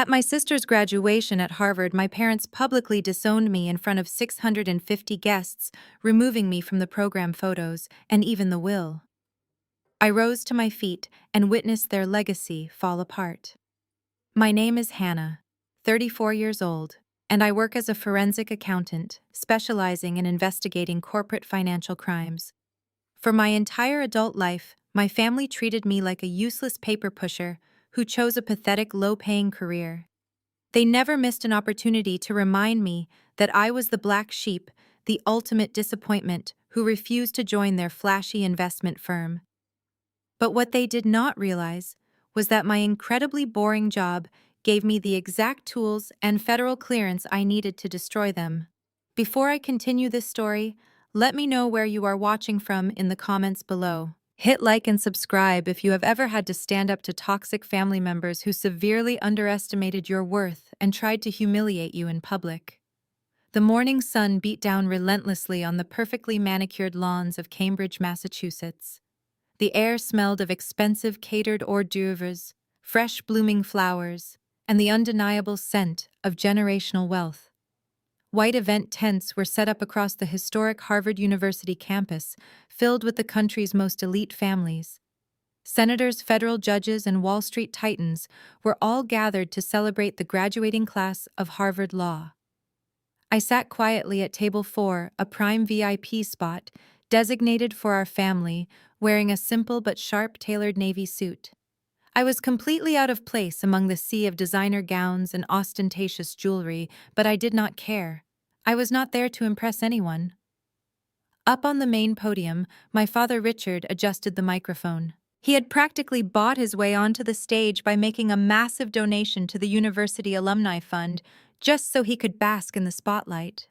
At my sister's graduation at Harvard, my parents publicly disowned me in front of 650 guests, removing me from the program photos and even the will. I rose to my feet and witnessed their legacy fall apart. My name is Hannah, 34 years old, and I work as a forensic accountant, specializing in investigating corporate financial crimes. For my entire adult life, my family treated me like a useless paper pusher who chose a pathetic, low-paying career. They never missed an opportunity to remind me that I was the black sheep, the ultimate disappointment, who refused to join their flashy investment firm. But what they did not realize was that my incredibly boring job gave me the exact tools and federal clearance I needed to destroy them. Before I continue this story, let me know where you are watching from in the comments below. Hit like and subscribe if you have ever had to stand up to toxic family members who severely underestimated your worth and tried to humiliate you in public. The morning sun beat down relentlessly on the perfectly manicured lawns of Cambridge, Massachusetts. The air smelled of expensive catered hors d'oeuvres, fresh blooming flowers, and the undeniable scent of generational wealth. White event tents were set up across the historic Harvard University campus, filled with the country's most elite families. Senators, federal judges, and Wall Street titans were all gathered to celebrate the graduating class of Harvard Law. I sat quietly at table 4, a prime VIP spot, designated for our family, wearing a simple but sharp-tailored navy suit. I was completely out of place among the sea of designer gowns and ostentatious jewelry, but I did not care. I was not there to impress anyone. Up on the main podium, my father Richard adjusted the microphone. He had practically bought his way onto the stage by making a massive donation to the University Alumni Fund, just so he could bask in the spotlight.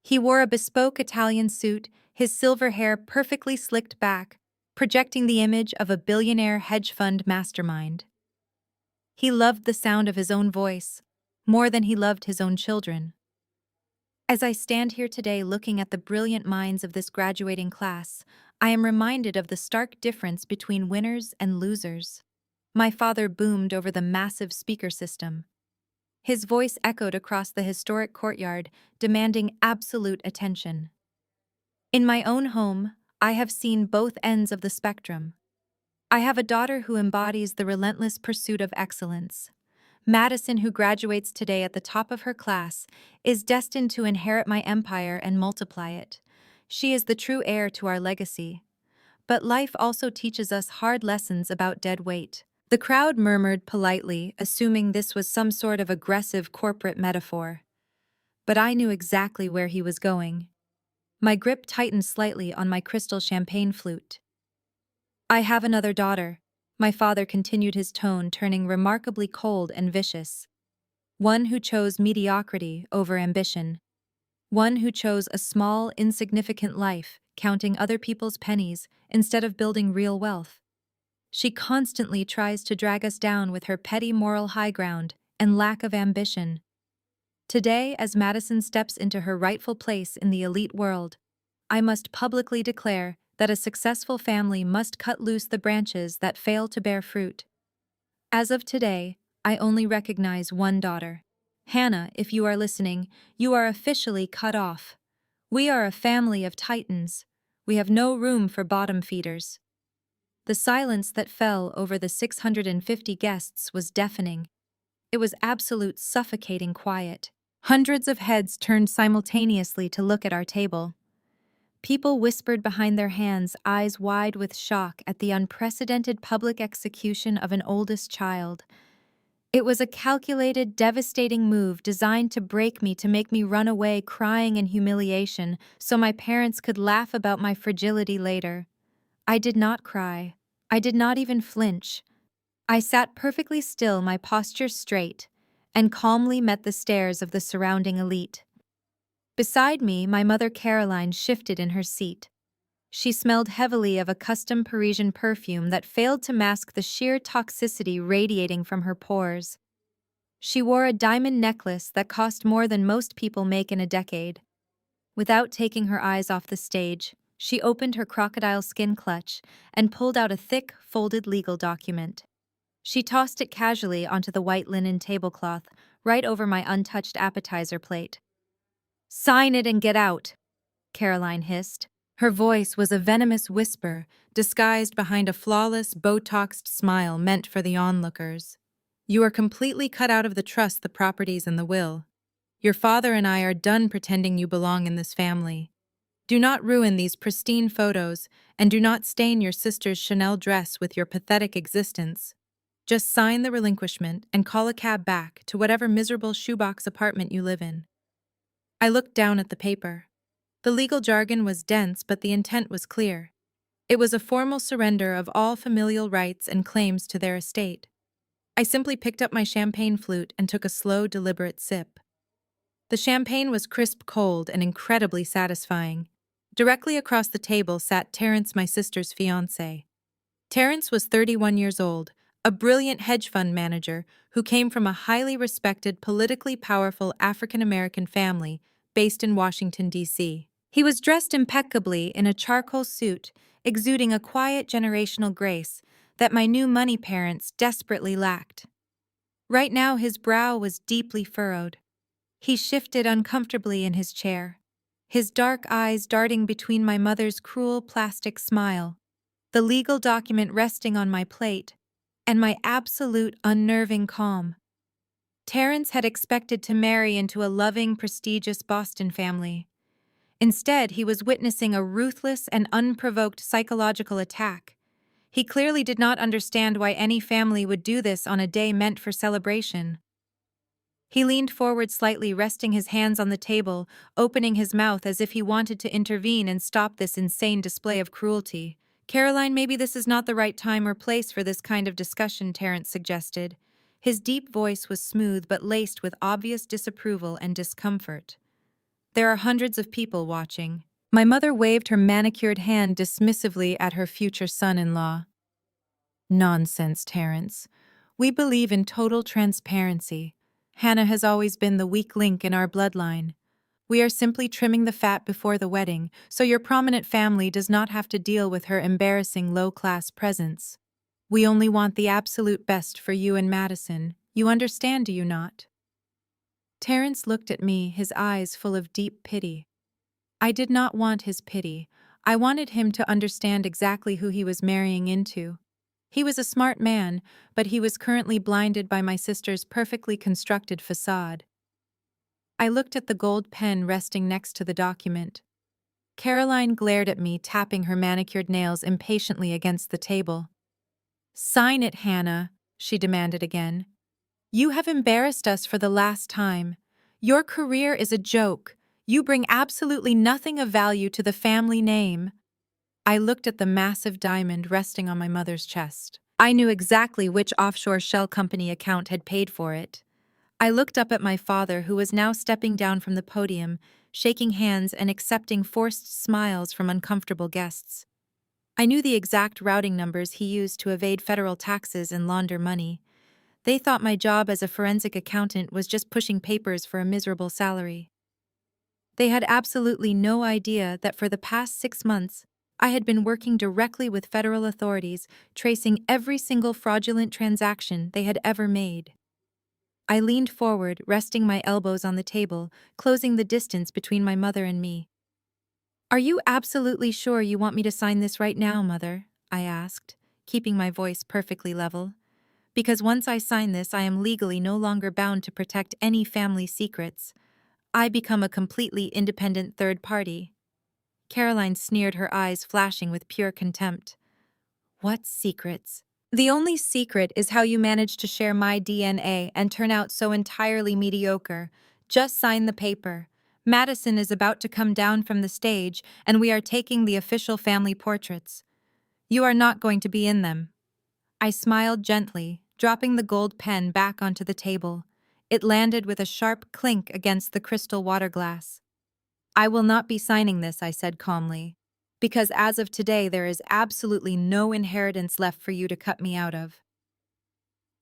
He wore a bespoke Italian suit, his silver hair perfectly slicked back, projecting the image of a billionaire hedge fund mastermind. He loved the sound of his own voice, more than he loved his own children. As I stand here today looking at the brilliant minds of this graduating class, I am reminded of the stark difference between winners and losers. My father boomed over the massive speaker system. His voice echoed across the historic courtyard, demanding absolute attention. In my own home, I have seen both ends of the spectrum. I have a daughter who embodies the relentless pursuit of excellence. Madison, who graduates today at the top of her class, is destined to inherit my empire and multiply it. She is the true heir to our legacy. But life also teaches us hard lessons about dead weight. The crowd murmured politely, assuming this was some sort of aggressive corporate metaphor. But I knew exactly where he was going. My grip tightened slightly on my crystal champagne flute. I have another daughter. My father continued, his tone turning remarkably cold and vicious. One who chose mediocrity over ambition. One who chose a small, insignificant life, counting other people's pennies instead of building real wealth. She constantly tries to drag us down with her petty moral high ground and lack of ambition. Today, as Madison steps into her rightful place in the elite world, I must publicly declare that a successful family must cut loose the branches that fail to bear fruit. As of today, I only recognize one daughter. Hannah, if you are listening, you are officially cut off. We are a family of titans. We have no room for bottom feeders. The silence that fell over the 650 guests was deafening. It was absolute suffocating quiet. Hundreds of heads turned simultaneously to look at our table. People whispered behind their hands, eyes wide with shock at the unprecedented public execution of an oldest child. It was a calculated, devastating move designed to break me, to make me run away crying in humiliation so my parents could laugh about my fragility later. I did not cry. I did not even flinch. I sat perfectly still, my posture straight, and calmly met the stares of the surrounding elite. Beside me, my mother Caroline shifted in her seat. She smelled heavily of a custom Parisian perfume that failed to mask the sheer toxicity radiating from her pores. She wore a diamond necklace that cost more than most people make in a decade. Without taking her eyes off the stage, she opened her crocodile skin clutch and pulled out a thick, folded legal document. She tossed it casually onto the white linen tablecloth, right over my untouched appetizer plate. "Sign it and get out," Caroline hissed. Her voice was a venomous whisper, disguised behind a flawless, Botoxed smile meant for the onlookers. "You are completely cut out of the trust, the properties, and the will. Your father and I are done pretending you belong in this family. Do not ruin these pristine photos, and do not stain your sister's Chanel dress with your pathetic existence. Just sign the relinquishment and call a cab back to whatever miserable shoebox apartment you live in." I looked down at the paper. The legal jargon was dense, but the intent was clear. It was a formal surrender of all familial rights and claims to their estate. I simply picked up my champagne flute and took a slow, deliberate sip. The champagne was crisp cold and incredibly satisfying. Directly across the table sat Terrence, my sister's fiancé. Terrence was 31 years old, a brilliant hedge fund manager who came from a highly respected, politically powerful African-American family based in Washington, D.C. He was dressed impeccably in a charcoal suit, exuding a quiet generational grace that my new money parents desperately lacked. Right now his brow was deeply furrowed. He shifted uncomfortably in his chair, his dark eyes darting between my mother's cruel plastic smile, the legal document resting on my plate, and my absolute unnerving calm. Terrence had expected to marry into a loving, prestigious Boston family. Instead, he was witnessing a ruthless and unprovoked psychological attack. He clearly did not understand why any family would do this on a day meant for celebration. He leaned forward slightly, resting his hands on the table, opening his mouth as if he wanted to intervene and stop this insane display of cruelty. "Caroline, maybe this is not the right time or place for this kind of discussion," Terrence suggested. His deep voice was smooth but laced with obvious disapproval and discomfort. "There are hundreds of people watching." My mother waved her manicured hand dismissively at her future son-in-law. "Nonsense, Terrence. We believe in total transparency. Hannah has always been the weak link in our bloodline. We are simply trimming the fat before the wedding, so your prominent family does not have to deal with her embarrassing low-class presence. We only want the absolute best for you and Madison. You understand, do you not?" Terrence looked at me, his eyes full of deep pity. I did not want his pity. I wanted him to understand exactly who he was marrying into. He was a smart man, but he was currently blinded by my sister's perfectly constructed facade. I looked at the gold pen resting next to the document. Caroline glared at me, tapping her manicured nails impatiently against the table. "Sign it, Hannah," she demanded again. "You have embarrassed us for the last time. Your career is a joke. You bring absolutely nothing of value to the family name." I looked at the massive diamond resting on my mother's chest. I knew exactly which offshore shell company account had paid for it. I looked up at my father, who was now stepping down from the podium, shaking hands and accepting forced smiles from uncomfortable guests. I knew the exact routing numbers he used to evade federal taxes and launder money. They thought my job as a forensic accountant was just pushing papers for a miserable salary. They had absolutely no idea that for the past 6 months, I had been working directly with federal authorities, tracing every single fraudulent transaction they had ever made. I leaned forward, resting my elbows on the table, closing the distance between my mother and me. "Are you absolutely sure you want me to sign this right now, Mother?" I asked, keeping my voice perfectly level. "Because once I sign this, I am legally no longer bound to protect any family secrets. I become a completely independent third party." Caroline sneered, her eyes flashing with pure contempt. "What secrets?" "The only secret is how you managed to share my DNA and turn out so entirely mediocre. Just sign the paper. Madison is about to come down from the stage, and we are taking the official family portraits. You are not going to be in them." I smiled gently, dropping the gold pen back onto the table. It landed with a sharp clink against the crystal water glass. "I will not be signing this," I said calmly, "because as of today there is absolutely no inheritance left for you to cut me out of."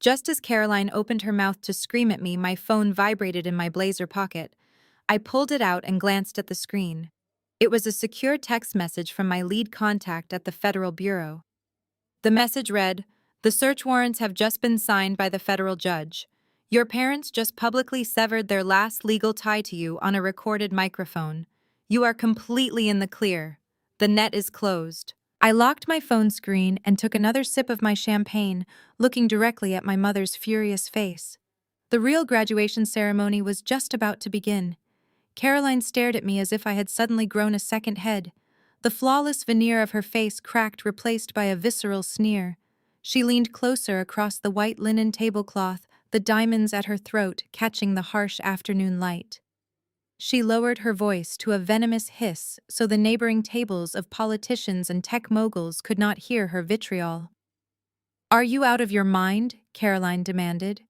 Just as Caroline opened her mouth to scream at me, my phone vibrated in my blazer pocket. I pulled it out and glanced at the screen. It was a secure text message from my lead contact at the Federal Bureau. The message read, The search warrants have just been signed by the federal judge. Your parents just publicly severed their last legal tie to you on a recorded microphone. You are completely in the clear. The net is closed. I locked my phone screen and took another sip of my champagne, looking directly at my mother's furious face. The real graduation ceremony was just about to begin. Caroline stared at me as if I had suddenly grown a second head. The flawless veneer of her face cracked, replaced by a visceral sneer. She leaned closer across the white linen tablecloth, the diamonds at her throat catching the harsh afternoon light. She lowered her voice to a venomous hiss so the neighboring tables of politicians and tech moguls could not hear her vitriol. "Are you out of your mind?" Caroline demanded.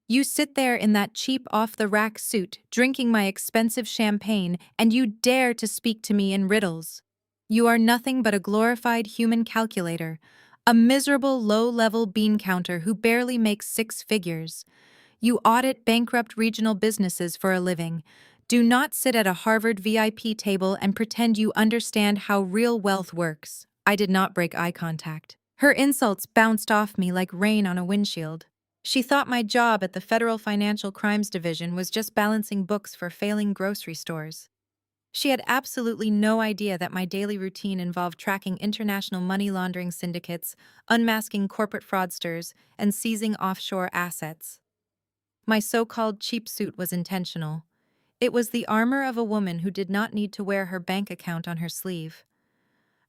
"You sit there in that cheap off-the-rack suit, drinking my expensive champagne, and you dare to speak to me in riddles. You are nothing but a glorified human calculator, a miserable low-level bean counter who barely makes six figures. You audit bankrupt regional businesses for a living. Do not sit at a Harvard VIP table and pretend you understand how real wealth works." I did not break eye contact. Her insults bounced off me like rain on a windshield. She thought my job at the Federal Financial Crimes Division was just balancing books for failing grocery stores. She had absolutely no idea that my daily routine involved tracking international money laundering syndicates, unmasking corporate fraudsters, and seizing offshore assets. My so-called cheap suit was intentional. It was the armor of a woman who did not need to wear her bank account on her sleeve.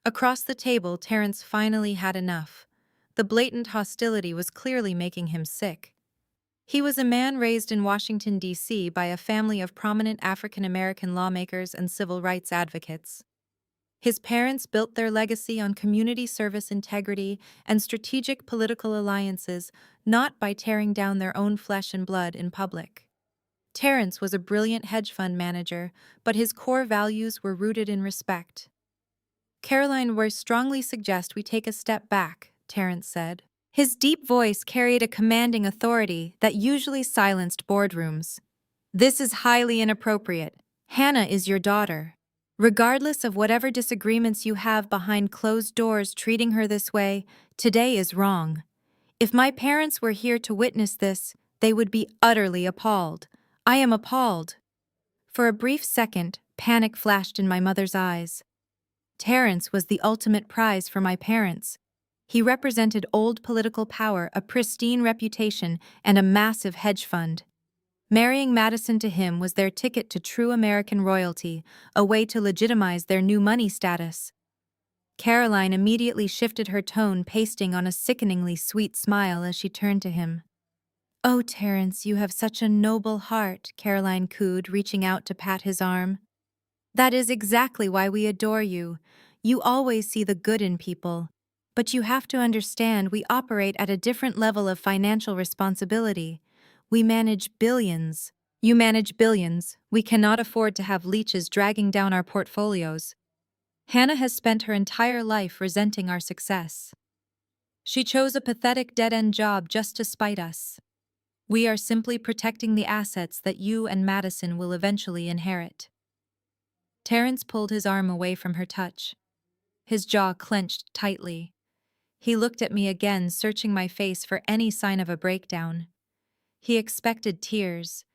Across the table, Terrence finally had enough. The blatant hostility was clearly making him sick. He was a man raised in Washington, D.C. by a family of prominent African-American lawmakers and civil rights advocates. His parents built their legacy on community service integrity and strategic political alliances, not by tearing down their own flesh and blood in public. Terrence was a brilliant hedge fund manager, but his core values were rooted in respect. "Caroline, we strongly suggest we take a step back," Terrence said. His deep voice carried a commanding authority that usually silenced boardrooms. "This is highly inappropriate. Hannah is your daughter. Regardless of whatever disagreements you have behind closed doors, treating her this way today is wrong. If my parents were here to witness this, they would be utterly appalled. I am appalled." For a brief second, panic flashed in my mother's eyes. Terrence was the ultimate prize for my parents. He represented old political power, a pristine reputation, and a massive hedge fund. Marrying Madison to him was their ticket to true American royalty, a way to legitimize their new money status. Caroline immediately shifted her tone, pasting on a sickeningly sweet smile as she turned to him. "Oh, Terrence, you have such a noble heart," Caroline cooed, reaching out to pat his arm. "That is exactly why we adore you. You always see the good in people. But you have to understand we operate at a different level of financial responsibility. We manage billions. You manage billions. We cannot afford to have leeches dragging down our portfolios. Hannah has spent her entire life resenting our success. She chose a pathetic dead-end job just to spite us. We are simply protecting the assets that you and Madison will eventually inherit." Terrence pulled his arm away from her touch. His jaw clenched tightly. He looked at me again, searching my face for any sign of a breakdown. He expected tears.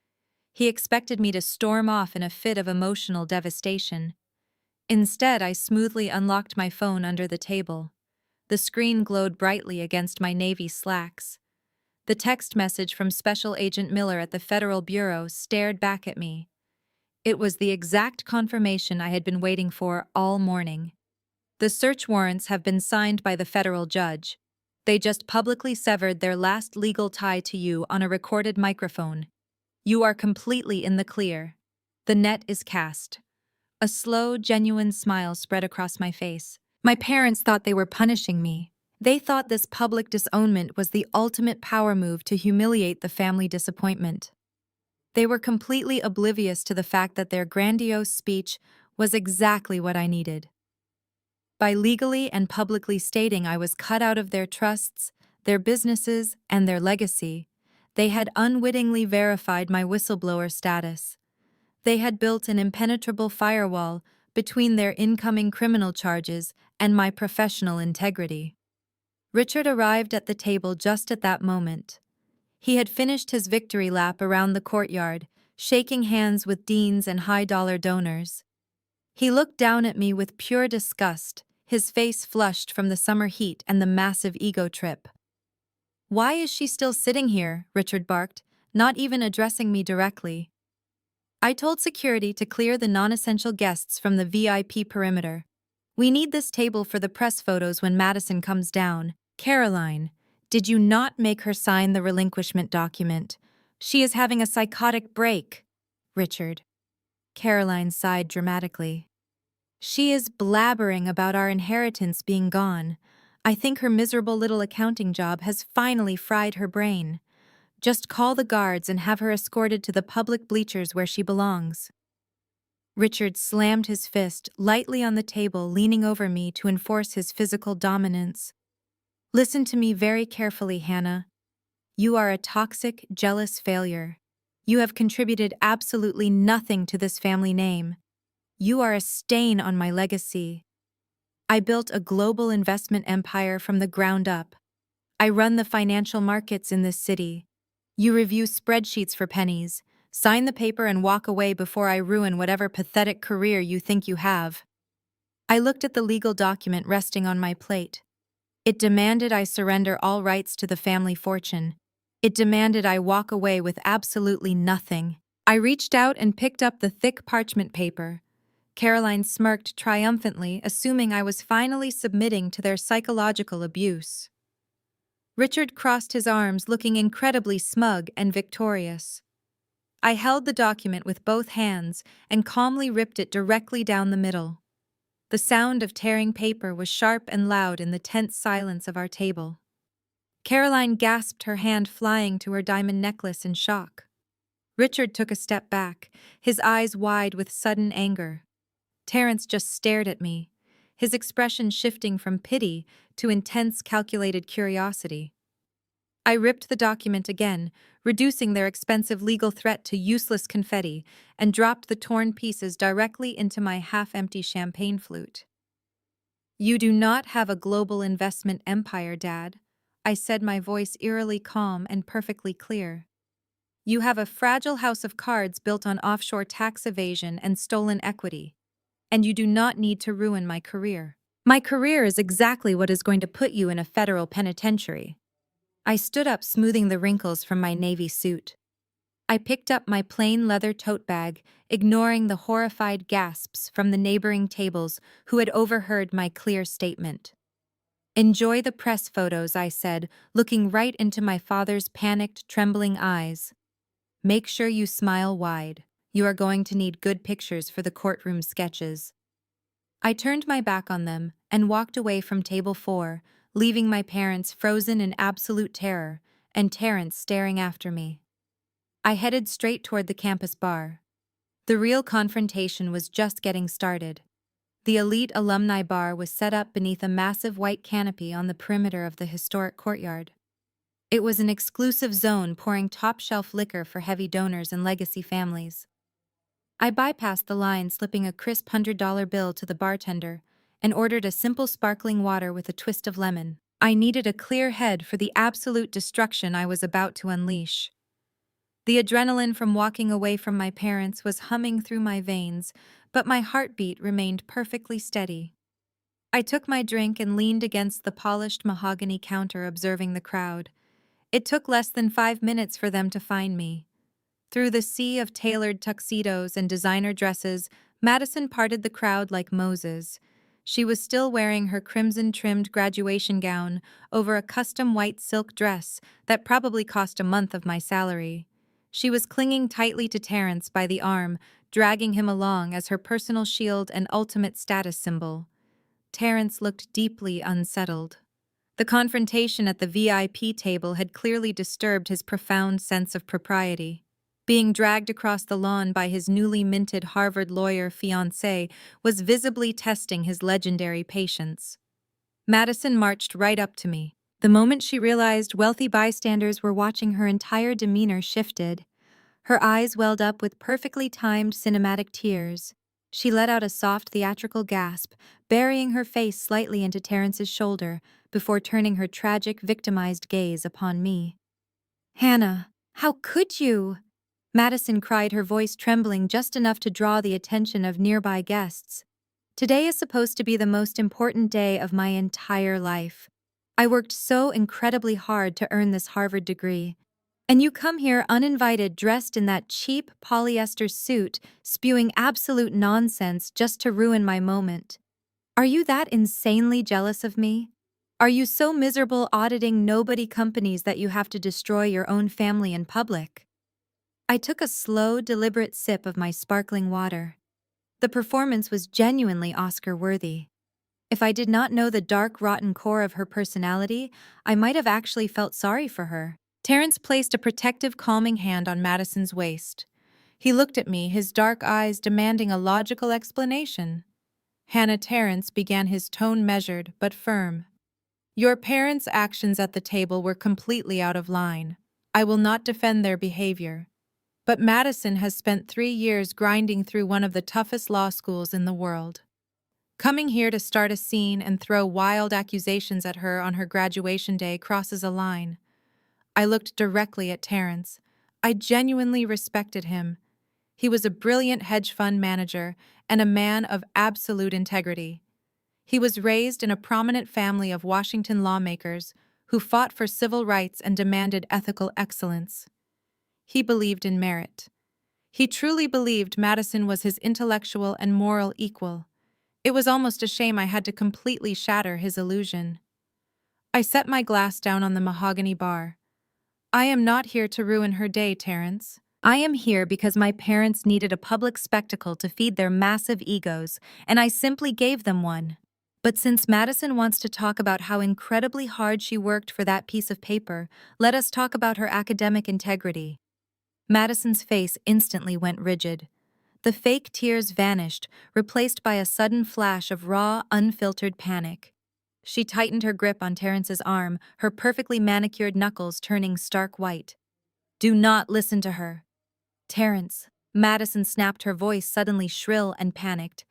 He expected me to storm off in a fit of emotional devastation. Instead, I smoothly unlocked my phone under the table. The screen glowed brightly against my navy slacks. The text message from Special Agent Miller at the Federal Bureau stared back at me. It was the exact confirmation I had been waiting for all morning. "The search warrants have been signed by the federal judge. They just publicly severed their last legal tie to you on a recorded microphone. You are completely in the clear. The net is cast." A slow, genuine smile spread across my face. My parents thought they were punishing me. They thought this public disownment was the ultimate power move to humiliate the family disappointment. They were completely oblivious to the fact that their grandiose speech was exactly what I needed. By legally and publicly stating I was cut out of their trusts, their businesses, and their legacy, they had unwittingly verified my whistleblower status. They had built an impenetrable firewall between their incoming criminal charges and my professional integrity. Richard arrived at the table just at that moment. He had finished his victory lap around the courtyard, shaking hands with deans and high-dollar donors. He looked down at me with pure disgust, his face flushed from the summer heat and the massive ego trip. "Why is she still sitting here?" Richard barked, not even addressing me directly. "I told security to clear the non-essential guests from the VIP perimeter. We need this table for the press photos when Madison comes down." "Caroline, did you not make her sign the relinquishment document? She is having a psychotic break." "Richard." Caroline sighed dramatically. "She is blabbering about our inheritance being gone. I think her miserable little accounting job has finally fried her brain. Just call the guards and have her escorted to the public bleachers where she belongs." Richard slammed his fist lightly on the table, leaning over me to enforce his physical dominance. "Listen to me very carefully, Hannah. You are a toxic, jealous failure. You have contributed absolutely nothing to this family name. You are a stain on my legacy. I built a global investment empire from the ground up. I run the financial markets in this city. You review spreadsheets for pennies. Sign the paper and walk away before I ruin whatever pathetic career you think you have." I looked at the legal document resting on my plate. It demanded I surrender all rights to the family fortune. It demanded I walk away with absolutely nothing. I reached out and picked up the thick parchment paper. Caroline smirked triumphantly, assuming I was finally submitting to their psychological abuse. Richard crossed his arms, looking incredibly smug and victorious. I held the document with both hands and calmly ripped it directly down the middle. The sound of tearing paper was sharp and loud in the tense silence of our table. Caroline gasped, her hand flying to her diamond necklace in shock. Richard took a step back, his eyes wide with sudden anger. Terence just stared at me, his expression shifting from pity to intense, calculated curiosity. I ripped the document again, reducing their expensive legal threat to useless confetti, and dropped the torn pieces directly into my half-empty champagne flute. "You do not have a global investment empire, Dad," I said, my voice eerily calm and perfectly clear. "You have a fragile house of cards built on offshore tax evasion and stolen equity, and you do not need to ruin my career. My career is exactly what is going to put you in a federal penitentiary." I stood up, smoothing the wrinkles from my navy suit. I picked up my plain leather tote bag, ignoring the horrified gasps from the neighboring tables who had overheard my clear statement. "Enjoy the press photos," I said, looking right into my father's panicked, trembling eyes. "Make sure you smile wide. You are going to need good pictures for the courtroom sketches." I turned my back on them and walked away from table 4, leaving my parents frozen in absolute terror and Terence staring after me. I headed straight toward the campus bar. The real confrontation was just getting started. The elite alumni bar was set up beneath a massive white canopy on the perimeter of the historic courtyard. It was an exclusive zone pouring top-shelf liquor for heavy donors and legacy families. I bypassed the line, slipping a crisp $100 bill to the bartender, and ordered a simple sparkling water with a twist of lemon. I needed a clear head for the absolute destruction I was about to unleash. The adrenaline from walking away from my parents was humming through my veins, but my heartbeat remained perfectly steady. I took my drink and leaned against the polished mahogany counter, observing the crowd. It took less than 5 minutes for them to find me. Through the sea of tailored tuxedos and designer dresses, Madison parted the crowd like Moses. She was still wearing her crimson-trimmed graduation gown over a custom white silk dress that probably cost a month of my salary. She was clinging tightly to Terence by the arm, dragging him along as her personal shield and ultimate status symbol. Terence looked deeply unsettled. The confrontation at the VIP table had clearly disturbed his profound sense of propriety. Being dragged across the lawn by his newly minted Harvard lawyer fiancé was visibly testing his legendary patience. Madison marched right up to me. The moment she realized wealthy bystanders were watching, her entire demeanor shifted. Her eyes welled up with perfectly timed cinematic tears. She let out a soft theatrical gasp, burying her face slightly into Terrence's shoulder before turning her tragic, victimized gaze upon me. Hannah, how could you? Madison cried, her voice trembling just enough to draw the attention of nearby guests. Today is supposed to be the most important day of my entire life. I worked so incredibly hard to earn this Harvard degree. And you come here uninvited, dressed in that cheap polyester suit, spewing absolute nonsense just to ruin my moment. Are you that insanely jealous of me? Are you so miserable auditing nobody companies that you have to destroy your own family in public? I took a slow, deliberate sip of my sparkling water. The performance was genuinely Oscar-worthy. If I did not know the dark, rotten core of her personality, I might have actually felt sorry for her. Terrence placed a protective, calming hand on Madison's waist. He looked at me, his dark eyes demanding a logical explanation. Hannah, Terrence began, his tone measured but firm. Your parents' actions at the table were completely out of line. I will not defend their behavior. But Madison has spent 3 years grinding through one of the toughest law schools in the world. Coming here to start a scene and throw wild accusations at her on her graduation day crosses a line. I looked directly at Terrence. I genuinely respected him. He was a brilliant hedge fund manager and a man of absolute integrity. He was raised in a prominent family of Washington lawmakers who fought for civil rights and demanded ethical excellence. He believed in merit. He truly believed Madison was his intellectual and moral equal. It was almost a shame I had to completely shatter his illusion. I set my glass down on the mahogany bar. I am not here to ruin her day, Terrence. I am here because my parents needed a public spectacle to feed their massive egos, and I simply gave them one. But since Madison wants to talk about how incredibly hard she worked for that piece of paper, let us talk about her academic integrity. Madison's face instantly went rigid. The fake tears vanished, replaced by a sudden flash of raw, unfiltered panic. She tightened her grip on Terrence's arm, her perfectly manicured knuckles turning stark white. Do not listen to her. Terrence, Madison snapped, her voice suddenly shrill and panicked.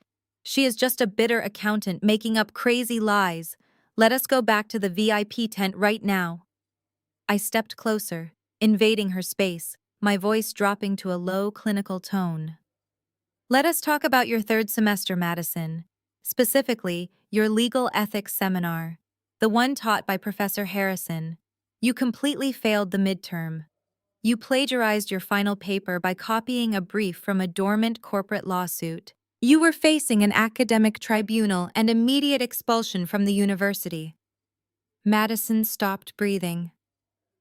She is just a bitter accountant making up crazy lies. Let us go back to the VIP tent right now. I stepped closer, invading her space, my voice dropping to a low, clinical tone. Let us talk about your third semester, Madison. Specifically, your legal ethics seminar. The one taught by Professor Harrison. You completely failed the midterm. You plagiarized your final paper by copying a brief from a dormant corporate lawsuit. You were facing an academic tribunal and immediate expulsion from the university. Madison stopped breathing.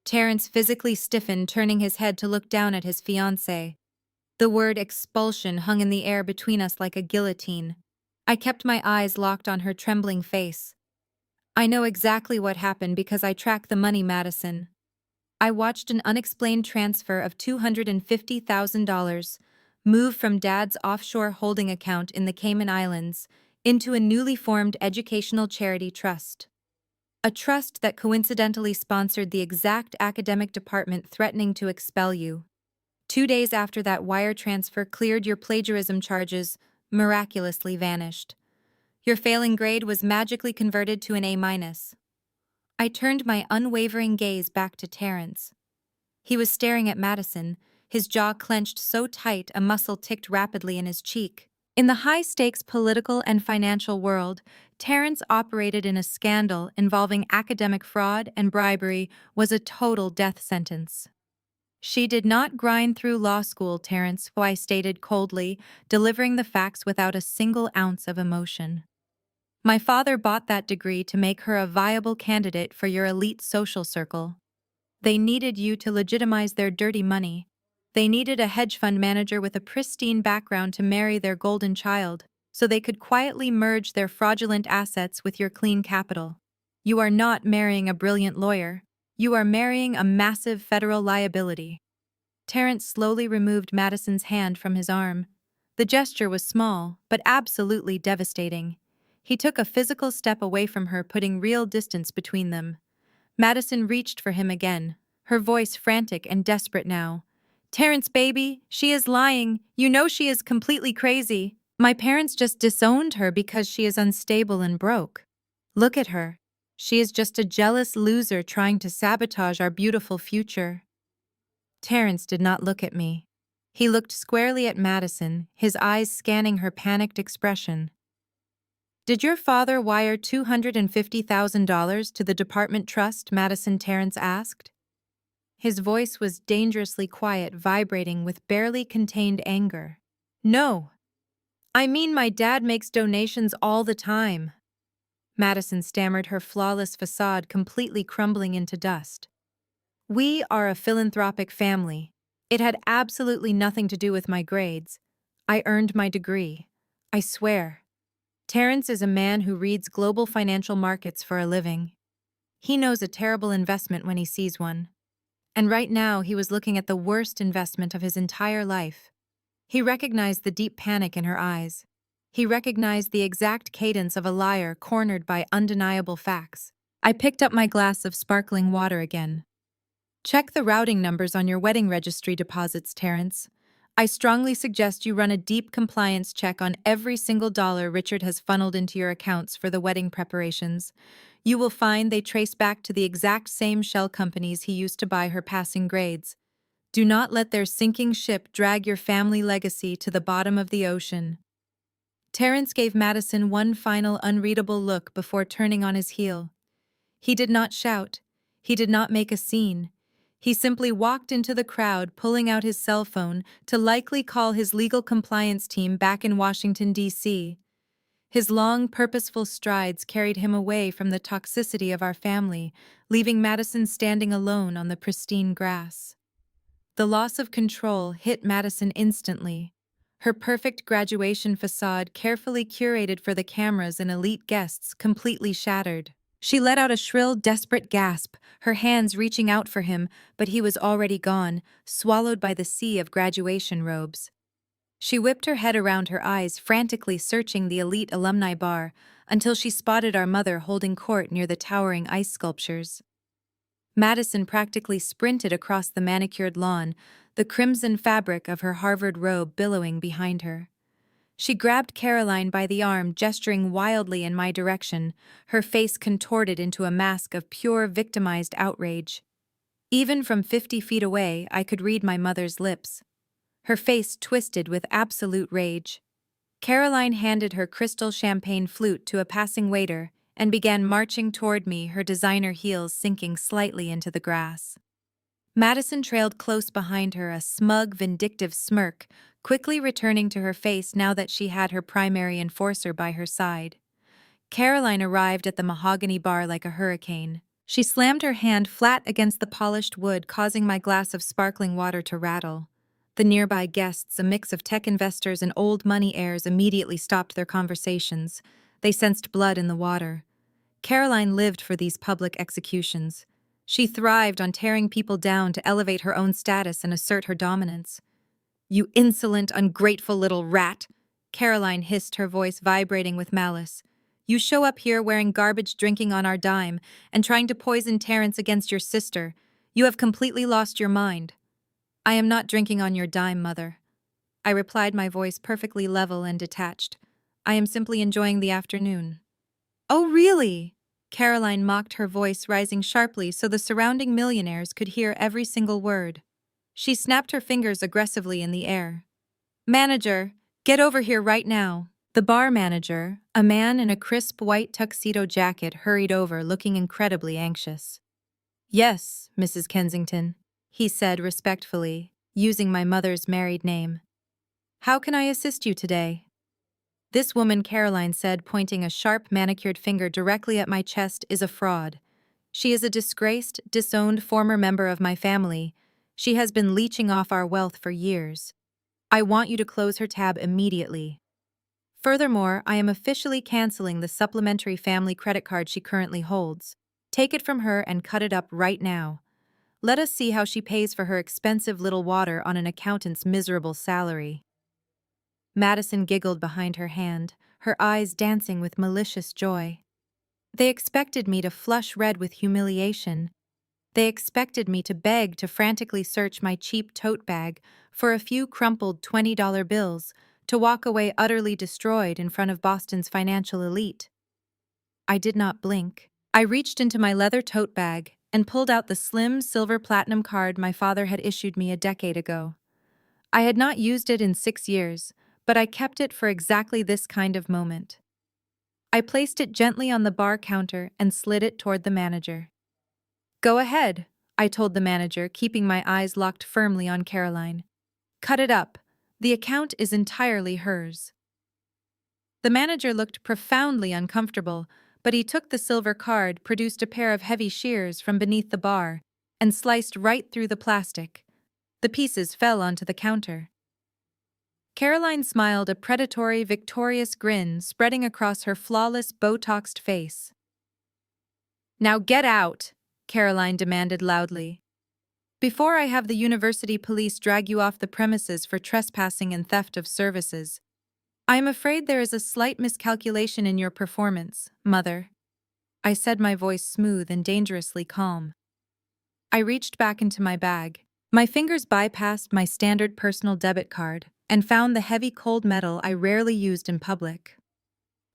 Terrence physically stiffened, turning his head to look down at his fiancée. The word expulsion hung in the air between us like a guillotine. I kept my eyes locked on her trembling face. I know exactly what happened because I tracked the money, Madison. I watched an unexplained transfer of $250,000 move from Dad's offshore holding account in the Cayman Islands into a newly formed educational charity trust. A trust that coincidentally sponsored the exact academic department threatening to expel you. 2 days after that wire transfer cleared, your plagiarism charges miraculously vanished. Your failing grade was magically converted to an A-. I turned my unwavering gaze back to Terrence. He was staring at Madison, his jaw clenched so tight a muscle ticked rapidly in his cheek. In the high-stakes political and financial world, Terrence operated in a scandal involving academic fraud and bribery was a total death sentence. She did not grind through law school, Terrence, I stated coldly, delivering the facts without a single ounce of emotion. My father bought that degree to make her a viable candidate for your elite social circle. They needed you to legitimize their dirty money. They needed a hedge fund manager with a pristine background to marry their golden child, so they could quietly merge their fraudulent assets with your clean capital. You are not marrying a brilliant lawyer. You are marrying a massive federal liability. Terrence slowly removed Madison's hand from his arm. The gesture was small, but absolutely devastating. He took a physical step away from her, putting real distance between them. Madison reached for him again, her voice frantic and desperate now. Terrence, baby, she is lying. You know she is completely crazy. My parents just disowned her because she is unstable and broke. Look at her. She is just a jealous loser trying to sabotage our beautiful future. Terrence did not look at me. He looked squarely at Madison, his eyes scanning her panicked expression. Did your father wire $250,000 to the department trust? Madison Terrence asked. His voice was dangerously quiet, vibrating with barely contained anger. No. I mean, my dad makes donations all the time. Madison stammered, her flawless facade completely crumbling into dust. We are a philanthropic family. It had absolutely nothing to do with my grades. I earned my degree. I swear. Terrence is a man who reads global financial markets for a living. He knows a terrible investment when he sees one. And right now he was looking at the worst investment of his entire life. He recognized the deep panic in her eyes. He recognized the exact cadence of a liar cornered by undeniable facts. I picked up my glass of sparkling water again. Check the routing numbers on your wedding registry deposits, Terrence. I strongly suggest you run a deep compliance check on every single dollar Richard has funneled into your accounts for the wedding preparations. You will find they trace back to the exact same shell companies he used to buy her passing grades. Do not let their sinking ship drag your family legacy to the bottom of the ocean. Terrence gave Madison one final unreadable look before turning on his heel. He did not shout. He did not make a scene. He simply walked into the crowd, pulling out his cell phone to likely call his legal compliance team back in Washington, D.C. His long, purposeful strides carried him away from the toxicity of our family, leaving Madison standing alone on the pristine grass. The loss of control hit Madison instantly. Her perfect graduation facade, carefully curated for the cameras and elite guests, completely shattered. She let out a shrill, desperate gasp, her hands reaching out for him, but he was already gone, swallowed by the sea of graduation robes. She whipped her head around her eyes, frantically searching the elite alumni bar, until she spotted our mother holding court near the towering ice sculptures. Madison practically sprinted across the manicured lawn, the crimson fabric of her Harvard robe billowing behind her. She grabbed Caroline by the arm, gesturing wildly in my direction, her face contorted into a mask of pure, victimized outrage. Even from 50 feet away, I could read my mother's lips. Her face twisted with absolute rage. Caroline handed her crystal champagne flute to a passing waiter and began marching toward me, her designer heels sinking slightly into the grass. Madison trailed close behind her, a smug, vindictive smirk, quickly returning to her face now that she had her primary enforcer by her side. Caroline arrived at the mahogany bar like a hurricane. She slammed her hand flat against the polished wood, causing my glass of sparkling water to rattle. The nearby guests, a mix of tech investors and old money heirs, immediately stopped their conversations. They sensed blood in the water. Caroline lived for these public executions. She thrived on tearing people down to elevate her own status and assert her dominance. "You insolent, ungrateful little rat!" Caroline hissed, her voice vibrating with malice. "You show up here wearing garbage, drinking on our dime, and trying to poison Terrence against your sister. You have completely lost your mind." "I am not drinking on your dime, Mother," I replied, my voice perfectly level and detached. "I am simply enjoying the afternoon." "Oh, really?" Caroline mocked, her voice rising sharply so the surrounding millionaires could hear every single word. She snapped her fingers aggressively in the air. "Manager, get over here right now." The bar manager, a man in a crisp white tuxedo jacket, hurried over, looking incredibly anxious. "Yes, Mrs. Kensington," he said respectfully, using my mother's married name. "How can I assist you today?" "This woman," Caroline said, pointing a sharp, manicured finger directly at my chest, "is a fraud. She is a disgraced, disowned former member of my family. She has been leeching off our wealth for years. I want you to close her tab immediately. Furthermore, I am officially canceling the supplementary family credit card she currently holds. Take it from her and cut it up right now. Let us see how she pays for her expensive little water on an accountant's miserable salary." Madison giggled behind her hand, her eyes dancing with malicious joy. They expected me to flush red with humiliation. They expected me to beg, to frantically search my cheap tote bag for a few crumpled $20 bills, to walk away utterly destroyed in front of Boston's financial elite. I did not blink. I reached into my leather tote bag and pulled out the slim silver platinum card my father had issued me a decade ago. I had not used it in 6 years, but I kept it for exactly this kind of moment. I placed it gently on the bar counter and slid it toward the manager. "Go ahead," I told the manager, keeping my eyes locked firmly on Caroline. "Cut it up. The account is entirely hers." The manager looked profoundly uncomfortable, but he took the silver card, produced a pair of heavy shears from beneath the bar, and sliced right through the plastic. The pieces fell onto the counter. Caroline smiled, a predatory, victorious grin spreading across her flawless, Botoxed face. "Now get out," Caroline demanded loudly, "before I have the university police drag you off the premises for trespassing and theft of services. I am afraid there is a slight miscalculation in your performance, Mother," I said, my voice smooth and dangerously calm. I reached back into my bag. My fingers bypassed my standard personal debit card and found the heavy cold metal I rarely used in public.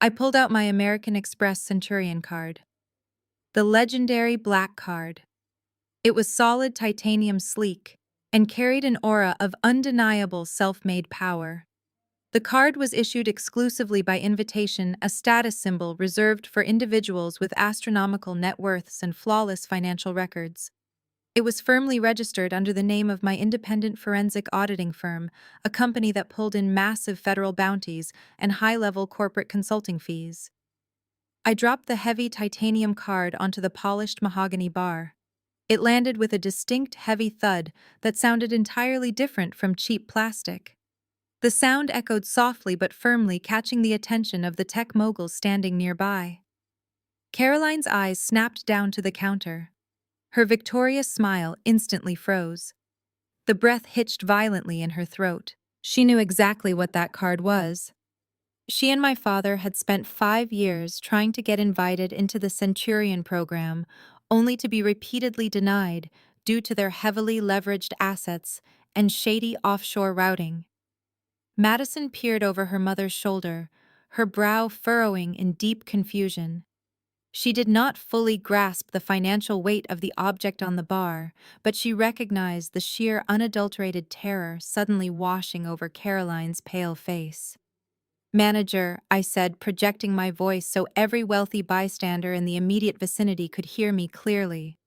I pulled out my American Express Centurion card. The legendary black card. It was solid titanium sleek and carried an aura of undeniable self-made power. The card was issued exclusively by invitation, a status symbol reserved for individuals with astronomical net worths and flawless financial records. It was firmly registered under the name of my independent forensic auditing firm, a company that pulled in massive federal bounties and high-level corporate consulting fees. I dropped the heavy titanium card onto the polished mahogany bar. It landed with a distinct heavy thud that sounded entirely different from cheap plastic. The sound echoed softly but firmly, catching the attention of the tech moguls standing nearby. Caroline's eyes snapped down to the counter. Her victorious smile instantly froze. The breath hitched violently in her throat. She knew exactly what that card was. She and my father had spent 5 years trying to get invited into the Centurion program, only to be repeatedly denied due to their heavily leveraged assets and shady offshore routing. Madison peered over her mother's shoulder, her brow furrowing in deep confusion. She did not fully grasp the financial weight of the object on the bar, but she recognized the sheer unadulterated terror suddenly washing over Caroline's pale face. "Manager," I said, projecting my voice so every wealthy bystander in the immediate vicinity could hear me clearly.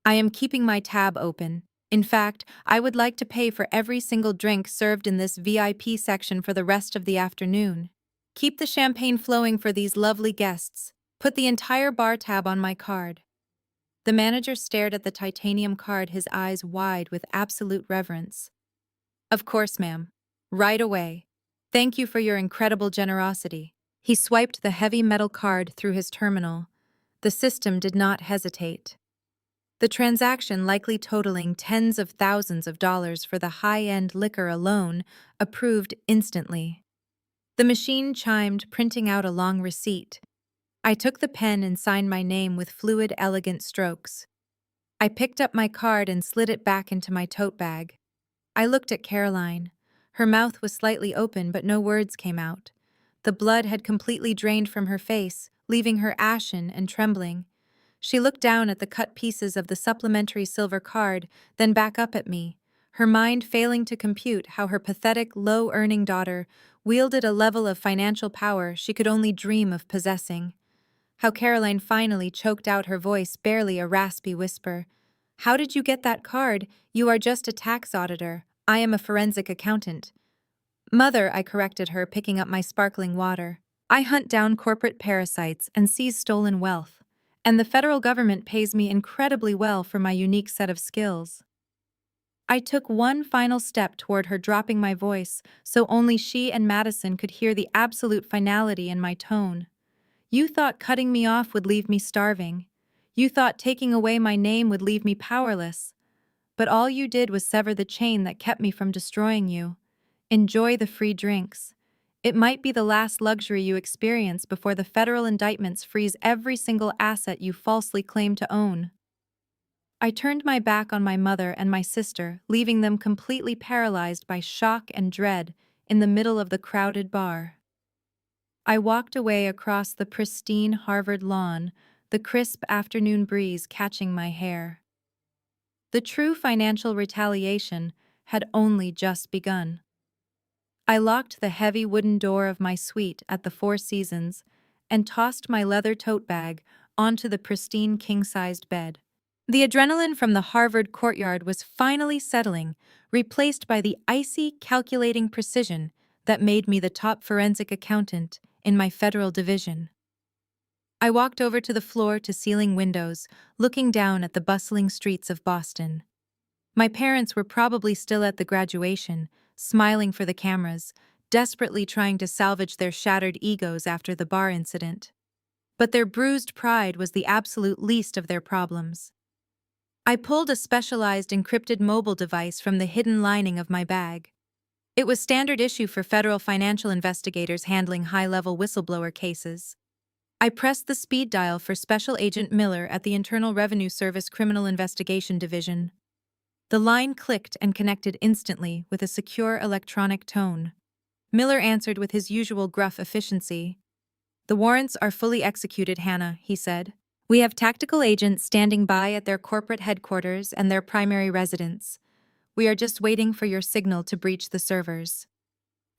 "I am keeping my tab open. In fact, I would like to pay for every single drink served in this VIP section for the rest of the afternoon. Keep the champagne flowing for these lovely guests. Put the entire bar tab on my card." The manager stared at the titanium card, his eyes wide with absolute reverence. "Of course, ma'am. Right away. Thank you for your incredible generosity." He swiped the heavy metal card through his terminal. The system did not hesitate. The transaction, likely totaling tens of thousands of dollars for the high-end liquor alone, approved instantly. The machine chimed, printing out a long receipt. I took the pen and signed my name with fluid, elegant strokes. I picked up my card and slid it back into my tote bag. I looked at Caroline. Her mouth was slightly open, but no words came out. The blood had completely drained from her face, leaving her ashen and trembling. She looked down at the cut pieces of the supplementary silver card, then back up at me, her mind failing to compute how her pathetic, low-earning daughter wielded a level of financial power she could only dream of possessing. How Caroline finally choked out, her voice barely a raspy whisper. "How did you get that card? You are just a tax auditor. I am a forensic accountant." "Mother," I corrected her, picking up my sparkling water. "I hunt down corporate parasites and seize stolen wealth, and the federal government pays me incredibly well for my unique set of skills." I took one final step toward her, dropping my voice so only she and Madison could hear the absolute finality in my tone. "You thought cutting me off would leave me starving. You thought taking away my name would leave me powerless. But all you did was sever the chain that kept me from destroying you. Enjoy the free drinks. It might be the last luxury you experience before the federal indictments freeze every single asset you falsely claim to own." I turned my back on my mother and my sister, leaving them completely paralyzed by shock and dread in the middle of the crowded bar. I walked away across the pristine Harvard lawn, the crisp afternoon breeze catching my hair. The true financial retaliation had only just begun. I locked the heavy wooden door of my suite at the Four Seasons and tossed my leather tote bag onto the pristine king-sized bed. The adrenaline from the Harvard courtyard was finally settling, replaced by the icy, calculating precision that made me the top forensic accountant in my federal division. I walked over to the floor-to-ceiling windows, looking down at the bustling streets of Boston. My parents were probably still at the graduation, smiling for the cameras, desperately trying to salvage their shattered egos after the bar incident. But their bruised pride was the absolute least of their problems. I pulled a specialized encrypted mobile device from the hidden lining of my bag. It was standard issue for federal financial investigators handling high-level whistleblower cases. I pressed the speed dial for Special Agent Miller at the Internal Revenue Service Criminal Investigation Division. The line clicked and connected instantly with a secure electronic tone. Miller answered with his usual gruff efficiency. "The warrants are fully executed, Hannah," he said. "We have tactical agents standing by at their corporate headquarters and their primary residence. We are just waiting for your signal to breach the servers."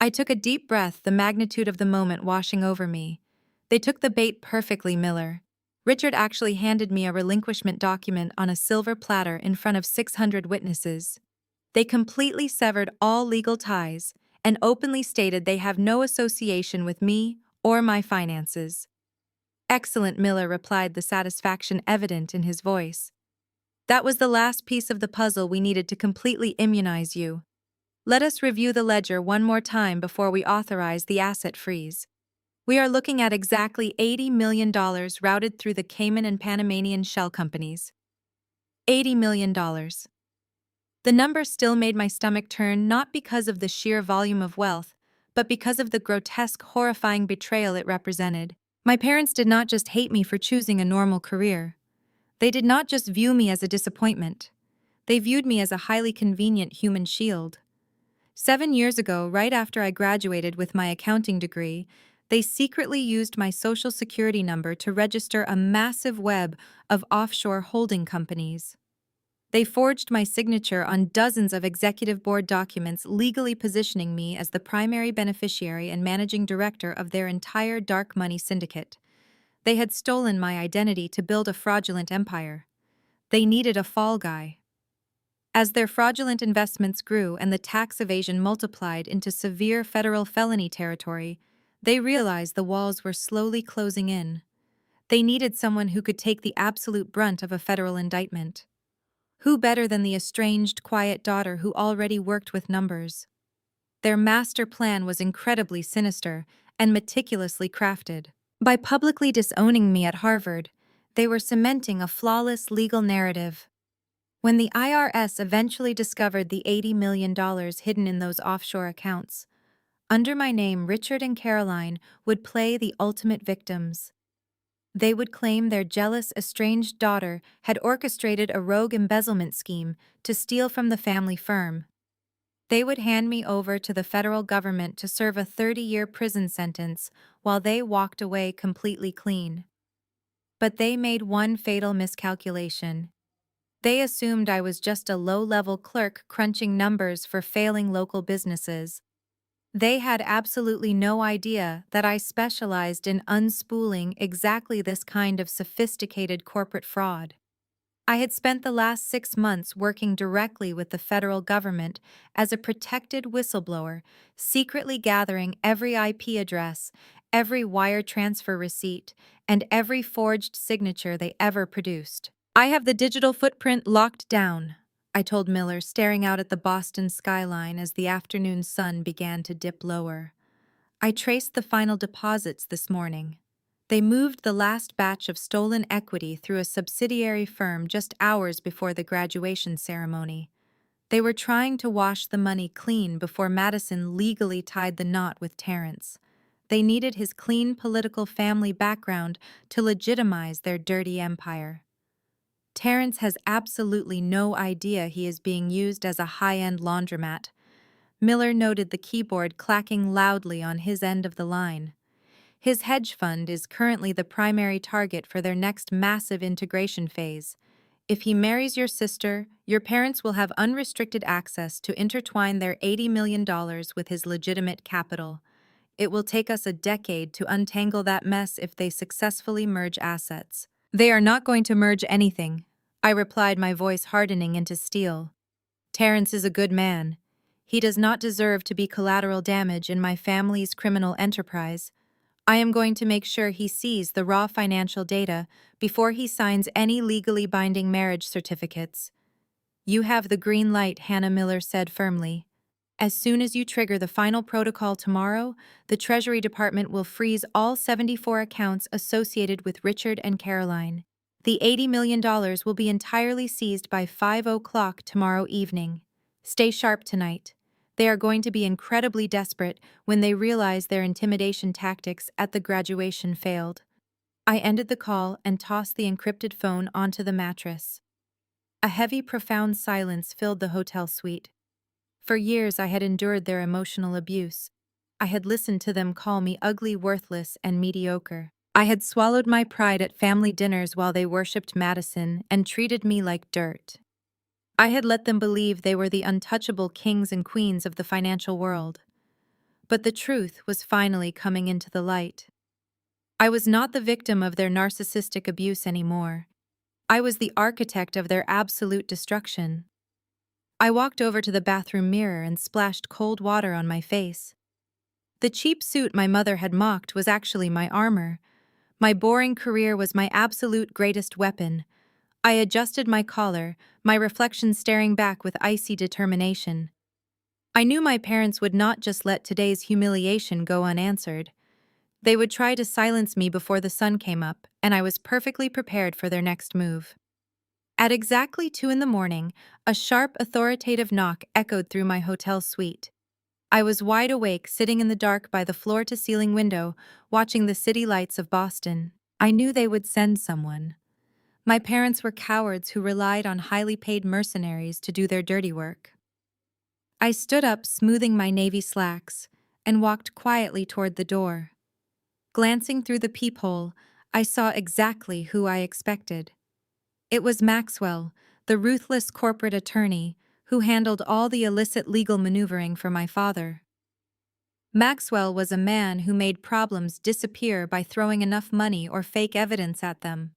I took a deep breath, the magnitude of the moment washing over me. They took the bait perfectly, Miller. Richard actually handed me a relinquishment document on a silver platter in front of 600 witnesses. They completely severed all legal ties and openly stated they have no association with me or my finances. "Excellent," Miller replied, the satisfaction evident in his voice. "That was the last piece of the puzzle we needed to completely immunize you. Let us review the ledger one more time before we authorize the asset freeze. We are looking at exactly $80 million routed through the Cayman and Panamanian shell companies. $80 million. The number still made my stomach turn, not because of the sheer volume of wealth, but because of the grotesque, horrifying betrayal it represented. My parents did not just hate me for choosing a normal career. They did not just view me as a disappointment. They viewed me as a highly convenient human shield. 7 years ago, right after I graduated with my accounting degree, they secretly used my social security number to register a massive web of offshore holding companies. They forged my signature on dozens of executive board documents, legally positioning me as the primary beneficiary and managing director of their entire dark money syndicate. They had stolen my identity to build a fraudulent empire. They needed a fall guy. As their fraudulent investments grew and the tax evasion multiplied into severe federal felony territory, they realized the walls were slowly closing in. They needed someone who could take the absolute brunt of a federal indictment. Who better than the estranged, quiet daughter who already worked with numbers? Their master plan was incredibly sinister and meticulously crafted. By publicly disowning me at Harvard, they were cementing a flawless legal narrative. When the IRS eventually discovered the $80 million hidden in those offshore accounts, under my name, Richard and Caroline would play the ultimate victims. They would claim their jealous, estranged daughter had orchestrated a rogue embezzlement scheme to steal from the family firm. They would hand me over to the federal government to serve a 30-year prison sentence while they walked away completely clean. But they made one fatal miscalculation. They assumed I was just a low-level clerk crunching numbers for failing local businesses. They had absolutely no idea that I specialized in unspooling exactly this kind of sophisticated corporate fraud. I had spent the last 6 months working directly with the federal government as a protected whistleblower, secretly gathering every IP address, every wire transfer receipt, and every forged signature they ever produced. "I have the digital footprint locked down," I told Miller, staring out at the Boston skyline as the afternoon sun began to dip lower. "I traced the final deposits this morning. They moved the last batch of stolen equity through a subsidiary firm just hours before the graduation ceremony. They were trying to wash the money clean before Madison legally tied the knot with Terrence. They needed his clean political family background to legitimize their dirty empire. Terrence has absolutely no idea he is being used as a high-end laundromat. Miller noted the keyboard clacking loudly on his end of the line. His hedge fund is currently the primary target for their next massive integration phase. If he marries your sister, your parents will have unrestricted access to intertwine their $80 million with his legitimate capital. It will take us a decade to untangle that mess if they successfully merge assets. They are not going to merge anything, I replied, my voice hardening into steel. Terrence is a good man. He does not deserve to be collateral damage in my family's criminal enterprise. I am going to make sure he sees the raw financial data before he signs any legally binding marriage certificates. You have the green light, Hannah Miller said firmly. As soon as you trigger the final protocol tomorrow, the Treasury Department will freeze all 74 accounts associated with Richard and Caroline. The $80 million will be entirely seized by 5 o'clock tomorrow evening. Stay sharp tonight. They are going to be incredibly desperate when they realize their intimidation tactics at the graduation failed. I ended the call and tossed the encrypted phone onto the mattress. A heavy, profound silence filled the hotel suite. For years I had endured their emotional abuse. I had listened to them call me ugly, worthless, and mediocre. I had swallowed my pride at family dinners while they worshipped Madison and treated me like dirt. I had let them believe they were the untouchable kings and queens of the financial world. But the truth was finally coming into the light. I was not the victim of their narcissistic abuse anymore. I was the architect of their absolute destruction. I walked over to the bathroom mirror and splashed cold water on my face. The cheap suit my mother had mocked was actually my armor. My boring career was my absolute greatest weapon. I adjusted my collar, my reflection staring back with icy determination. I knew my parents would not just let today's humiliation go unanswered. They would try to silence me before the sun came up, and I was perfectly prepared for their next move. At exactly 2 a.m, a sharp, authoritative knock echoed through my hotel suite. I was wide awake, sitting in the dark by the floor-to-ceiling window, watching the city lights of Boston. I knew they would send someone. My parents were cowards who relied on highly paid mercenaries to do their dirty work. I stood up, smoothing my navy slacks, and walked quietly toward the door. Glancing through the peephole, I saw exactly who I expected. It was Maxwell, the ruthless corporate attorney, who handled all the illicit legal maneuvering for my father. Maxwell was a man who made problems disappear by throwing enough money or fake evidence at them.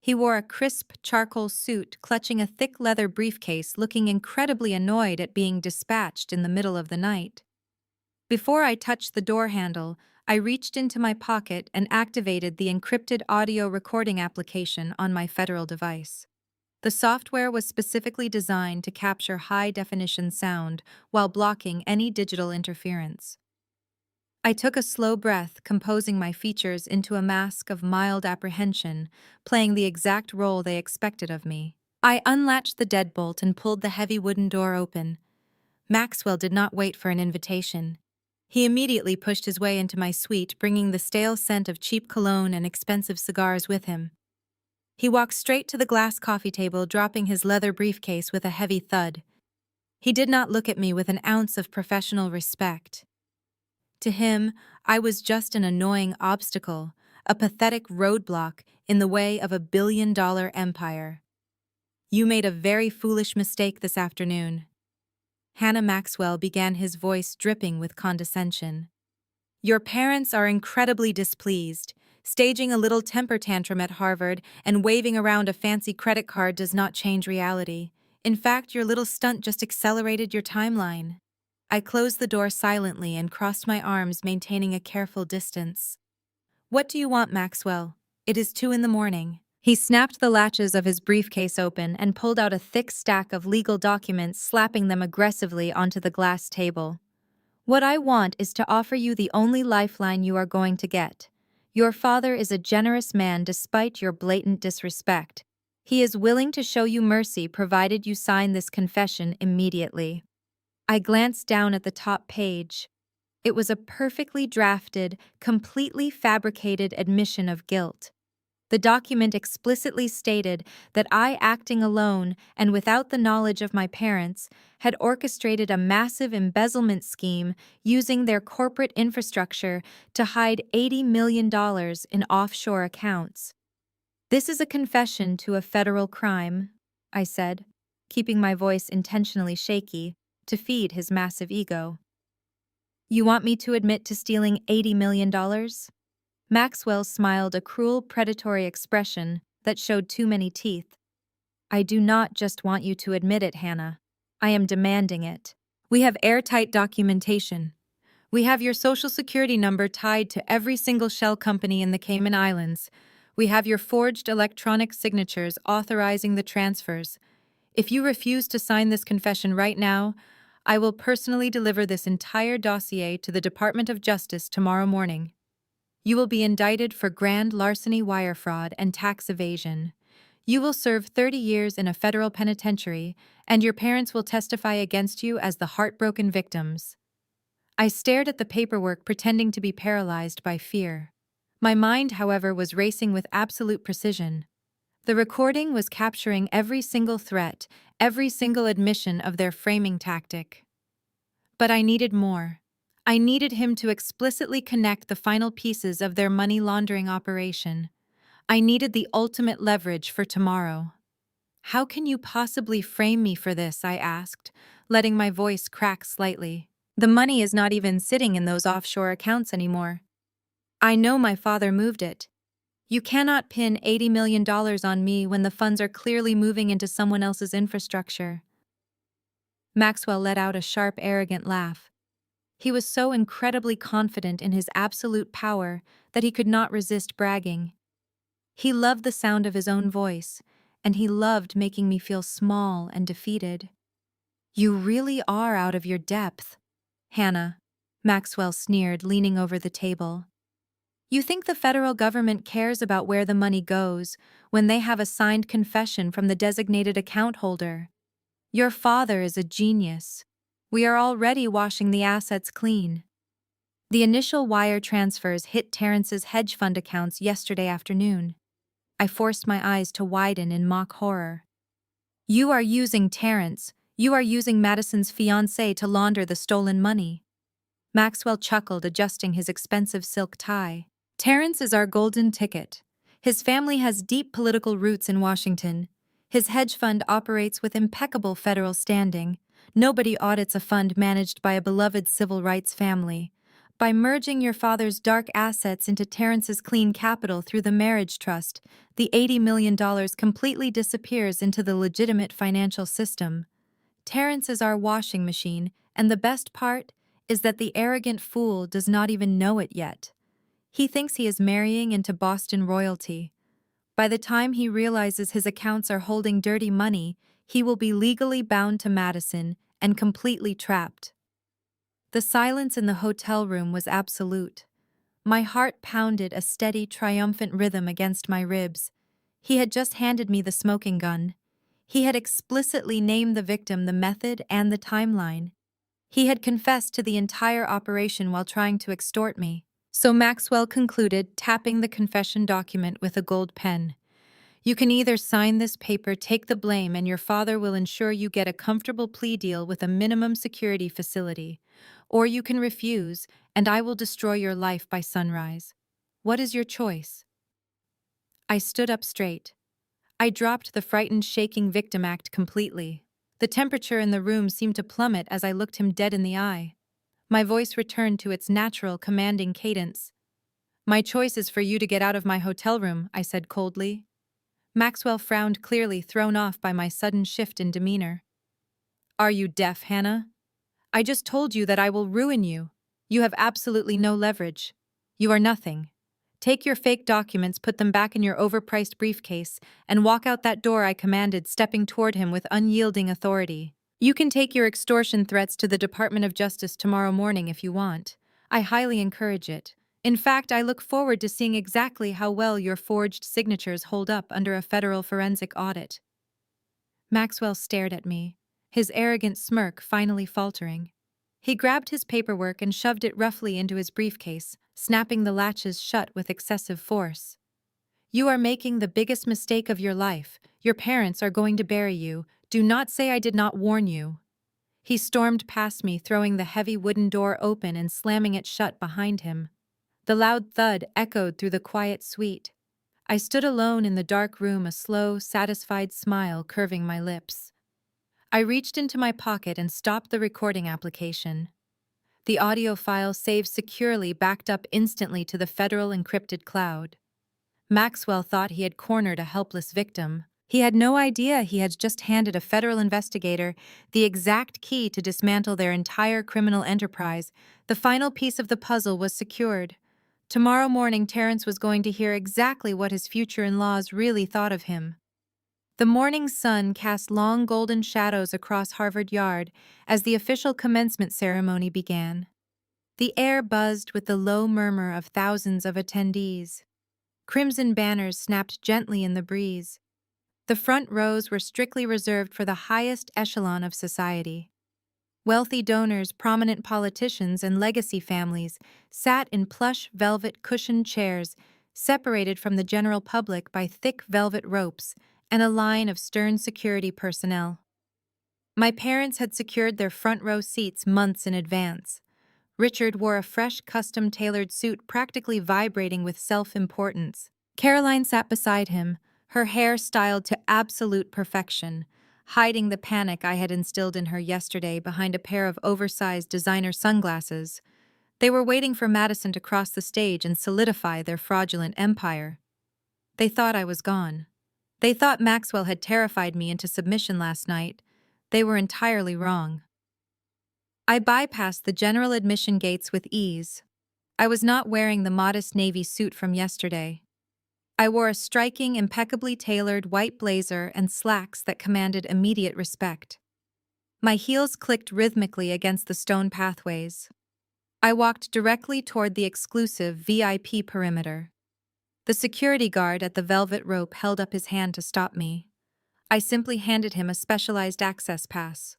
He wore a crisp charcoal suit, clutching a thick leather briefcase, looking incredibly annoyed at being dispatched in the middle of the night. Before I touched the door handle, I reached into my pocket and activated the encrypted audio recording application on my federal device. The software was specifically designed to capture high-definition sound while blocking any digital interference. I took a slow breath, composing my features into a mask of mild apprehension, playing the exact role they expected of me. I unlatched the deadbolt and pulled the heavy wooden door open. Maxwell did not wait for an invitation. He immediately pushed his way into my suite, bringing the stale scent of cheap cologne and expensive cigars with him. He walked straight to the glass coffee table, dropping his leather briefcase with a heavy thud. He did not look at me with an ounce of professional respect. To him, I was just an annoying obstacle, a pathetic roadblock in the way of a billion-dollar empire. You made a very foolish mistake this afternoon. Hannah Maxwell began, his voice dripping with condescension. Your parents are incredibly displeased. Staging a little temper tantrum at Harvard and waving around a fancy credit card does not change reality. In fact, your little stunt just accelerated your timeline. I closed the door silently and crossed my arms, maintaining a careful distance. What do you want, Maxwell? It is 2 a.m. He snapped the latches of his briefcase open and pulled out a thick stack of legal documents, slapping them aggressively onto the glass table. What I want is to offer you the only lifeline you are going to get. Your father is a generous man despite your blatant disrespect. He is willing to show you mercy provided you sign this confession immediately. I glanced down at the top page. It was a perfectly drafted, completely fabricated admission of guilt. The document explicitly stated that I, acting alone and without the knowledge of my parents, had orchestrated a massive embezzlement scheme using their corporate infrastructure to hide $80 million in offshore accounts. "This is a confession to a federal crime," I said, keeping my voice intentionally shaky to feed his massive ego. "You want me to admit to stealing $80 million? Maxwell smiled a cruel, predatory expression that showed too many teeth. "I do not just want you to admit it, Hannah. I am demanding it. We have airtight documentation. We have your social security number tied to every single shell company in the Cayman Islands. We have your forged electronic signatures authorizing the transfers. If you refuse to sign this confession right now, I will personally deliver this entire dossier to the Department of Justice tomorrow morning. You will be indicted for grand larceny, wire fraud, and tax evasion. You will serve 30 years in a federal penitentiary, and your parents will testify against you as the heartbroken victims." I stared at the paperwork, pretending to be paralyzed by fear. My mind, however, was racing with absolute precision. The recording was capturing every single threat, every single admission of their framing tactic. But I needed more. I needed him to explicitly connect the final pieces of their money laundering operation. I needed the ultimate leverage for tomorrow. "How can you possibly frame me for this?" I asked, letting my voice crack slightly. "The money is not even sitting in those offshore accounts anymore. I know my father moved it. You cannot pin $80 million on me when the funds are clearly moving into someone else's infrastructure." Maxwell let out a sharp, arrogant laugh. He was so incredibly confident in his absolute power that he could not resist bragging. He loved the sound of his own voice, and he loved making me feel small and defeated. "You really are out of your depth, Hannah," Maxwell sneered, leaning over the table. "You think the federal government cares about where the money goes when they have a signed confession from the designated account holder? Your father is a genius. We are already washing the assets clean." The initial wire transfers hit Terrence's hedge fund accounts yesterday afternoon. I forced my eyes to widen in mock horror. "You are using Terrence. You are using Madison's fiancé to launder the stolen money." Maxwell chuckled, adjusting his expensive silk tie. "Terrence is our golden ticket. His family has deep political roots in Washington. His hedge fund operates with impeccable federal standing. Nobody audits a fund managed by a beloved civil rights family. By merging your father's dark assets into Terrence's clean capital through the marriage trust, the $80 million completely disappears into the legitimate financial system. Terrence is our washing machine, and the best part is that the arrogant fool does not even know it yet. He thinks he is marrying into Boston royalty. By the time he realizes his accounts are holding dirty money, he will be legally bound to Madison and completely trapped." The silence in the hotel room was absolute. My heart pounded a steady, triumphant rhythm against my ribs. He had just handed me the smoking gun. He had explicitly named the victim, the method, and the timeline. He had confessed to the entire operation while trying to extort me. So Maxwell concluded, tapping the confession document with a gold pen. "You can either sign this paper, take the blame, and your father will ensure you get a comfortable plea deal with a minimum security facility, or you can refuse, and I will destroy your life by sunrise. What is your choice?" I stood up straight. I dropped the frightened, shaking victim act completely. The temperature in the room seemed to plummet as I looked him dead in the eye. My voice returned to its natural, commanding cadence. "My choice is for you to get out of my hotel room," I said coldly. Maxwell frowned, clearly thrown off by my sudden shift in demeanor. "Are you deaf, Hannah? I just told you that I will ruin you. You have absolutely no leverage. You are nothing. Take your fake documents, put them back in your overpriced briefcase, and walk out that door," I commanded, stepping toward him with unyielding authority. "You can take your extortion threats to the Department of Justice tomorrow morning if you want. I highly encourage it. In fact, I look forward to seeing exactly how well your forged signatures hold up under a federal forensic audit." Maxwell stared at me, his arrogant smirk finally faltering. He grabbed his paperwork and shoved it roughly into his briefcase, snapping the latches shut with excessive force. You are making the biggest mistake of your life. Your parents are going to bury you. Do not say I did not warn you. He stormed past me, throwing the heavy wooden door open and slamming it shut behind him. The loud thud echoed through the quiet suite. I stood alone in the dark room, a slow, satisfied smile curving my lips. I reached into my pocket and stopped the recording application. The audio file saved securely backed up instantly to the federal encrypted cloud. Maxwell thought he had cornered a helpless victim. He had no idea he had just handed a federal investigator the exact key to dismantle their entire criminal enterprise. The final piece of the puzzle was secured. Tomorrow morning, Terrence was going to hear exactly what his future in-laws really thought of him. The morning sun cast long golden shadows across Harvard Yard as the official commencement ceremony began. The air buzzed with the low murmur of thousands of attendees. Crimson banners snapped gently in the breeze. The front rows were strictly reserved for the highest echelon of society. Wealthy donors, prominent politicians, and legacy families sat in plush velvet cushioned chairs, separated from the general public by thick velvet ropes and a line of stern security personnel. My parents had secured their front row seats months in advance. Richard wore a fresh, custom-tailored suit practically vibrating with self-importance. Caroline sat beside him, her hair styled to absolute perfection, hiding the panic I had instilled in her yesterday behind a pair of oversized designer sunglasses. They were waiting for Madison to cross the stage and solidify their fraudulent empire. They thought I was gone. They thought Maxwell had terrified me into submission last night. They were entirely wrong. I bypassed the general admission gates with ease. I was not wearing the modest navy suit from yesterday. I wore a striking, impeccably tailored white blazer and slacks that commanded immediate respect. My heels clicked rhythmically against the stone pathways. I walked directly toward the exclusive VIP perimeter. The security guard at the velvet rope held up his hand to stop me. I simply handed him a specialized access pass.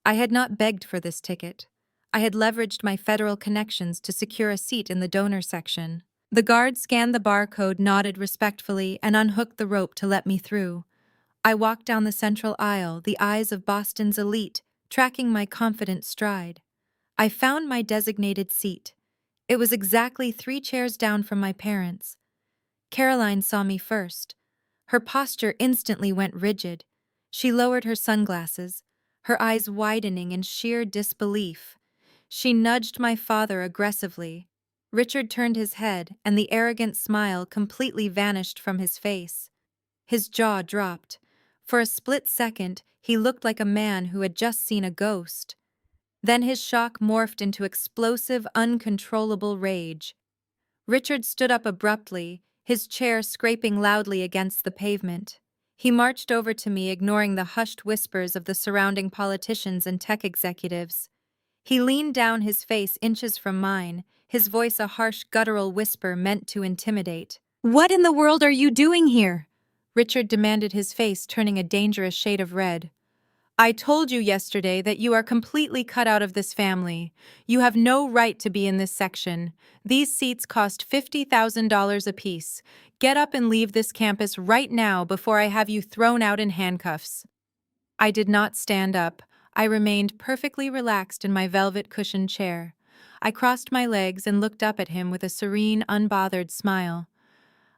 I had not begged for this ticket. I had leveraged my federal connections to secure a seat in the donor section. The guard scanned the barcode, nodded respectfully, and unhooked the rope to let me through. I walked down the central aisle, the eyes of Boston's elite, tracking my confident stride. I found my designated seat. It was exactly 3 chairs down from my parents. Caroline saw me first. Her posture instantly went rigid. She lowered her sunglasses, her eyes widening in sheer disbelief. She nudged my father aggressively. Richard turned his head, and the arrogant smile completely vanished from his face. His jaw dropped. For a split second, he looked like a man who had just seen a ghost. Then his shock morphed into explosive, uncontrollable rage. Richard stood up abruptly, his chair scraping loudly against the pavement. He marched over to me, ignoring the hushed whispers of the surrounding politicians and tech executives. He leaned down, his face inches from mine, his voice a harsh, guttural whisper meant to intimidate. "What in the world are you doing here?" Richard demanded, his face turning a dangerous shade of red. "I told you yesterday that you are completely cut out of this family. You have no right to be in this section. These seats cost $50,000 apiece. Get up and leave this campus right now before I have you thrown out in handcuffs." I did not stand up. I remained perfectly relaxed in my velvet cushioned chair. I crossed my legs and looked up at him with a serene, unbothered smile.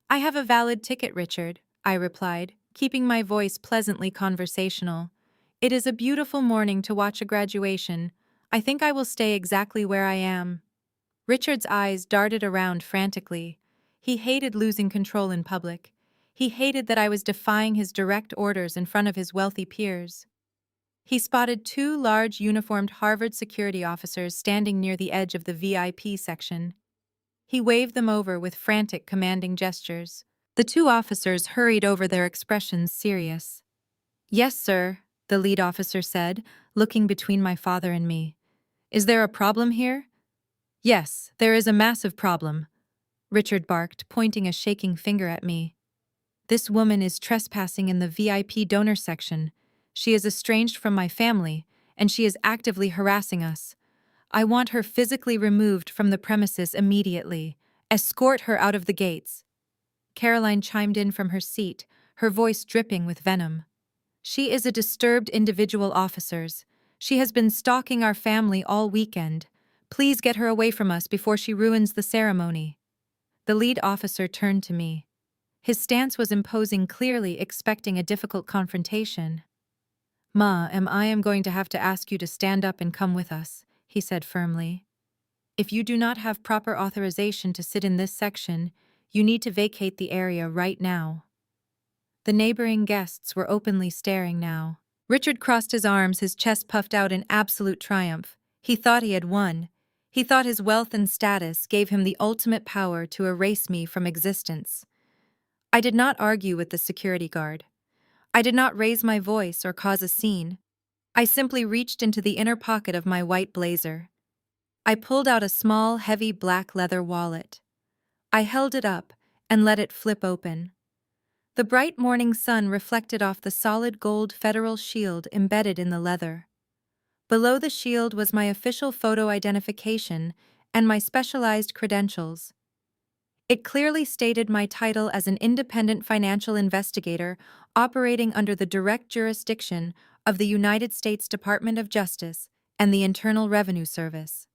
"I have a valid ticket, Richard," I replied, keeping my voice pleasantly conversational. "It is a beautiful morning to watch a graduation. I think I will stay exactly where I am." Richard's eyes darted around frantically. He hated losing control in public. He hated that I was defying his direct orders in front of his wealthy peers. He spotted 2 large uniformed Harvard security officers standing near the edge of the VIP section. He waved them over with frantic, commanding gestures. The 2 officers hurried over, their expressions serious. "Yes, sir," the lead officer said, looking between my father and me. "Is there a problem here?" "Yes, there is a massive problem," Richard barked, pointing a shaking finger at me. "This woman is trespassing in the VIP donor section. She is estranged from my family, and she is actively harassing us. I want her physically removed from the premises immediately. Escort her out of the gates." Caroline chimed in from her seat, her voice dripping with venom. "She is a disturbed individual, officers. She has been stalking our family all weekend. Please get her away from us before she ruins the ceremony." The lead officer turned to me. His stance was imposing, clearly expecting a difficult confrontation. "Ma, I am going to have to ask you to stand up and come with us," he said firmly. "If you do not have proper authorization to sit in this section, you need to vacate the area right now." The neighboring guests were openly staring now. Richard crossed his arms, his chest puffed out in absolute triumph. He thought he had won. He thought his wealth and status gave him the ultimate power to erase me from existence. I did not argue with the security guard. I did not raise my voice or cause a scene. I simply reached into the inner pocket of my white blazer. I pulled out a small, heavy black leather wallet. I held it up and let it flip open. The bright morning sun reflected off the solid gold federal shield embedded in the leather. Below the shield was my official photo identification and my specialized credentials. It clearly stated my title as an independent financial investigator operating under the direct jurisdiction of the United States Department of Justice and the Internal Revenue Service.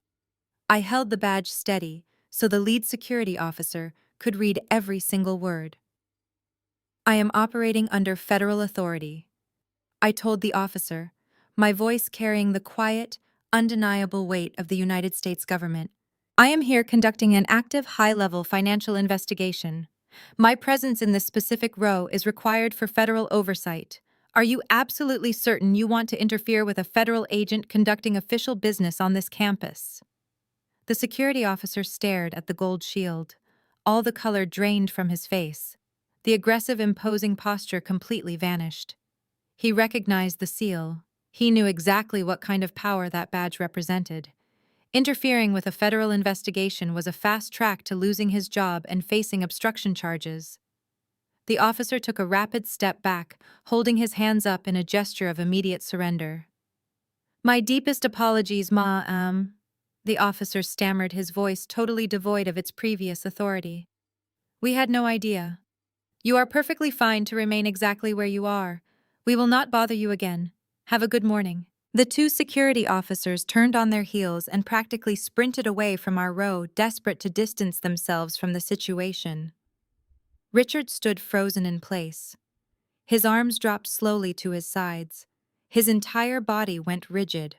I held the badge steady so the lead security officer could read every single word. "I am operating under federal authority," I told the officer, my voice carrying the quiet, undeniable weight of the United States government. "I am here conducting an active, high-level financial investigation. My presence in this specific row is required for federal oversight. Are you absolutely certain you want to interfere with a federal agent conducting official business on this campus?" The security officer stared at the gold shield. All the color drained from his face. The aggressive, imposing posture completely vanished. He recognized the seal. He knew exactly what kind of power that badge represented. Interfering with a federal investigation was a fast track to losing his job and facing obstruction charges. The officer took a rapid step back, holding his hands up in a gesture of immediate surrender. "My deepest apologies, ma'am," the officer stammered, his voice totally devoid of its previous authority. "We had no idea. You are perfectly fine to remain exactly where you are. We will not bother you again. Have a good morning." The two security officers turned on their heels and practically sprinted away from our row, desperate to distance themselves from the situation. Richard stood frozen in place. His arms dropped slowly to his sides. His entire body went rigid.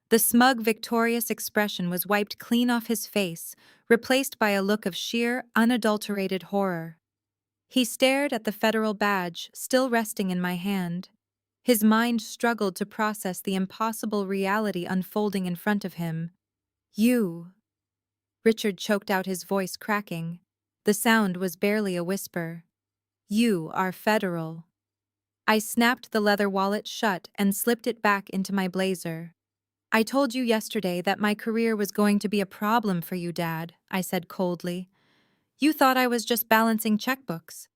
The smug, victorious expression was wiped clean off his face, replaced by a look of sheer, unadulterated horror. He stared at the federal badge, still resting in my hand. His mind struggled to process the impossible reality unfolding in front of him. "You." Richard choked out, his voice cracking. The sound was barely a whisper. "You are federal." I snapped the leather wallet shut and slipped it back into my blazer. "I told you yesterday that my career was going to be a problem for you, Dad," I said coldly. "You thought I was just balancing checkbooks.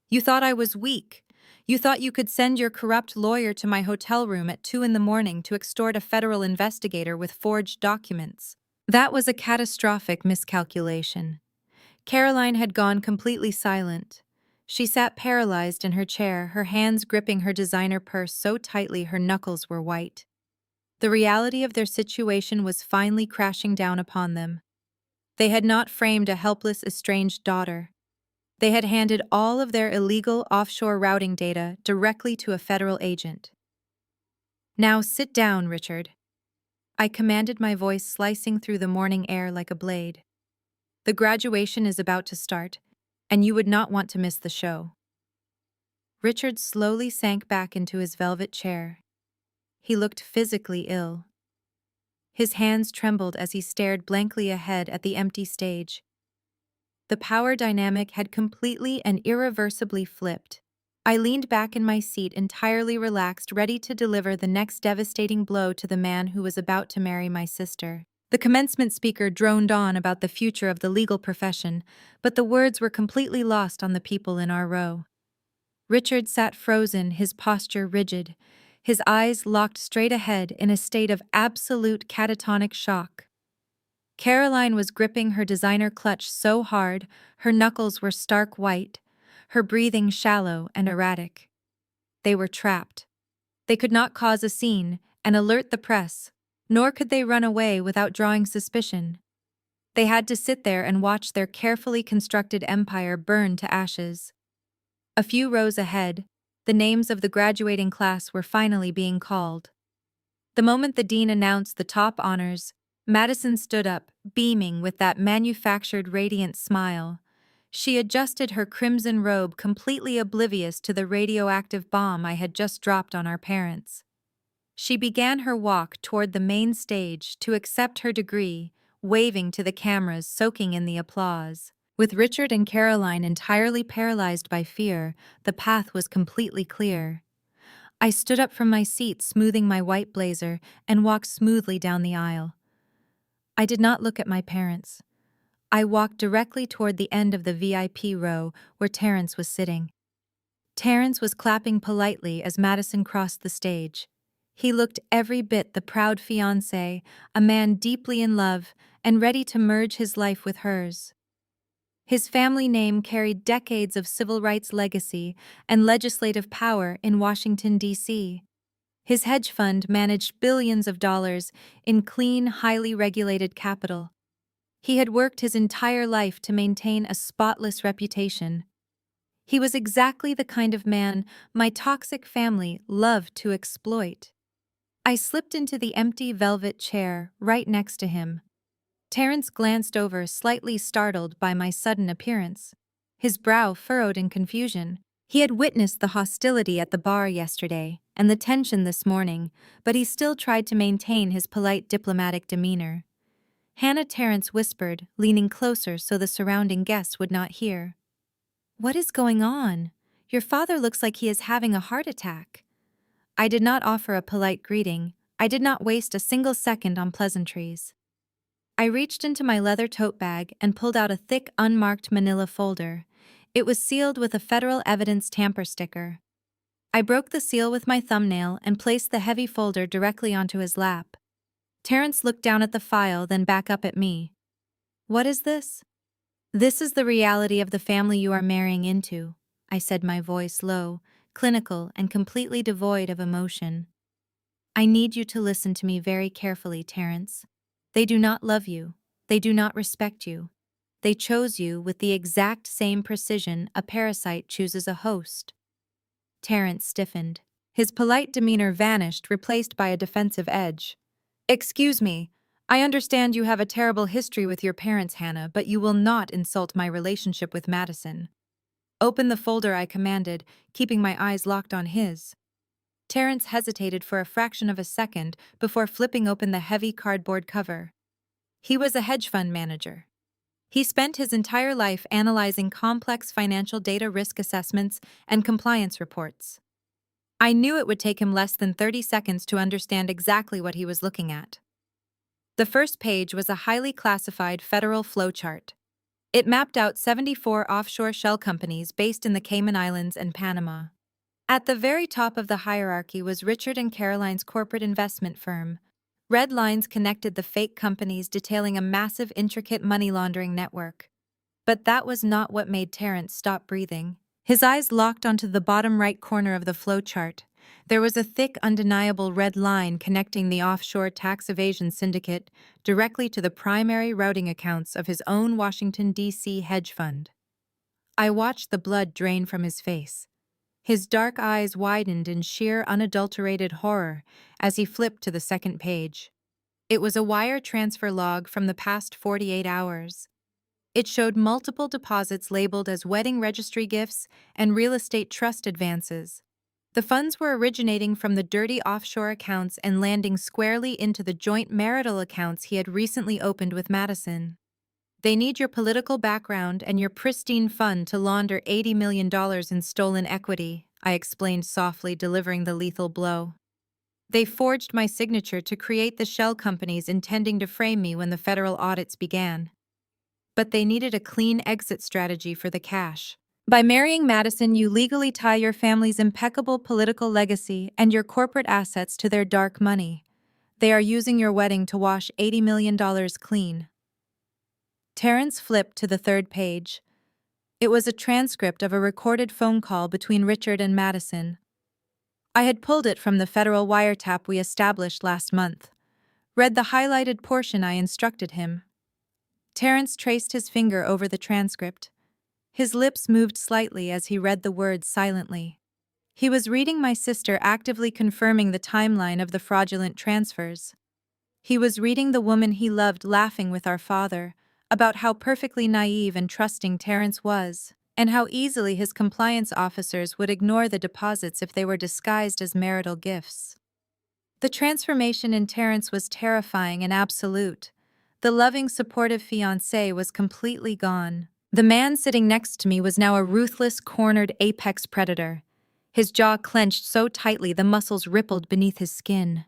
You thought I was weak. You thought you could send your corrupt lawyer to my hotel room at 2 a.m. to extort a federal investigator with forged documents." That was a catastrophic miscalculation. Caroline had gone completely silent. She sat paralyzed in her chair, her hands gripping her designer purse so tightly her knuckles were white. The reality of their situation was finally crashing down upon them. They had not framed a helpless, estranged daughter. They had handed all of their illegal offshore routing data directly to a federal agent. "Now sit down, Richard," I commanded, my voice slicing through the morning air like a blade. "The graduation is about to start, and you would not want to miss the show." Richard slowly sank back into his velvet chair. He looked physically ill. His hands trembled as he stared blankly ahead at the empty stage. The power dynamic had completely and irreversibly flipped. I leaned back in my seat, entirely relaxed, ready to deliver the next devastating blow to the man who was about to marry my sister. The commencement speaker droned on about the future of the legal profession, but the words were completely lost on the people in our row. Richard sat frozen, his posture rigid, his eyes locked straight ahead in a state of absolute catatonic shock. Caroline was gripping her designer clutch so hard, her knuckles were stark white, her breathing shallow and erratic. They were trapped. They could not cause a scene and alert the press, nor could they run away without drawing suspicion. They had to sit there and watch their carefully constructed empire burn to ashes. A few rows ahead, the names of the graduating class were finally being called. The moment the dean announced the top honors, Madison stood up, beaming with that manufactured radiant smile. She adjusted her crimson robe, completely oblivious to the radioactive bomb I had just dropped on our parents. She began her walk toward the main stage to accept her degree, waving to the cameras, soaking in the applause. With Richard and Caroline entirely paralyzed by fear, the path was completely clear. I stood up from my seat, smoothing my white blazer, and walked smoothly down the aisle. I did not look at my parents. I walked directly toward the end of the VIP row where Terrence was sitting. Terrence was clapping politely as Madison crossed the stage. He looked every bit the proud fiancé, a man deeply in love and ready to merge his life with hers. His family name carried decades of civil rights legacy and legislative power in Washington, D.C. His hedge fund managed billions of dollars in clean, highly regulated capital. He had worked his entire life to maintain a spotless reputation. He was exactly the kind of man my toxic family loved to exploit. I slipped into the empty velvet chair right next to him. Terrence glanced over, slightly startled by my sudden appearance. His brow furrowed in confusion. He had witnessed the hostility at the bar yesterday and the tension this morning, but he still tried to maintain his polite diplomatic demeanor. Hannah, Terrence whispered, leaning closer so the surrounding guests would not hear. "What is going on? Your father looks like he is having a heart attack." I did not offer a polite greeting. I did not waste a single second on pleasantries. I reached into my leather tote bag and pulled out a thick, unmarked manila folder. It was sealed with a federal evidence tamper sticker. I broke the seal with my thumbnail and placed the heavy folder directly onto his lap. Terrence looked down at the file, then back up at me. "What is this?" "This is the reality of the family you are marrying into," I said, my voice low, clinical, and completely devoid of emotion. "I need you to listen to me very carefully, Terrence. They do not love you. They do not respect you. They chose you with the exact same precision a parasite chooses a host." Terrence stiffened. His polite demeanor vanished, replaced by a defensive edge. "Excuse me. I understand you have a terrible history with your parents, Hannah, but you will not insult my relationship with Madison." "Open the folder," I commanded, keeping my eyes locked on his. Terrence hesitated for a fraction of a second before flipping open the heavy cardboard cover. He was a hedge fund manager. He spent his entire life analyzing complex financial data, risk assessments, and compliance reports. I knew it would take him less than 30 seconds to understand exactly what he was looking at. The first page was a highly classified federal flowchart. It mapped out 74 offshore shell companies based in the Cayman Islands and Panama. At the very top of the hierarchy was Richard and Caroline's corporate investment firm. Red lines connected the fake companies, detailing a massive, intricate money laundering network. But that was not what made Terrence stop breathing. His eyes locked onto the bottom right corner of the flowchart. There was a thick, undeniable red line connecting the offshore tax evasion syndicate directly to the primary routing accounts of his own Washington, D.C. hedge fund. I watched the blood drain from his face. His dark eyes widened in sheer, unadulterated horror as he flipped to the second page. It was a wire transfer log from the past 48 hours. It showed multiple deposits labeled as wedding registry gifts and real estate trust advances. The funds were originating from the dirty offshore accounts and landing squarely into the joint marital accounts he had recently opened with Madison. "They need your political background and your pristine fund to launder $80 million in stolen equity," I explained softly, delivering the lethal blow. "They forged my signature to create the shell companies, intending to frame me when the federal audits began. But they needed a clean exit strategy for the cash. By marrying Madison, you legally tie your family's impeccable political legacy and your corporate assets to their dark money. They are using your wedding to wash $80 million clean." Terrence flipped to the third page. It was a transcript of a recorded phone call between Richard and Madison. I had pulled it from the federal wiretap we established last month. Read the highlighted portion I instructed him. Terrence traced his finger over the transcript. His lips moved slightly as he read the words silently. He was reading my sister actively confirming the timeline of the fraudulent transfers. He was reading the woman he loved laughing with our father, about how perfectly naive and trusting Terrence was, and how easily his compliance officers would ignore the deposits if they were disguised as marital gifts. The transformation in Terrence was terrifying and absolute. The loving, supportive fiancé was completely gone. The man sitting next to me was now a ruthless, cornered apex predator. His jaw clenched so tightly the muscles rippled beneath his skin.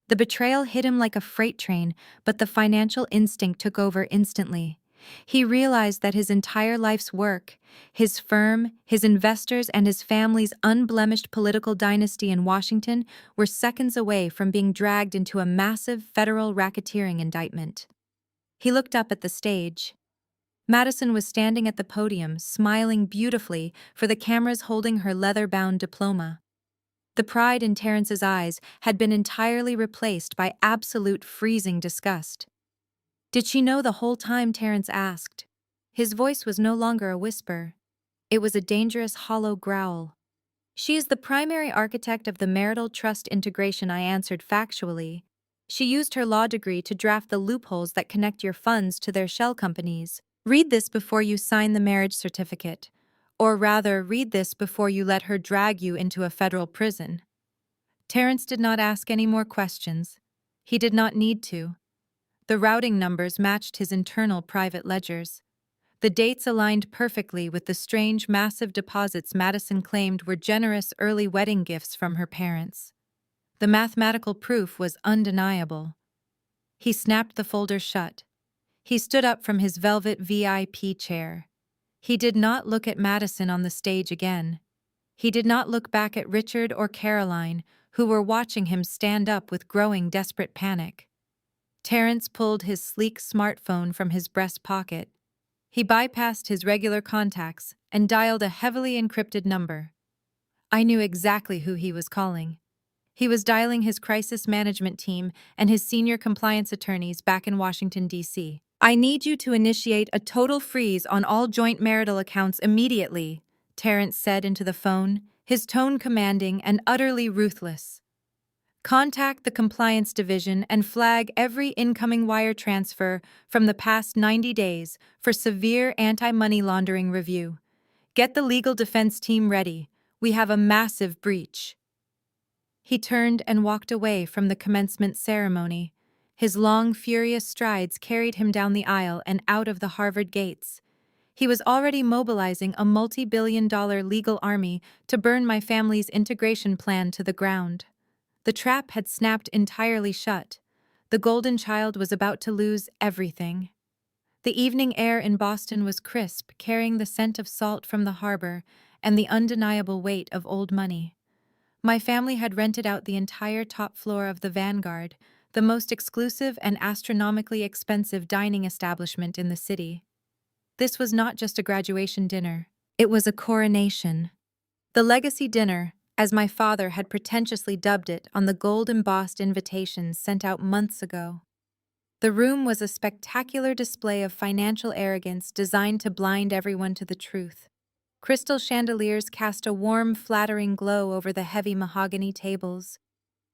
The betrayal hit him like a freight train, but the financial instinct took over instantly. He realized that his entire life's work, his firm, his investors, and his family's unblemished political dynasty in Washington were seconds away from being dragged into a massive federal racketeering indictment. He looked up at the stage. Madison was standing at the podium, smiling beautifully for the cameras holding her leather-bound diploma. The pride in Terrence's eyes had been entirely replaced by absolute freezing disgust. "Did she know the whole time?" Terrence asked. His voice was no longer a whisper. It was a dangerous, hollow growl. "She is the primary architect of the marital trust integration," I answered factually. "She used her law degree to draft the loopholes that connect your funds to their shell companies. Read this before you sign the marriage certificate. Or rather, read this before you let her drag you into a federal prison." Terrence did not ask any more questions. He did not need to. The routing numbers matched his internal private ledgers. The dates aligned perfectly with the strange, massive deposits Madison claimed were generous early wedding gifts from her parents. The mathematical proof was undeniable. He snapped the folder shut. He stood up from his velvet VIP chair. He did not look at Madison on the stage again. He did not look back at Richard or Caroline, who were watching him stand up with growing desperate panic. Terrence pulled his sleek smartphone from his breast pocket. He bypassed his regular contacts and dialed a heavily encrypted number. I knew exactly who he was calling. He was dialing his crisis management team and his senior compliance attorneys back in Washington, D.C. "I need you to initiate a total freeze on all joint marital accounts immediately," Terrence said into the phone, his tone commanding and utterly ruthless. "Contact the compliance division and flag every incoming wire transfer from the past 90 days for severe anti-money laundering review. Get the legal defense team ready. We have a massive breach." He turned and walked away from the commencement ceremony. His long, furious strides carried him down the aisle and out of the Harvard gates. He was already mobilizing a multi-billion-dollar legal army to burn my family's integration plan to the ground. The trap had snapped entirely shut. The golden child was about to lose everything. The evening air in Boston was crisp, carrying the scent of salt from the harbor and the undeniable weight of old money. My family had rented out the entire top floor of the Vanguard, the most exclusive and astronomically expensive dining establishment in the city. This was not just a graduation dinner. It was a coronation. The legacy dinner, as my father had pretentiously dubbed it on the gold-embossed invitations sent out months ago. The room was a spectacular display of financial arrogance designed to blind everyone to the truth. Crystal chandeliers cast a warm, flattering glow over the heavy mahogany tables.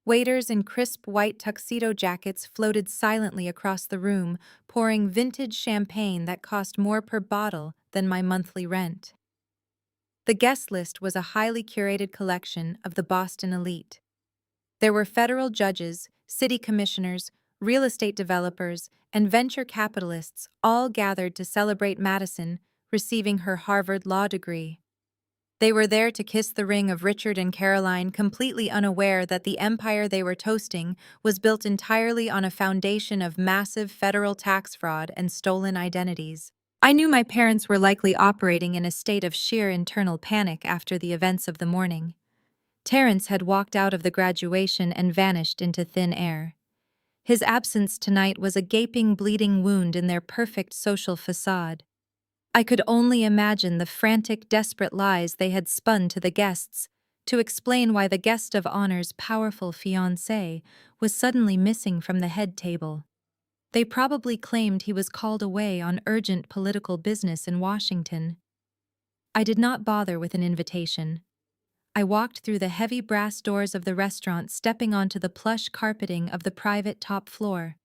Waiters in crisp white tuxedo jackets floated silently across the room, pouring vintage champagne that cost more per bottle than my monthly rent. The guest list was a highly curated collection of the Boston elite. There were federal judges, city commissioners, real estate developers, and venture capitalists all gathered to celebrate Madison receiving her Harvard law degree. They were there to kiss the ring of Richard and Caroline, completely unaware that the empire they were toasting was built entirely on a foundation of massive federal tax fraud and stolen identities. I knew my parents were likely operating in a state of sheer internal panic after the events of the morning. Terrence had walked out of the graduation and vanished into thin air. His absence tonight was a gaping, bleeding wound in their perfect social facade. I could only imagine the frantic, desperate lies they had spun to the guests to explain why the guest of honor's powerful fiancé was suddenly missing from the head table. They probably claimed he was called away on urgent political business in Washington. I did not bother with an invitation. I walked through the heavy brass doors of the restaurant, stepping onto the plush carpeting of the private top floor.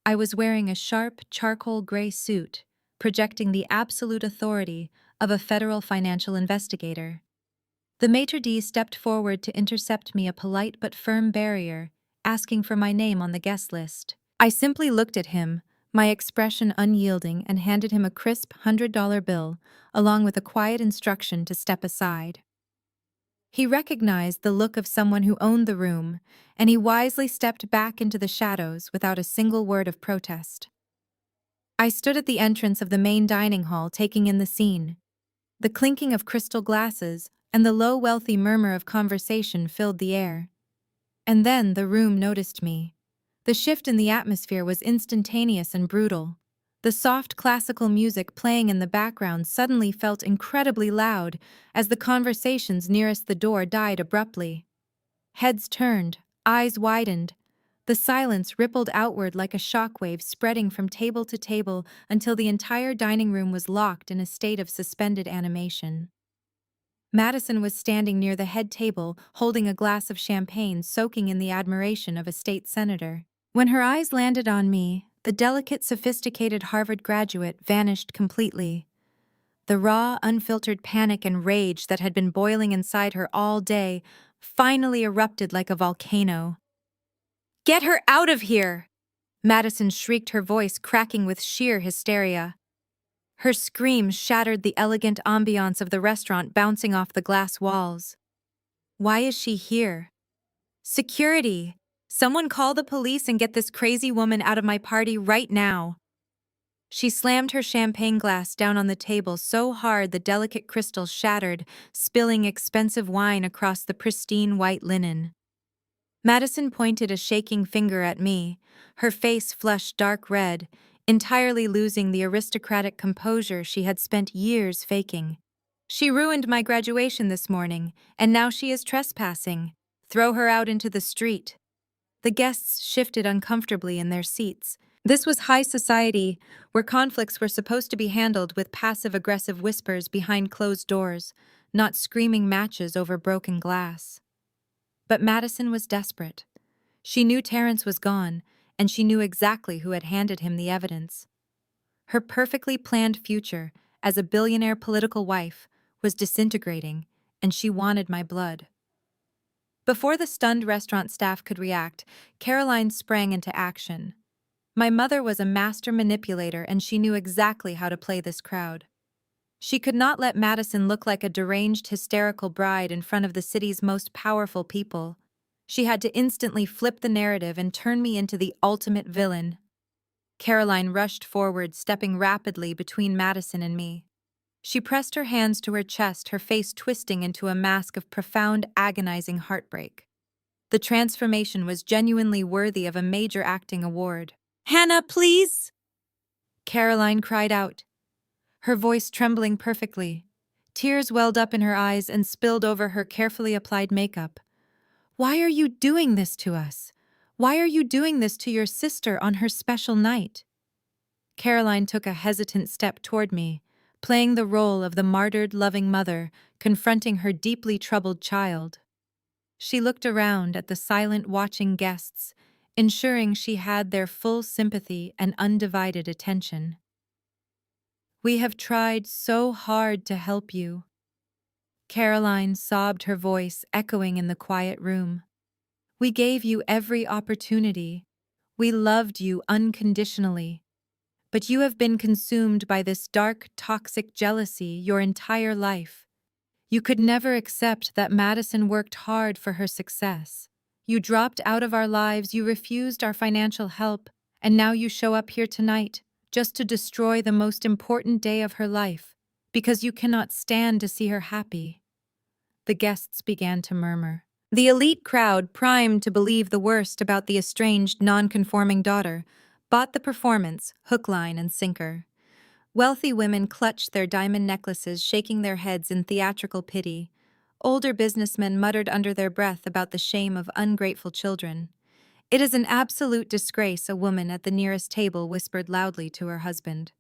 I was wearing a sharp, charcoal gray suit, projecting the absolute authority of a federal financial investigator. The maitre d' stepped forward to intercept me, a polite but firm barrier, asking for my name on the guest list. I simply looked at him, my expression unyielding, and handed him a crisp $100 bill, along with a quiet instruction to step aside. He recognized the look of someone who owned the room, and he wisely stepped back into the shadows without a single word of protest. I stood at the entrance of the main dining hall, taking in the scene. The clinking of crystal glasses and the low, wealthy murmur of conversation filled the air. And then the room noticed me. The shift in the atmosphere was instantaneous and brutal. The soft classical music playing in the background suddenly felt incredibly loud as the conversations nearest the door died abruptly. Heads turned, eyes widened. The silence rippled outward like a shockwave, spreading from table to table until the entire dining room was locked in a state of suspended animation. Madison was standing near the head table, holding a glass of champagne, soaking in the admiration of a state senator. When her eyes landed on me, the delicate, sophisticated Harvard graduate vanished completely. The raw, unfiltered panic and rage that had been boiling inside her all day finally erupted like a volcano. "Get her out of here!" Madison shrieked, her voice cracking with sheer hysteria. Her scream shattered the elegant ambiance of the restaurant, bouncing off the glass walls. "Why is she here? Security! Someone call the police and get this crazy woman out of my party right now." She slammed her champagne glass down on the table so hard the delicate crystal shattered, spilling expensive wine across the pristine white linen. Madison pointed a shaking finger at me, her face flushed dark red, entirely losing the aristocratic composure she had spent years faking. "She ruined my graduation this morning, and now she is trespassing. Throw her out into the street." The guests shifted uncomfortably in their seats. This was high society, where conflicts were supposed to be handled with passive-aggressive whispers behind closed doors, not screaming matches over broken glass. But Madison was desperate. She knew Terrence was gone, and she knew exactly who had handed him the evidence. Her perfectly planned future as a billionaire political wife was disintegrating, and she wanted my blood. Before the stunned restaurant staff could react, Caroline sprang into action. My mother was a master manipulator, and she knew exactly how to play this crowd. She could not let Madison look like a deranged, hysterical bride in front of the city's most powerful people. She had to instantly flip the narrative and turn me into the ultimate villain. Caroline rushed forward, stepping rapidly between Madison and me. She pressed her hands to her chest, her face twisting into a mask of profound, agonizing heartbreak. The transformation was genuinely worthy of a major acting award. "Hannah, please!" Caroline cried out, her voice trembling perfectly. Tears welled up in her eyes and spilled over her carefully applied makeup. "Why are you doing this to us? Why are you doing this to your sister on her special night?" Caroline took a hesitant step toward me, playing the role of the martyred, loving mother, confronting her deeply troubled child. She looked around at the silent, watching guests, ensuring she had their full sympathy and undivided attention. "We have tried so hard to help you." Caroline sobbed, her voice echoing in the quiet room. "We gave you every opportunity. We loved you unconditionally. But you have been consumed by this dark, toxic jealousy your entire life. You could never accept that Madison worked hard for her success. You dropped out of our lives, you refused our financial help, and now you show up here tonight just to destroy the most important day of her life, because you cannot stand to see her happy." The guests began to murmur. The elite crowd, primed to believe the worst about the estranged, non-conforming daughter, bought the performance, hook, line, and sinker. Wealthy women clutched their diamond necklaces, shaking their heads in theatrical pity. Older businessmen muttered under their breath about the shame of ungrateful children. "It is an absolute disgrace," a woman at the nearest table whispered loudly to her husband.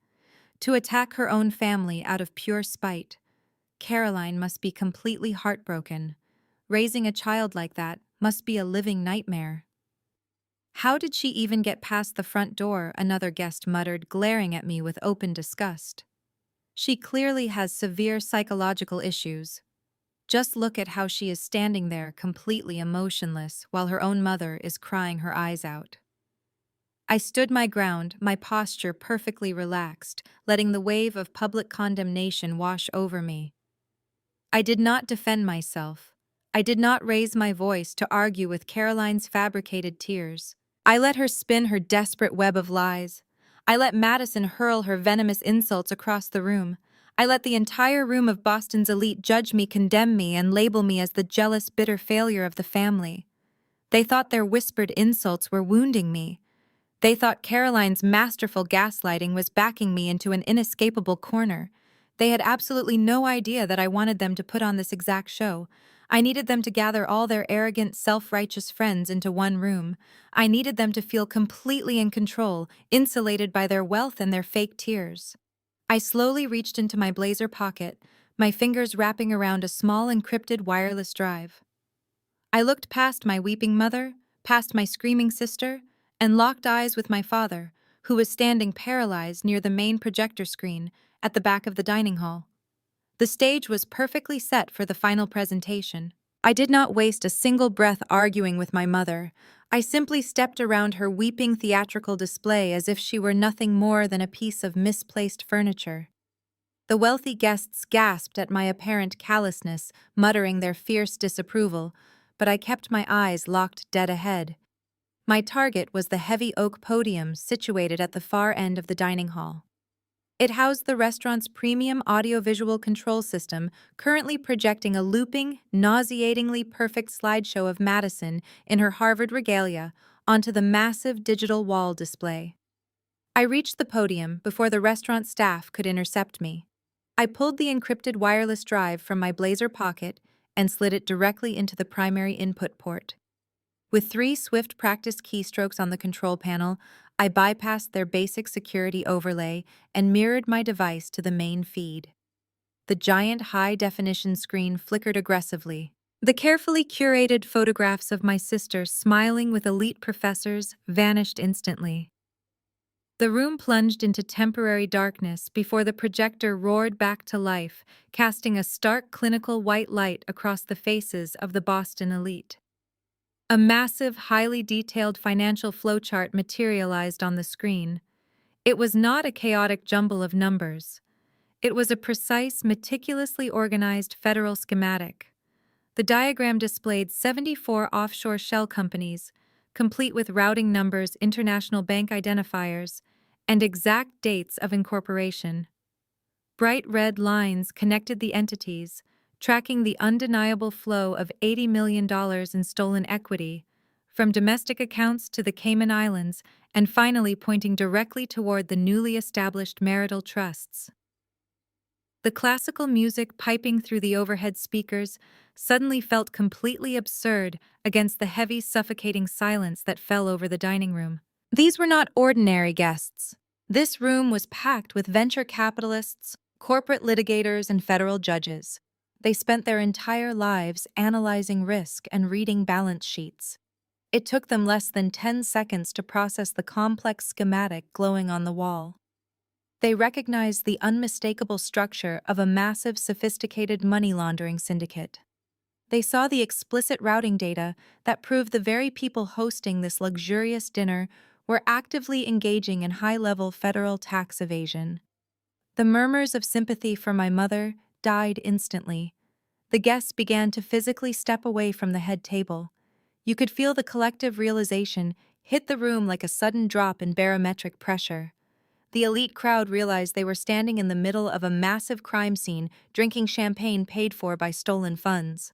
"To attack her own family out of pure spite. Caroline must be completely heartbroken. Raising a child like that must be a living nightmare." "How did she even get past the front door?" another guest muttered, glaring at me with open disgust. "She clearly has severe psychological issues. Just look at how she is standing there completely emotionless while her own mother is crying her eyes out." I stood my ground, my posture perfectly relaxed, letting the wave of public condemnation wash over me. I did not defend myself. I did not raise my voice to argue with Caroline's fabricated tears. I let her spin her desperate web of lies. I let Madison hurl her venomous insults across the room. I let the entire room of Boston's elite judge me, condemn me, and label me as the jealous, bitter failure of the family. They thought their whispered insults were wounding me. They thought Caroline's masterful gaslighting was backing me into an inescapable corner. They had absolutely no idea that I wanted them to put on this exact show. I needed them to gather all their arrogant, self-righteous friends into one room. I needed them to feel completely in control, insulated by their wealth and their fake tears. I slowly reached into my blazer pocket, my fingers wrapping around a small encrypted wireless drive. I looked past my weeping mother, past my screaming sister, and locked eyes with my father, who was standing paralyzed near the main projector screen at the back of the dining hall. The stage was perfectly set for the final presentation. I did not waste a single breath arguing with my mother. I simply stepped around her weeping theatrical display as if she were nothing more than a piece of misplaced furniture. The wealthy guests gasped at my apparent callousness, muttering their fierce disapproval, but I kept my eyes locked dead ahead. My target was the heavy oak podium situated at the far end of the dining hall. It housed the restaurant's premium audiovisual control system, currently projecting a looping, nauseatingly perfect slideshow of Madison in her Harvard regalia onto the massive digital wall display. I reached the podium before the restaurant staff could intercept me. I pulled the encrypted wireless drive from my blazer pocket and slid it directly into the primary input port. With 3 swift practice keystrokes on the control panel, I bypassed their basic security overlay and mirrored my device to the main feed. The giant high-definition screen flickered aggressively. The carefully curated photographs of my sister smiling with elite professors vanished instantly. The room plunged into temporary darkness before the projector roared back to life, casting a stark clinical white light across the faces of the Boston elite. A massive, highly detailed financial flowchart materialized on the screen. It was not a chaotic jumble of numbers. It was a precise, meticulously organized federal schematic. The diagram displayed 74 offshore shell companies, complete with routing numbers, international bank identifiers, and exact dates of incorporation. Bright red lines connected the entities, tracking the undeniable flow of $80 million in stolen equity, from domestic accounts to the Cayman Islands, and finally pointing directly toward the newly established marital trusts. The classical music piping through the overhead speakers suddenly felt completely absurd against the heavy, suffocating silence that fell over the dining room. These were not ordinary guests. This room was packed with venture capitalists, corporate litigators, and federal judges. They spent their entire lives analyzing risk and reading balance sheets. It took them less than 10 seconds to process the complex schematic glowing on the wall. They recognized the unmistakable structure of a massive, sophisticated money laundering syndicate. They saw the explicit routing data that proved the very people hosting this luxurious dinner were actively engaging in high-level federal tax evasion. The murmurs of sympathy for my mother died instantly. The guests began to physically step away from the head table. You could feel the collective realization hit the room like a sudden drop in barometric pressure. The elite crowd realized they were standing in the middle of a massive crime scene, drinking champagne paid for by stolen funds.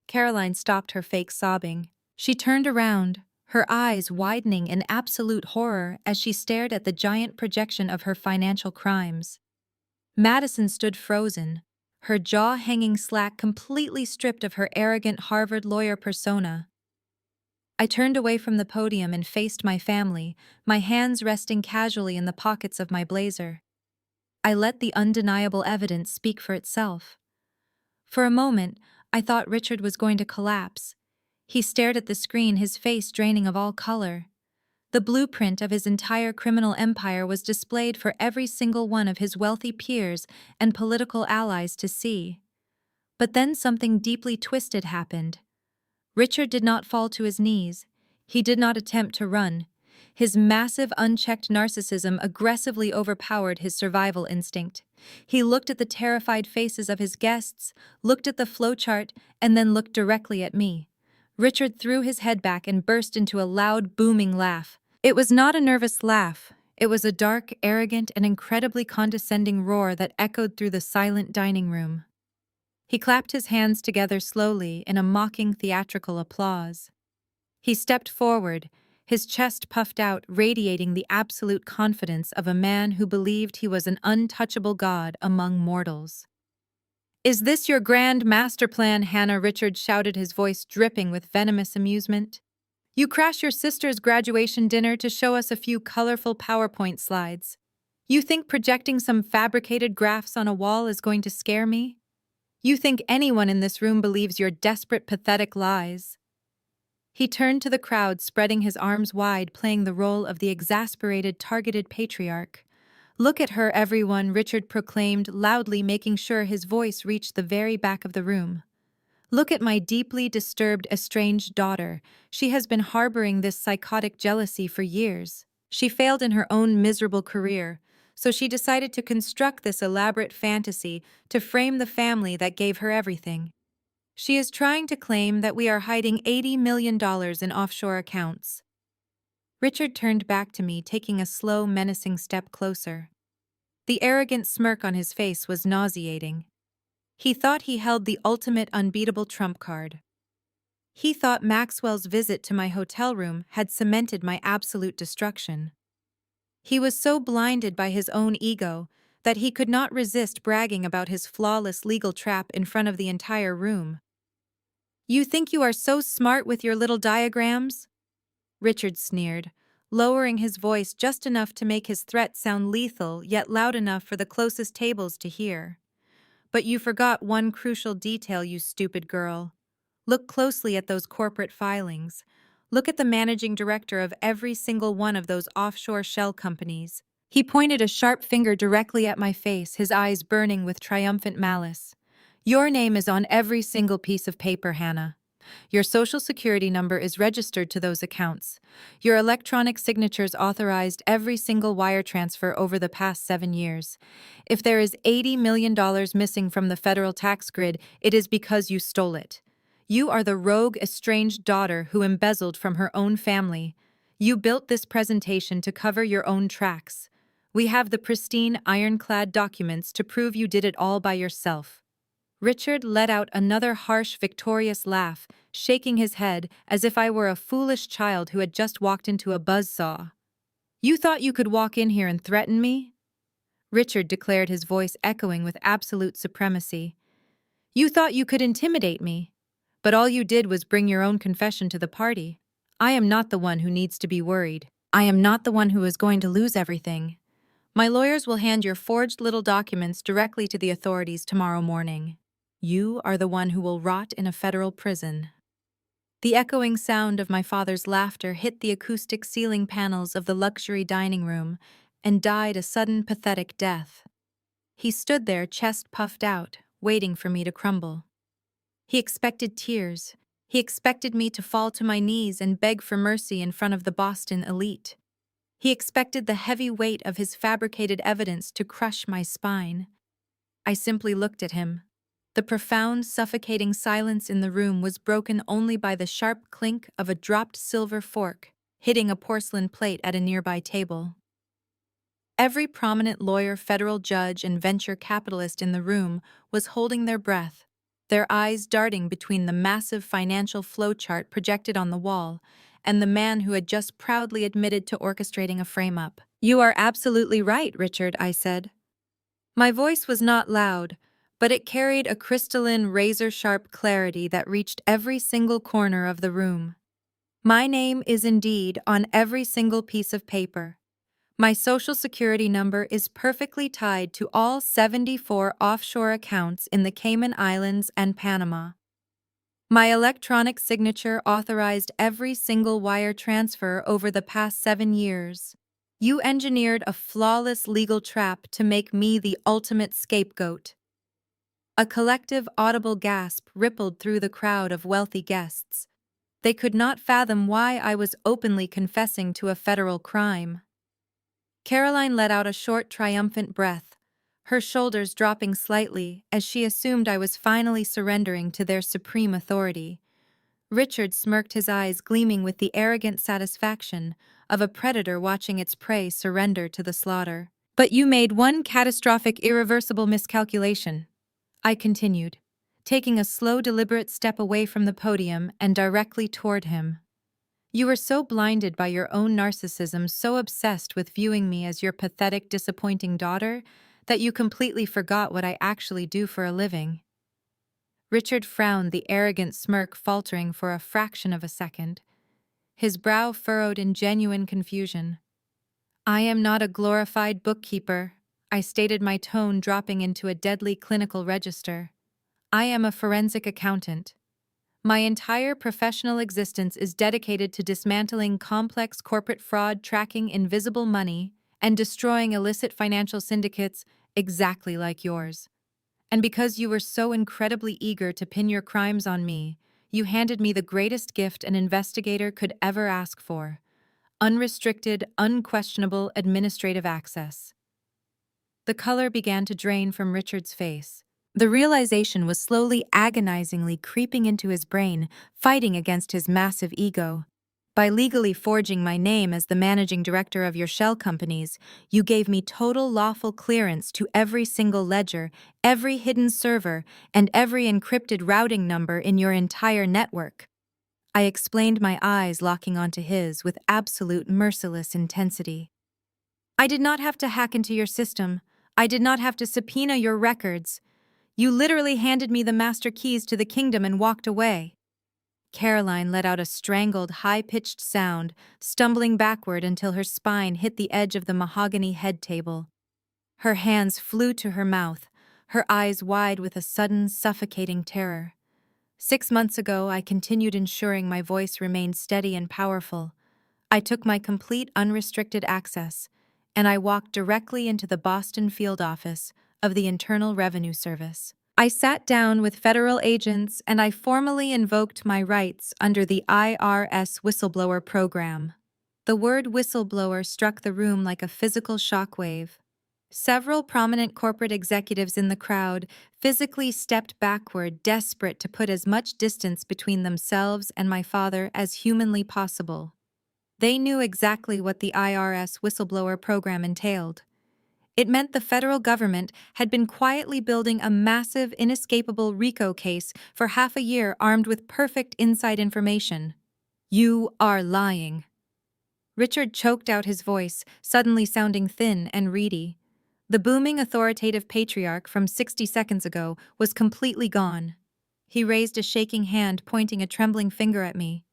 Caroline stopped her fake sobbing. She turned around, her eyes widening in absolute horror as she stared at the giant projection of her financial crimes. Madison stood frozen, her jaw hanging slack, completely stripped of her arrogant Harvard lawyer persona. I turned away from the podium and faced my family, my hands resting casually in the pockets of my blazer. I let the undeniable evidence speak for itself. For a moment, I thought Richard was going to collapse. He stared at the screen, his face draining of all color. The blueprint of his entire criminal empire was displayed for every single one of his wealthy peers and political allies to see. But then something deeply twisted happened. Richard did not fall to his knees. He did not attempt to run. His massive, unchecked narcissism aggressively overpowered his survival instinct. He looked at the terrified faces of his guests, looked at the flowchart, and then looked directly at me. Richard threw his head back and burst into a loud, booming laugh. It was not a nervous laugh. It was a dark, arrogant, and incredibly condescending roar that echoed through the silent dining room. He clapped his hands together slowly in a mocking theatrical applause. He stepped forward, his chest puffed out, radiating the absolute confidence of a man who believed he was an untouchable god among mortals. "Is this your grand master plan, Hannah?" Richard shouted, his voice dripping with venomous amusement. "You crash your sister's graduation dinner to show us a few colorful PowerPoint slides. You think projecting some fabricated graphs on a wall is going to scare me? You think anyone in this room believes your desperate, pathetic lies?" He turned to the crowd, spreading his arms wide, playing the role of the exasperated, targeted patriarch. "Look at her, everyone," Richard proclaimed, loudly, making sure his voice reached the very back of the room. "Look at my deeply disturbed, estranged daughter. She has been harboring this psychotic jealousy for years. She failed in her own miserable career, so she decided to construct this elaborate fantasy to frame the family that gave her everything. She is trying to claim that we are hiding $80 million in offshore accounts." Richard turned back to me, taking a slow, menacing step closer. The arrogant smirk on his face was nauseating. He thought he held the ultimate unbeatable trump card. He thought Maxwell's visit to my hotel room had cemented my absolute destruction. He was so blinded by his own ego that he could not resist bragging about his flawless legal trap in front of the entire room. "You think you are so smart with your little diagrams?" Richard sneered, lowering his voice just enough to make his threat sound lethal, yet loud enough for the closest tables to hear. "But you forgot one crucial detail, you stupid girl. Look closely at those corporate filings. Look at the managing director of every single one of those offshore shell companies." He pointed a sharp finger directly at my face, his eyes burning with triumphant malice. "Your name is on every single piece of paper, Hannah. Your social security number is registered to those accounts. Your electronic signatures authorized every single wire transfer over the past 7 years. If there is $80 million missing from the federal tax grid, it is because you stole it. You are the rogue, estranged daughter who embezzled from her own family. You built this presentation to cover your own tracks. We have the pristine, ironclad documents to prove you did it all by yourself." Richard let out another harsh, victorious laugh, shaking his head as if I were a foolish child who had just walked into a buzzsaw. "You thought you could walk in here and threaten me?" Richard declared, his voice echoing with absolute supremacy. "You thought you could intimidate me? But all you did was bring your own confession to the party. I am not the one who needs to be worried. I am not the one who is going to lose everything. My lawyers will hand your forged little documents directly to the authorities tomorrow morning. You are the one who will rot in a federal prison." The echoing sound of my father's laughter hit the acoustic ceiling panels of the luxury dining room and died a sudden, pathetic death. He stood there, chest puffed out, waiting for me to crumble. He expected tears. He expected me to fall to my knees and beg for mercy in front of the Boston elite. He expected the heavy weight of his fabricated evidence to crush my spine. I simply looked at him. The profound, suffocating silence in the room was broken only by the sharp clink of a dropped silver fork hitting a porcelain plate at a nearby table. Every prominent lawyer, federal judge, and venture capitalist in the room was holding their breath, their eyes darting between the massive financial flowchart projected on the wall and the man who had just proudly admitted to orchestrating a frame-up. "You are absolutely right, Richard," I said. My voice was not loud, but it carried a crystalline, razor-sharp clarity that reached every single corner of the room. My name is indeed on every single piece of paper. My social security number is perfectly tied to all 74 offshore accounts in the Cayman Islands and Panama. My electronic signature authorized every single wire transfer over the past 7 years. You engineered a flawless legal trap to make me the ultimate scapegoat. A collective audible gasp rippled through the crowd of wealthy guests. They could not fathom why I was openly confessing to a federal crime. Caroline let out a short, triumphant breath, her shoulders dropping slightly as she assumed I was finally surrendering to their supreme authority. Richard smirked, his eyes gleaming with the arrogant satisfaction of a predator watching its prey surrender to the slaughter. "But you made one catastrophic, irreversible miscalculation," I continued, taking a slow, deliberate step away from the podium and directly toward him. "You were so blinded by your own narcissism, so obsessed with viewing me as your pathetic, disappointing daughter, that you completely forgot what I actually do for a living." Richard frowned, the arrogant smirk faltering for a fraction of a second, his brow furrowed in genuine confusion. "I am not a glorified bookkeeper," I stated, my tone dropping into a deadly clinical register. "I am a forensic accountant. My entire professional existence is dedicated to dismantling complex corporate fraud, tracking invisible money, and destroying illicit financial syndicates exactly like yours. And because you were so incredibly eager to pin your crimes on me, you handed me the greatest gift an investigator could ever ask for: unrestricted, unquestionable administrative access." The color began to drain from Richard's face. The realization was slowly, agonizingly creeping into his brain, fighting against his massive ego. "By legally forging my name as the managing director of your shell companies, you gave me total lawful clearance to every single ledger, every hidden server, and every encrypted routing number in your entire network." I explained, my eyes locking onto his with absolute merciless intensity. "I did not have to hack into your system. I did not have to subpoena your records. You literally handed me the master keys to the kingdom and walked away." Caroline let out a strangled, high-pitched sound, stumbling backward until her spine hit the edge of the mahogany head table. Her hands flew to her mouth, her eyes wide with a sudden, suffocating terror. 6 months ago, I continued ensuring my voice remained steady and powerful. I took my complete unrestricted access, and I walked directly into the Boston field office of the Internal Revenue Service. I sat down with federal agents and I formally invoked my rights under the IRS whistleblower program. The word whistleblower struck the room like a physical shockwave. Several prominent corporate executives in the crowd physically stepped backward, desperate to put as much distance between themselves and my father as humanly possible. They knew exactly what the IRS whistleblower program entailed. It meant the federal government had been quietly building a massive, inescapable RICO case for half a year, armed with perfect inside information. "You are lying." Richard choked out his voice, suddenly sounding thin and reedy. The booming, authoritative patriarch from 60 seconds ago was completely gone. He raised a shaking hand, pointing a trembling finger at me.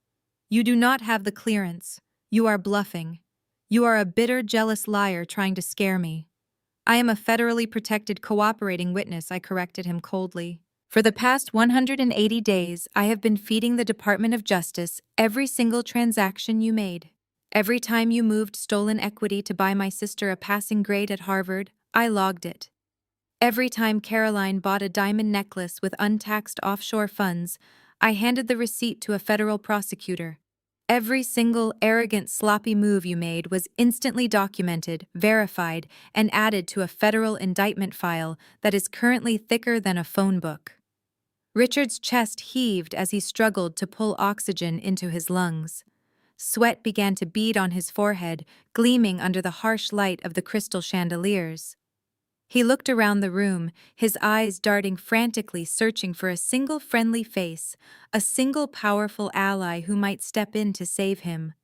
"You do not have the clearance. You are bluffing. You are a bitter, jealous liar trying to scare me." "I am a federally protected cooperating witness," I corrected him coldly. "For the past 180 days, I have been feeding the Department of Justice every single transaction you made. Every time you moved stolen equity to buy my sister a passing grade at Harvard, I logged it. Every time Caroline bought a diamond necklace with untaxed offshore funds, I handed the receipt to a federal prosecutor. Every single arrogant, sloppy move you made was instantly documented, verified, and added to a federal indictment file that is currently thicker than a phone book." Richard's chest heaved as he struggled to pull oxygen into his lungs. Sweat began to bead on his forehead, gleaming under the harsh light of the crystal chandeliers. He looked around the room, his eyes darting frantically, searching for a single friendly face, a single powerful ally who might step in to save him.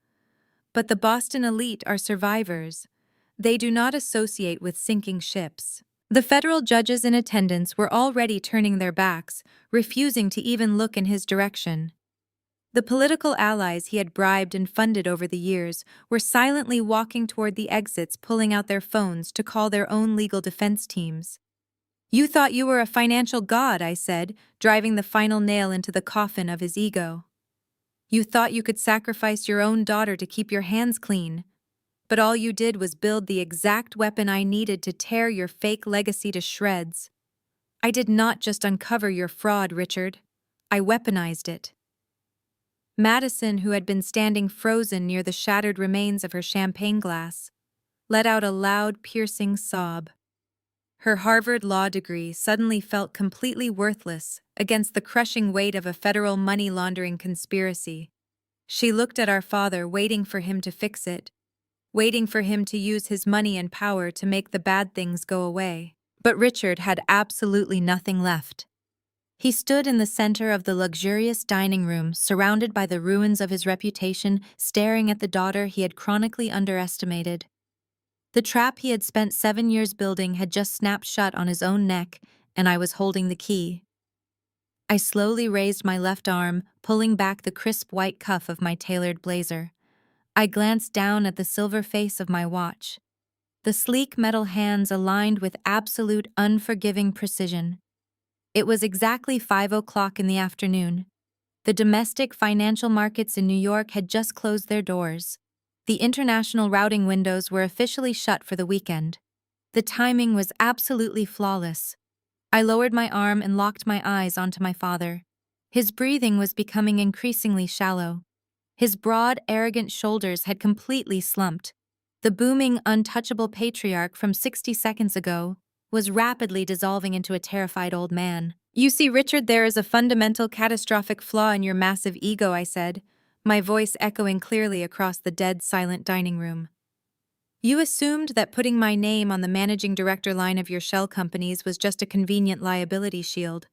But the Boston elite are survivors. They do not associate with sinking ships. The federal judges in attendance were already turning their backs, refusing to even look in his direction. The political allies he had bribed and funded over the years were silently walking toward the exits, pulling out their phones to call their own legal defense teams. "You thought you were a financial god," I said, driving the final nail into the coffin of his ego. "You thought you could sacrifice your own daughter to keep your hands clean. But all you did was build the exact weapon I needed to tear your fake legacy to shreds. I did not just uncover your fraud, Richard. I weaponized it." Madison, who had been standing frozen near the shattered remains of her champagne glass, let out a loud, piercing sob. Her Harvard law degree suddenly felt completely worthless against the crushing weight of a federal money laundering conspiracy. She looked at our father, waiting for him to fix it, waiting for him to use his money and power to make the bad things go away. But Richard had absolutely nothing left. He stood in the center of the luxurious dining room, surrounded by the ruins of his reputation, staring at the daughter he had chronically underestimated. The trap he had spent 7 years building had just snapped shut on his own neck, and I was holding the key. I slowly raised my left arm, pulling back the crisp white cuff of my tailored blazer. I glanced down at the silver face of my watch. The sleek metal hands aligned with absolute unforgiving precision. It was exactly 5 o'clock in the afternoon. The domestic financial markets in New York had just closed their doors. The international routing windows were officially shut for the weekend. The timing was absolutely flawless. I lowered my arm and locked my eyes onto my father. His breathing was becoming increasingly shallow. His broad, arrogant shoulders had completely slumped. The booming, untouchable patriarch from 60 seconds ago was rapidly dissolving into a terrified old man. "You see, Richard, there is a fundamental, catastrophic flaw in your massive ego," I said, my voice echoing clearly across the dead, silent dining room. "You assumed that putting my name on the managing director line of your shell companies was just a convenient liability shield.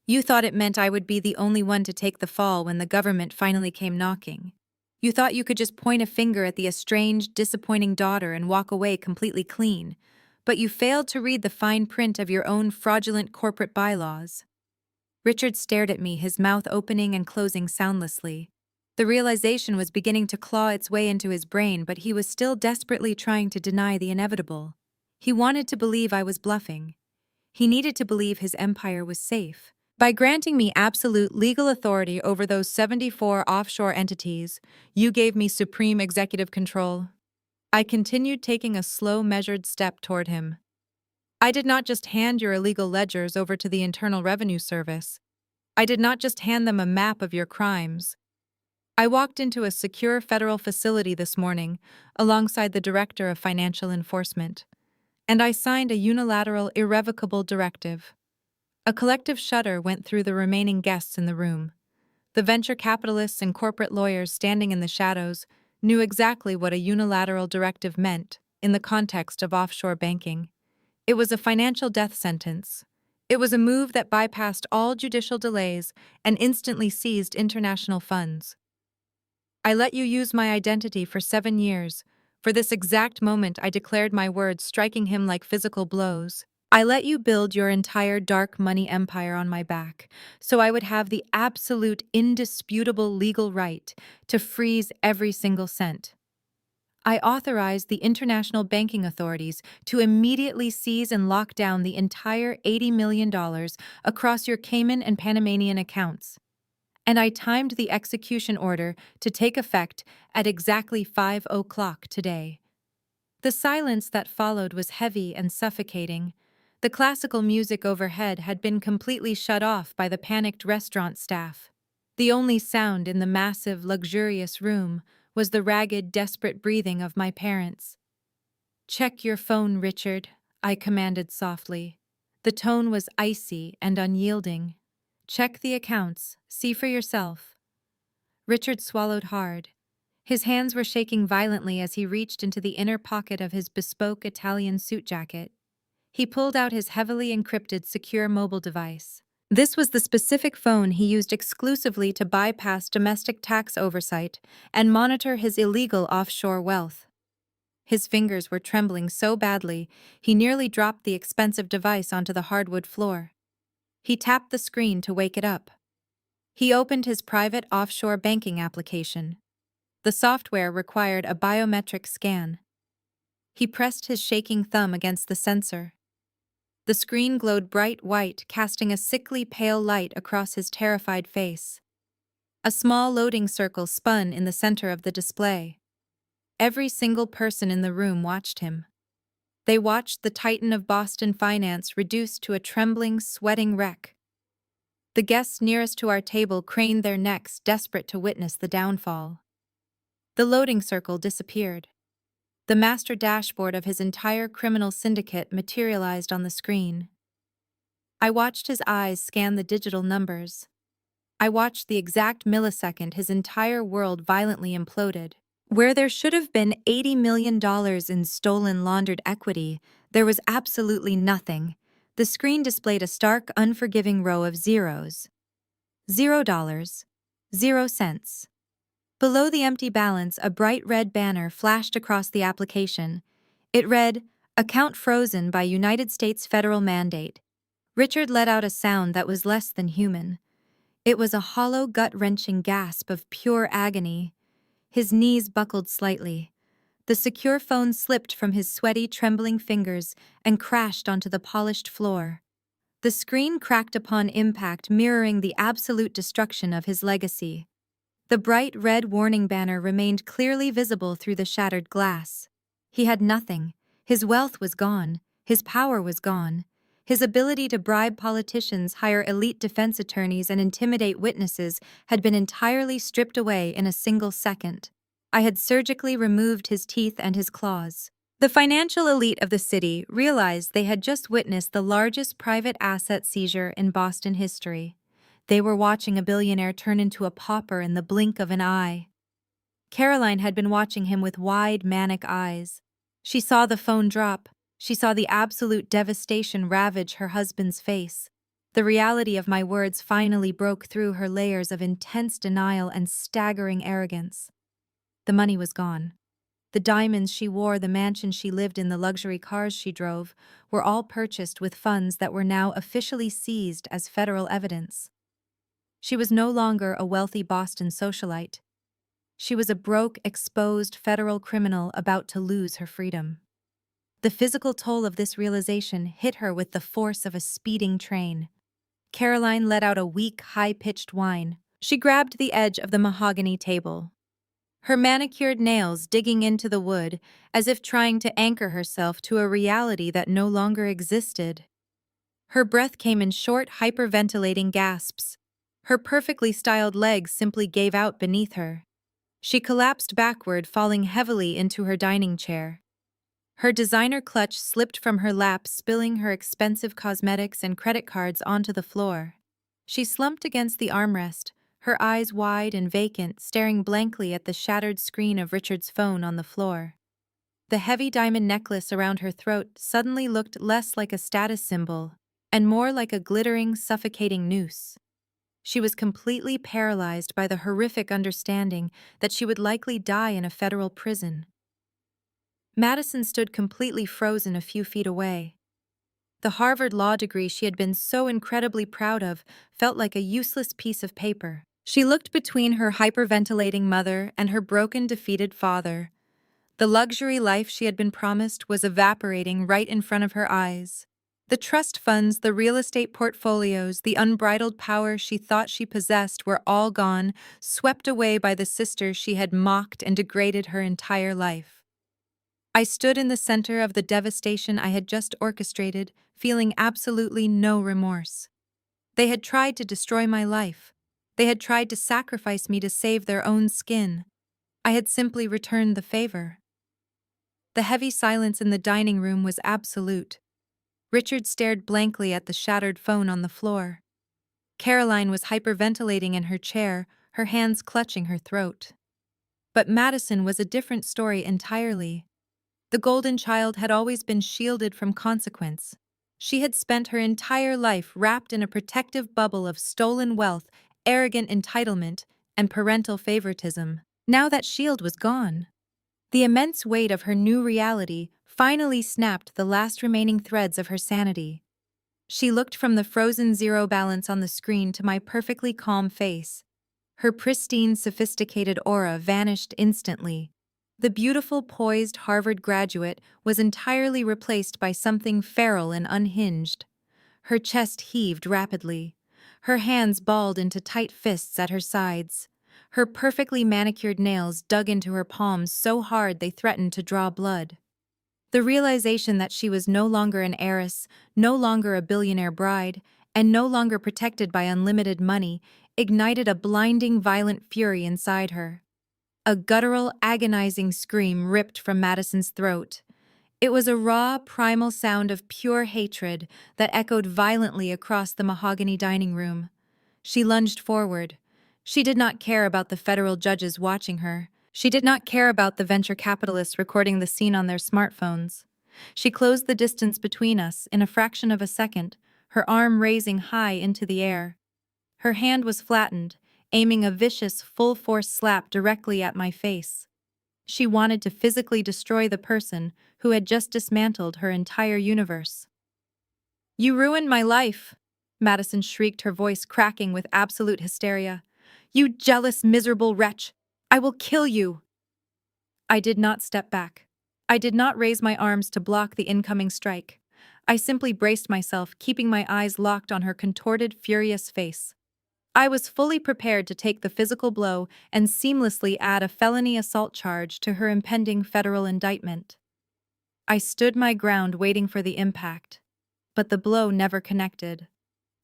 You thought it meant I would be the only one to take the fall when the government finally came knocking. You thought you could just point a finger at the estranged, disappointing daughter and walk away completely clean. But you failed to read the fine print of your own fraudulent corporate bylaws." Richard stared at me, his mouth opening and closing soundlessly. The realization was beginning to claw its way into his brain, but he was still desperately trying to deny the inevitable. He wanted to believe I was bluffing. He needed to believe his empire was safe. "By granting me absolute legal authority over those 74 offshore entities, you gave me supreme executive control." I continued, taking a slow, measured step toward him. "I did not just hand your illegal ledgers over to the Internal Revenue Service. I did not just hand them a map of your crimes. I walked into a secure federal facility this morning alongside the Director of Financial Enforcement, and I signed a unilateral, irrevocable directive." A collective shudder went through the remaining guests in the room. The venture capitalists and corporate lawyers standing in the shadows knew exactly what a unilateral directive meant in the context of offshore banking. It was a financial death sentence. It was a move that bypassed all judicial delays and instantly seized international funds. "I let you use my identity for 7 years. For this exact moment, I declared my words, striking him like physical blows. I let you build your entire dark money empire on my back, so I would have the absolute, indisputable legal right to freeze every single cent. I authorized the international banking authorities to immediately seize and lock down the entire $80 million across your Cayman and Panamanian accounts. And I timed the execution order to take effect at exactly 5 o'clock today." The silence that followed was heavy and suffocating. The classical music overhead had been completely shut off by the panicked restaurant staff. The only sound in the massive, luxurious room was the ragged, desperate breathing of my parents. "Check your phone, Richard," I commanded softly. The tone was icy and unyielding. "Check the accounts. See for yourself." Richard swallowed hard. His hands were shaking violently as he reached into the inner pocket of his bespoke Italian suit jacket. He pulled out his heavily encrypted secure mobile device. This was the specific phone he used exclusively to bypass domestic tax oversight and monitor his illegal offshore wealth. His fingers were trembling so badly, he nearly dropped the expensive device onto the hardwood floor. He tapped the screen to wake it up. He opened his private offshore banking application. The software required a biometric scan. He pressed his shaking thumb against the sensor. The screen glowed bright white, casting a sickly pale light across his terrified face. A small loading circle spun in the center of the display. Every single person in the room watched him. They watched the titan of Boston finance reduced to a trembling, sweating wreck. The guests nearest to our table craned their necks, desperate to witness the downfall. The loading circle disappeared. The master dashboard of his entire criminal syndicate materialized on the screen. I watched his eyes scan the digital numbers. I watched the exact millisecond his entire world violently imploded. Where there should have been $80 million in stolen laundered equity, there was absolutely nothing. The screen displayed a stark, unforgiving row of zeros. $0, 0 cents. Below the empty balance, a bright red banner flashed across the application. It read, "Account frozen by United States federal mandate." Richard let out a sound that was less than human. It was a hollow, gut-wrenching gasp of pure agony. His knees buckled slightly. The secure phone slipped from his sweaty, trembling fingers and crashed onto the polished floor. The screen cracked upon impact, mirroring the absolute destruction of his legacy. The bright red warning banner remained clearly visible through the shattered glass. He had nothing. His wealth was gone. His power was gone. His ability to bribe politicians, hire elite defense attorneys, and intimidate witnesses had been entirely stripped away in a single second. I had surgically removed his teeth and his claws. The financial elite of the city realized they had just witnessed the largest private asset seizure in Boston history. They were watching a billionaire turn into a pauper in the blink of an eye. Caroline had been watching him with wide, manic eyes. She saw the phone drop. She saw the absolute devastation ravage her husband's face. The reality of my words finally broke through her layers of intense denial and staggering arrogance. The money was gone. The diamonds she wore, the mansion she lived in, the luxury cars she drove, were all purchased with funds that were now officially seized as federal evidence. She was no longer a wealthy Boston socialite. She was a broke, exposed federal criminal about to lose her freedom. The physical toll of this realization hit her with the force of a speeding train. Caroline let out a weak, high-pitched whine. She grabbed the edge of the mahogany table, her manicured nails digging into the wood as if trying to anchor herself to a reality that no longer existed. Her breath came in short, hyperventilating gasps. Her perfectly styled legs simply gave out beneath her. She collapsed backward, falling heavily into her dining chair. Her designer clutch slipped from her lap, spilling her expensive cosmetics and credit cards onto the floor. She slumped against the armrest, her eyes wide and vacant, staring blankly at the shattered screen of Richard's phone on the floor. The heavy diamond necklace around her throat suddenly looked less like a status symbol and more like a glittering, suffocating noose. She was completely paralyzed by the horrific understanding that she would likely die in a federal prison. Madison stood completely frozen a few feet away. The Harvard law degree she had been so incredibly proud of felt like a useless piece of paper. She looked between her hyperventilating mother and her broken, defeated father. The luxury life she had been promised was evaporating right in front of her eyes. The trust funds, the real estate portfolios, the unbridled power she thought she possessed were all gone, swept away by the sister she had mocked and degraded her entire life. I stood in the center of the devastation I had just orchestrated, feeling absolutely no remorse. They had tried to destroy my life. They had tried to sacrifice me to save their own skin. I had simply returned the favor. The heavy silence in the dining room was absolute. Richard stared blankly at the shattered phone on the floor. Caroline was hyperventilating in her chair, her hands clutching her throat. But Madison was a different story entirely. The golden child had always been shielded from consequence. She had spent her entire life wrapped in a protective bubble of stolen wealth, arrogant entitlement, and parental favoritism. Now that shield was gone. The immense weight of her new reality finally snapped the last remaining threads of her sanity. She looked from the frozen zero balance on the screen to my perfectly calm face. Her pristine, sophisticated aura vanished instantly. The beautiful, poised Harvard graduate was entirely replaced by something feral and unhinged. Her chest heaved rapidly. Her hands balled into tight fists at her sides. Her perfectly manicured nails dug into her palms so hard they threatened to draw blood. The realization that she was no longer an heiress, no longer a billionaire bride, and no longer protected by unlimited money ignited a blinding, violent fury inside her. A guttural, agonizing scream ripped from Madison's throat. It was a raw, primal sound of pure hatred that echoed violently across the mahogany dining room. She lunged forward. She did not care about the federal judges watching her. She did not care about the venture capitalists recording the scene on their smartphones. She closed the distance between us in a fraction of a second, her arm raising high into the air. Her hand was flattened, aiming a vicious, full-force slap directly at my face. She wanted to physically destroy the person who had just dismantled her entire universe. "You ruined my life!" Madison shrieked, her voice cracking with absolute hysteria. "You jealous, miserable wretch! I will kill you!" I did not step back. I did not raise my arms to block the incoming strike. I simply braced myself, keeping my eyes locked on her contorted, furious face. I was fully prepared to take the physical blow and seamlessly add a felony assault charge to her impending federal indictment. I stood my ground waiting for the impact, but the blow never connected.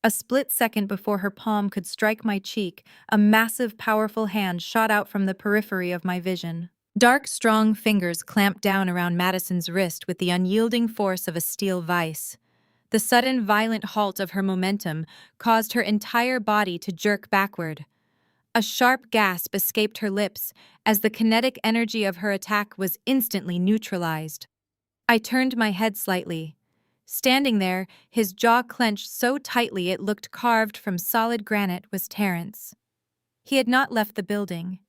A split second before her palm could strike my cheek, a massive, powerful hand shot out from the periphery of my vision. Dark, strong fingers clamped down around Madison's wrist with the unyielding force of a steel vice. The sudden, violent halt of her momentum caused her entire body to jerk backward. A sharp gasp escaped her lips as the kinetic energy of her attack was instantly neutralized. I turned my head slightly. Standing there, his jaw clenched so tightly it looked carved from solid granite, was Terrence. He had not left the building.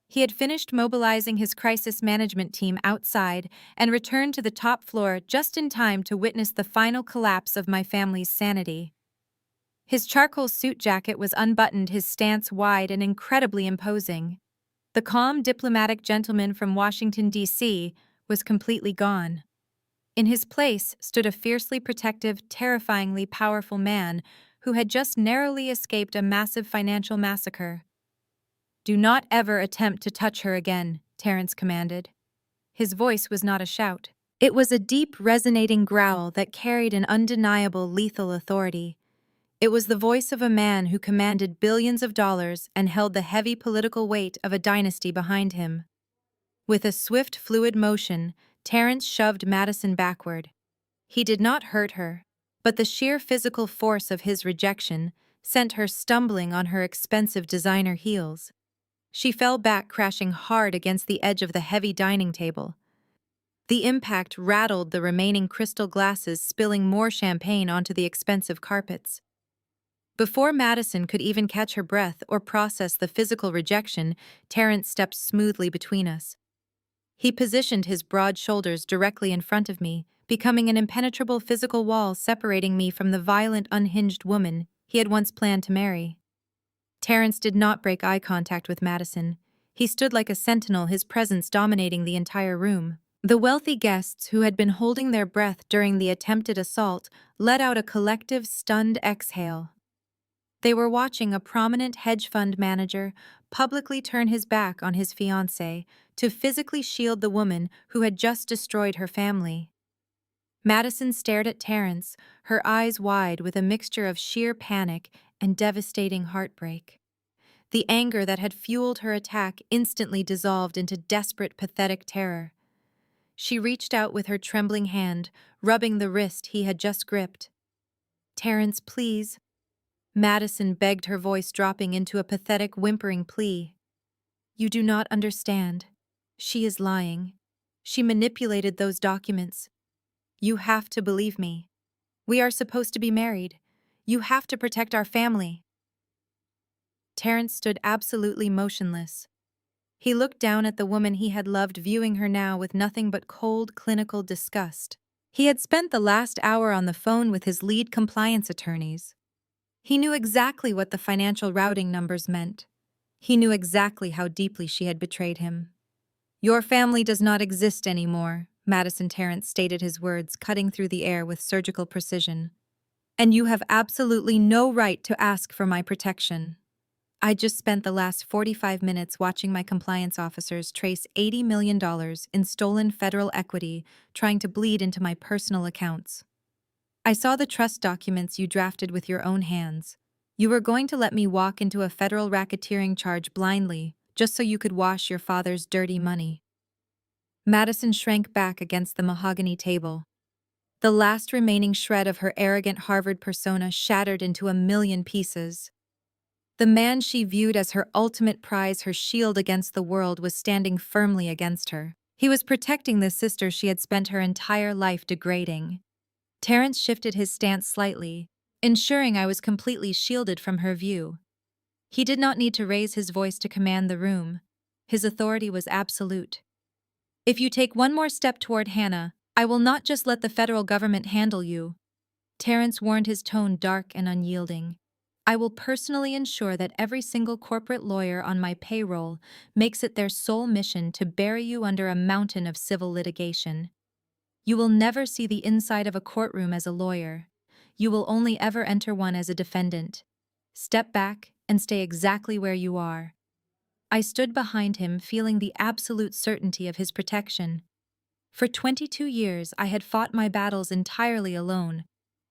He had finished mobilizing his crisis management team outside and returned to the top floor just in time to witness the final collapse of my family's sanity. His charcoal suit jacket was unbuttoned, his stance wide and incredibly imposing. The calm, diplomatic gentleman from Washington, D.C., was completely gone. In his place stood a fiercely protective, terrifyingly powerful man who had just narrowly escaped a massive financial massacre. "Do not ever attempt to touch her again," Terrence commanded. His voice was not a shout. It was a deep, resonating growl that carried an undeniable, lethal authority. It was the voice of a man who commanded billions of dollars and held the heavy political weight of a dynasty behind him. With a swift, fluid motion, Terrence shoved Madison backward. He did not hurt her, but the sheer physical force of his rejection sent her stumbling on her expensive designer heels. She fell back, crashing hard against the edge of the heavy dining table. The impact rattled the remaining crystal glasses, spilling more champagne onto the expensive carpets. Before Madison could even catch her breath or process the physical rejection, Terrence stepped smoothly between us. He positioned his broad shoulders directly in front of me, becoming an impenetrable physical wall separating me from the violent, unhinged woman he had once planned to marry. Terrence did not break eye contact with Madison. He stood like a sentinel, his presence dominating the entire room. The wealthy guests who had been holding their breath during the attempted assault let out a collective, stunned exhale. They were watching a prominent hedge fund manager publicly turn his back on his fiancée to physically shield the woman who had just destroyed her family. Madison stared at Terrence, her eyes wide with a mixture of sheer panic and devastating heartbreak. The anger that had fueled her attack instantly dissolved into desperate, pathetic terror. She reached out with her trembling hand, rubbing the wrist he had just gripped. "Terrence, please." Madison begged, her voice dropping into a pathetic, whimpering plea. "You do not understand. She is lying. She manipulated those documents. You have to believe me. We are supposed to be married. You have to protect our family." Terrence stood absolutely motionless. He looked down at the woman he had loved, viewing her now with nothing but cold, clinical disgust. He had spent the last hour on the phone with his lead compliance attorneys. He knew exactly what the financial routing numbers meant. He knew exactly how deeply she had betrayed him. "Your family does not exist anymore," Madison Terrence stated, his words cutting through the air with surgical precision. "And you have absolutely no right to ask for my protection." I just spent the last 45 minutes watching my compliance officers trace $80 million in stolen federal equity trying to bleed into my personal accounts. I saw the trust documents you drafted with your own hands. You were going to let me walk into a federal racketeering charge blindly, just so you could wash your father's dirty money. Madison shrank back against the mahogany table. The last remaining shred of her arrogant Harvard persona shattered into a million pieces. The man she viewed as her ultimate prize, her shield against the world, was standing firmly against her. He was protecting the sister she had spent her entire life degrading. Terrence shifted his stance slightly, ensuring I was completely shielded from her view. He did not need to raise his voice to command the room. His authority was absolute. "If you take one more step toward Hannah, I will not just let the federal government handle you." Terrence warned, his tone dark and unyielding. "I will personally ensure that every single corporate lawyer on my payroll makes it their sole mission to bury you under a mountain of civil litigation. You will never see the inside of a courtroom as a lawyer. You will only ever enter one as a defendant. Step back and stay exactly where you are." I stood behind him, feeling the absolute certainty of his protection. For 22 years, I had fought my battles entirely alone.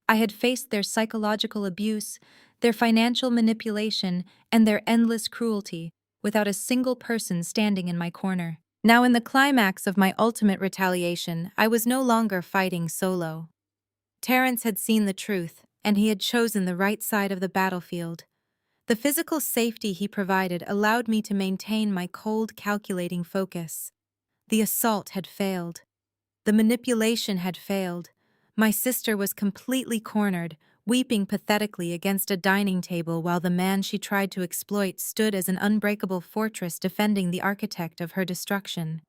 I had faced their psychological abuse, their financial manipulation, and their endless cruelty, without a single person standing in my corner. Now, in the climax of my ultimate retaliation, I was no longer fighting solo. Terrence had seen the truth, and he had chosen the right side of the battlefield. The physical safety he provided allowed me to maintain my cold, calculating focus. The assault had failed. The manipulation had failed. My sister was completely cornered, weeping pathetically against a dining table while the man she tried to exploit stood as an unbreakable fortress defending the architect of her destruction.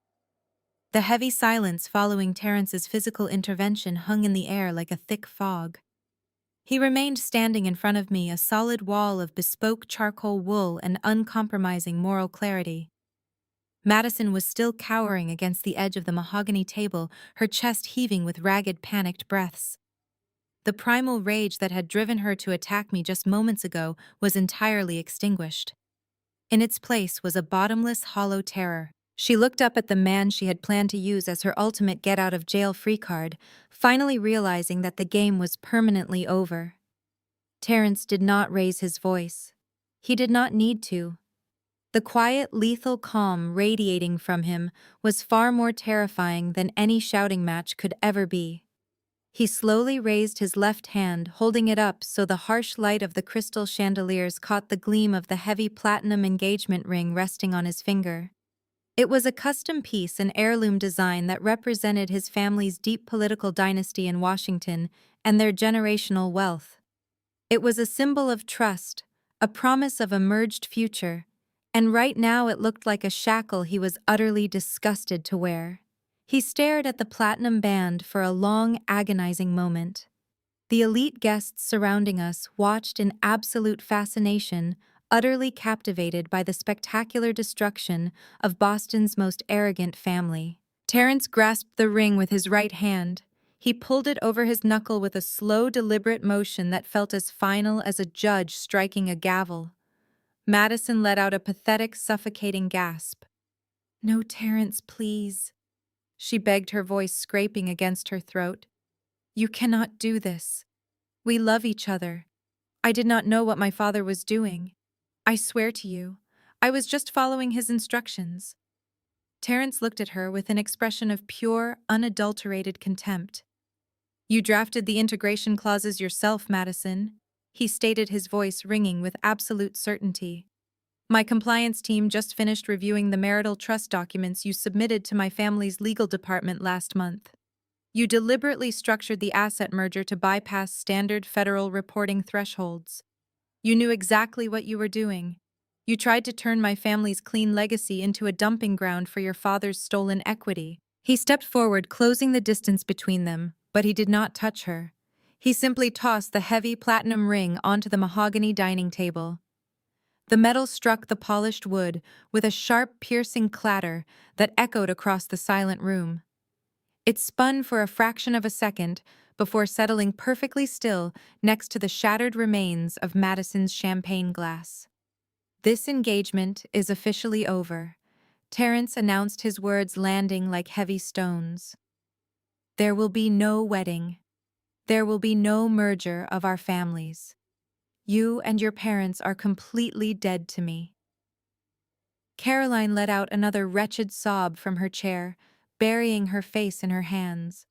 The heavy silence following Terrence's physical intervention hung in the air like a thick fog. He remained standing in front of me, a solid wall of bespoke charcoal wool and uncompromising moral clarity. Madison was still cowering against the edge of the mahogany table, her chest heaving with ragged, panicked breaths. The primal rage that had driven her to attack me just moments ago was entirely extinguished. In its place was a bottomless, hollow terror. She looked up at the man she had planned to use as her ultimate get-out-of-jail-free card, finally realizing that the game was permanently over. Terrence did not raise his voice. He did not need to. The quiet, lethal calm radiating from him was far more terrifying than any shouting match could ever be. He slowly raised his left hand, holding it up so the harsh light of the crystal chandeliers caught the gleam of the heavy platinum engagement ring resting on his finger. It was a custom piece, an heirloom design that represented his family's deep political dynasty in Washington and their generational wealth. It was a symbol of trust, a promise of a merged future, and right now it looked like a shackle he was utterly disgusted to wear. He stared at the platinum band for a long, agonizing moment. The elite guests surrounding us watched in absolute fascination, utterly captivated by the spectacular destruction of Boston's most arrogant family. Terrence grasped the ring with his right hand. He pulled it over his knuckle with a slow, deliberate motion that felt as final as a judge striking a gavel. Madison let out a pathetic, suffocating gasp. "No, Terrence, please," she begged, her voice scraping against her throat. "You cannot do this. We love each other. I did not know what my father was doing. I swear to you, I was just following his instructions." Terrence looked at her with an expression of pure, unadulterated contempt. "You drafted the integration clauses yourself, Madison," he stated, his voice ringing with absolute certainty. "My compliance team just finished reviewing the marital trust documents you submitted to my family's legal department last month. You deliberately structured the asset merger to bypass standard federal reporting thresholds. You knew exactly what you were doing. You tried to turn my family's clean legacy into a dumping ground for your father's stolen equity. He stepped forward, closing the distance between them, but he did not touch her. He simply tossed the heavy platinum ring onto the mahogany dining table. The metal struck the polished wood with a sharp, piercing clatter that echoed across the silent room. It spun for a fraction of a second before settling perfectly still next to the shattered remains of Madison's champagne glass. "This engagement is officially over," Terence announced, his words landing like heavy stones. "There will be no wedding. There will be no merger of our families. You and your parents are completely dead to me." Caroline let out another wretched sob from her chair, burying her face in her hands.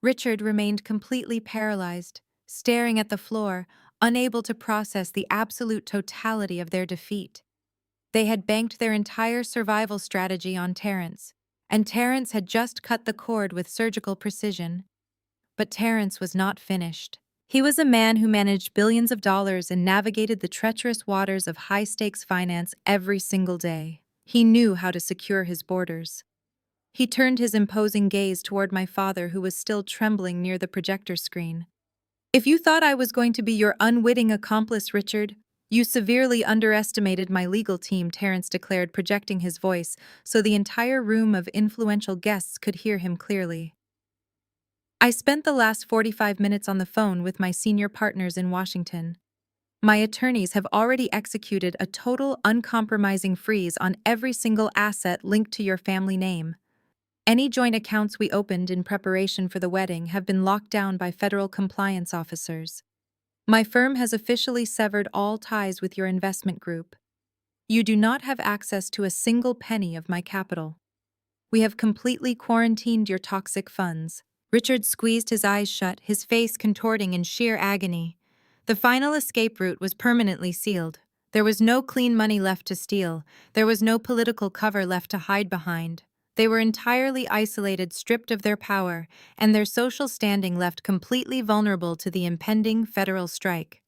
Richard remained completely paralyzed, staring at the floor, unable to process the absolute totality of their defeat. They had banked their entire survival strategy on Terence, and Terence had just cut the cord with surgical precision. But Terence was not finished. He was a man who managed billions of dollars and navigated the treacherous waters of high-stakes finance every single day. He knew how to secure his borders. He turned his imposing gaze toward my father, who was still trembling near the projector screen. "If you thought I was going to be your unwitting accomplice, Richard, you severely underestimated my legal team," Terence declared, projecting his voice so the entire room of influential guests could hear him clearly. "I spent the last 45 minutes on the phone with my senior partners in Washington. My attorneys have already executed a total, uncompromising freeze on every single asset linked to your family name. Any joint accounts we opened in preparation for the wedding have been locked down by federal compliance officers. My firm has officially severed all ties with your investment group. You do not have access to a single penny of my capital. We have completely quarantined your toxic funds." Richard squeezed his eyes shut, his face contorting in sheer agony. The final escape route was permanently sealed. There was no clean money left to steal. There was no political cover left to hide behind. They were entirely isolated, stripped of their power, and their social standing left completely vulnerable to the impending federal strike.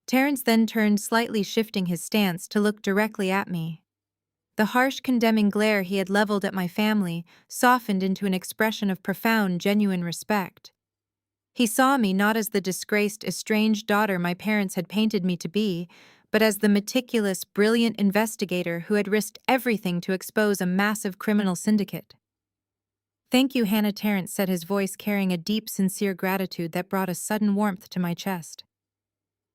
Terence then turned, slightly shifting his stance to look directly at me. The harsh, condemning glare he had leveled at my family softened into an expression of profound, genuine respect. He saw me not as the disgraced, estranged daughter my parents had painted me to be, but as the meticulous, brilliant investigator who had risked everything to expose a massive criminal syndicate. "Thank you, Hannah," Terence said, his voice carrying a deep, sincere gratitude that brought a sudden warmth to my chest.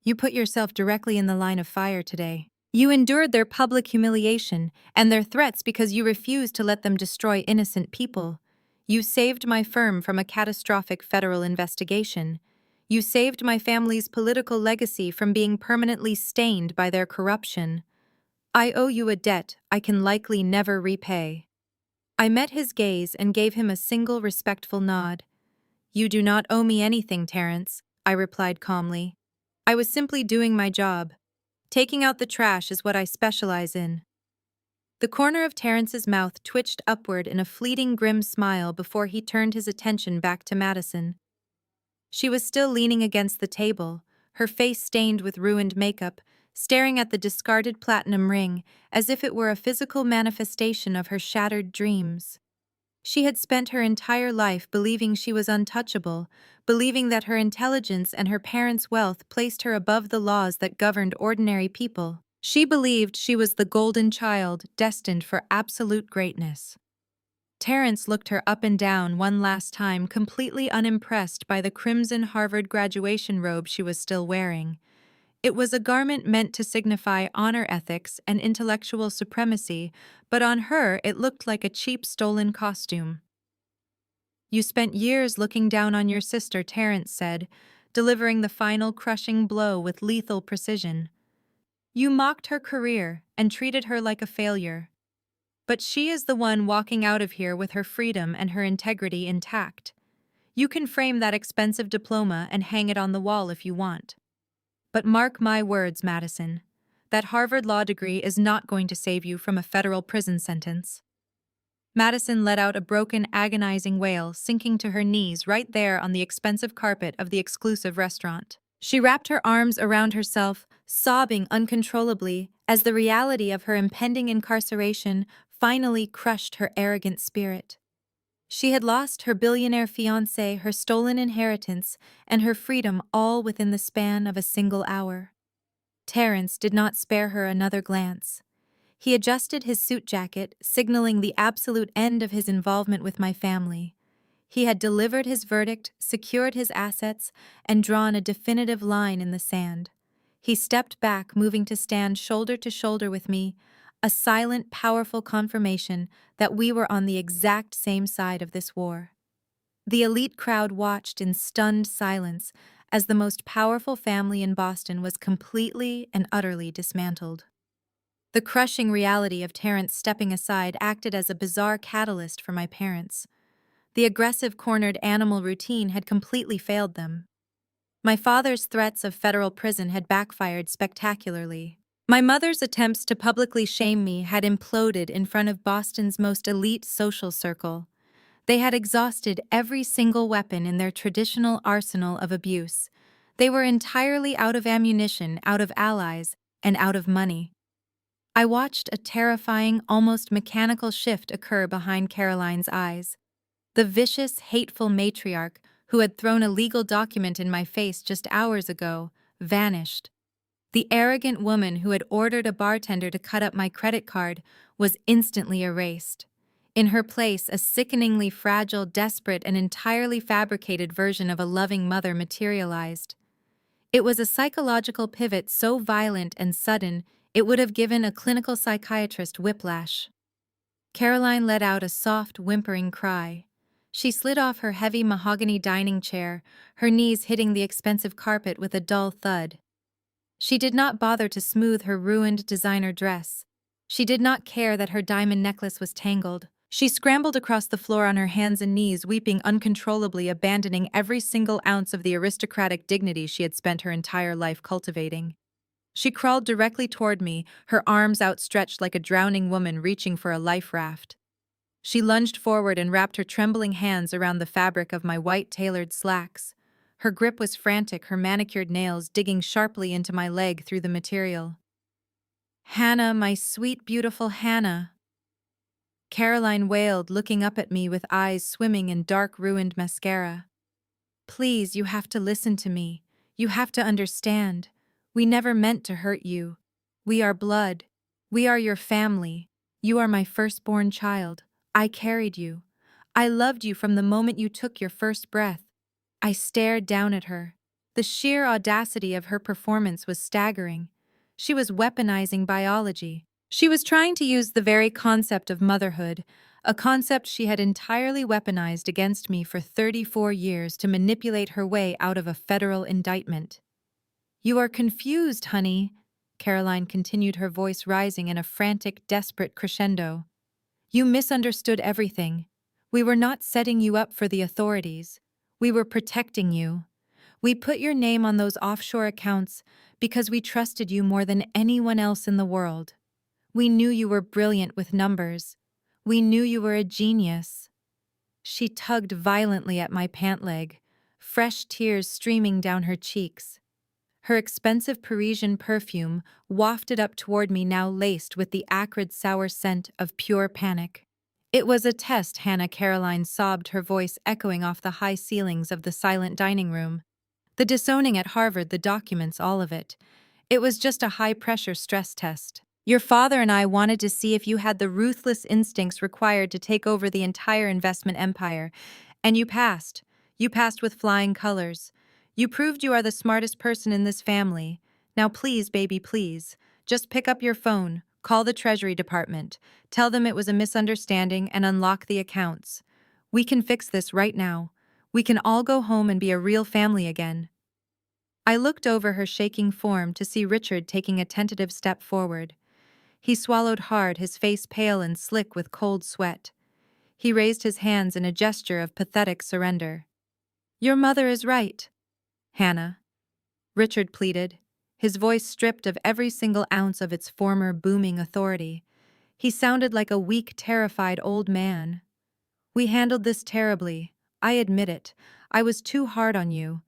"You put yourself directly in the line of fire today. You endured their public humiliation and their threats because you refused to let them destroy innocent people. You saved my firm from a catastrophic federal investigation. You saved my family's political legacy from being permanently stained by their corruption. I owe you a debt I can likely never repay." I met his gaze and gave him a single respectful nod. "You do not owe me anything, Terence," I replied calmly. "I was simply doing my job. Taking out the trash is what I specialize in." The corner of Terence's mouth twitched upward in a fleeting, grim smile before he turned his attention back to Madison. She was still leaning against the table, her face stained with ruined makeup, staring at the discarded platinum ring as if it were a physical manifestation of her shattered dreams. She had spent her entire life believing she was untouchable, believing that her intelligence and her parents' wealth placed her above the laws that governed ordinary people. She believed she was the golden child destined for absolute greatness. Terence looked her up and down one last time, completely unimpressed by the crimson Harvard graduation robe she was still wearing. It was a garment meant to signify honor, ethics, and intellectual supremacy, but on her it looked like a cheap, stolen costume. "You spent years looking down on your sister," Terence said, delivering the final crushing blow with lethal precision. "You mocked her career and treated her like a failure. But she is the one walking out of here with her freedom and her integrity intact. You can frame that expensive diploma and hang it on the wall if you want. But mark my words, Madison, that Harvard law degree is not going to save you from a federal prison sentence." Madison let out a broken, agonizing wail, sinking to her knees right there on the expensive carpet of the exclusive restaurant. She wrapped her arms around herself, sobbing uncontrollably, as the reality of her impending incarceration finally crushed her arrogant spirit. She had lost her billionaire fiancé, her stolen inheritance, and her freedom all within the span of a single hour. Terence did not spare her another glance. He adjusted his suit jacket, signaling the absolute end of his involvement with my family. He had delivered his verdict, secured his assets, and drawn a definitive line in the sand. He stepped back, moving to stand shoulder to shoulder with me, a silent, powerful confirmation that we were on the exact same side of this war. The elite crowd watched in stunned silence as the most powerful family in Boston was completely and utterly dismantled. The crushing reality of Terence stepping aside acted as a bizarre catalyst for my parents. The aggressive cornered animal routine had completely failed them. My father's threats of federal prison had backfired spectacularly. My mother's attempts to publicly shame me had imploded in front of Boston's most elite social circle. They had exhausted every single weapon in their traditional arsenal of abuse. They were entirely out of ammunition, out of allies, and out of money. I watched a terrifying, almost mechanical shift occur behind Caroline's eyes. The vicious, hateful matriarch, who had thrown a legal document in my face just hours ago, vanished. The arrogant woman who had ordered a bartender to cut up my credit card was instantly erased. In her place, a sickeningly fragile, desperate, and entirely fabricated version of a loving mother materialized. It was a psychological pivot so violent and sudden it would have given a clinical psychiatrist whiplash. Caroline let out a soft, whimpering cry. She slid off her heavy mahogany dining chair, her knees hitting the expensive carpet with a dull thud. She did not bother to smooth her ruined designer dress. She did not care that her diamond necklace was tangled. She scrambled across the floor on her hands and knees, weeping uncontrollably, abandoning every single ounce of the aristocratic dignity she had spent her entire life cultivating. She crawled directly toward me, her arms outstretched like a drowning woman reaching for a life raft. She lunged forward and wrapped her trembling hands around the fabric of my white tailored slacks. Her grip was frantic, her manicured nails digging sharply into my leg through the material. "Hannah, my sweet, beautiful Hannah," Caroline wailed, looking up at me with eyes swimming in dark, ruined mascara. "Please, you have to listen to me. You have to understand. We never meant to hurt you. We are blood. We are your family. You are my firstborn child. I carried you. I loved you from the moment you took your first breath." I stared down at her. The sheer audacity of her performance was staggering. She was weaponizing biology. She was trying to use the very concept of motherhood, a concept she had entirely weaponized against me for 34 years to manipulate her way out of a federal indictment. "You are confused, honey," Caroline continued, her voice rising in a frantic, desperate crescendo. "You misunderstood everything. We were not setting you up for the authorities. We were protecting you. We put your name on those offshore accounts because we trusted you more than anyone else in the world. We knew you were brilliant with numbers. We knew you were a genius." She tugged violently at my pant leg, fresh tears streaming down her cheeks. Her expensive Parisian perfume wafted up toward me, now laced with the acrid, sour scent of pure panic. "It was a test," Hannah, Caroline sobbed, her voice echoing off the high ceilings of the silent dining room. "The disowning at Harvard, the documents, all of it. It was just a high-pressure stress test. Your father and I wanted to see if you had the ruthless instincts required to take over the entire investment empire. And you passed. You passed with flying colors. You proved you are the smartest person in this family. Now please, baby, please, just pick up your phone, call the Treasury Department, tell them it was a misunderstanding, and unlock the accounts. We can fix this right now. We can all go home and be a real family again." I looked over her shaking form to see Richard taking a tentative step forward. He swallowed hard, his face pale and slick with cold sweat. He raised his hands in a gesture of pathetic surrender. "Your mother is right, Hannah," Richard pleaded, his voice stripped of every single ounce of its former booming authority. He sounded like a weak, terrified old man. "We handled this terribly. I admit it. I was too hard on you.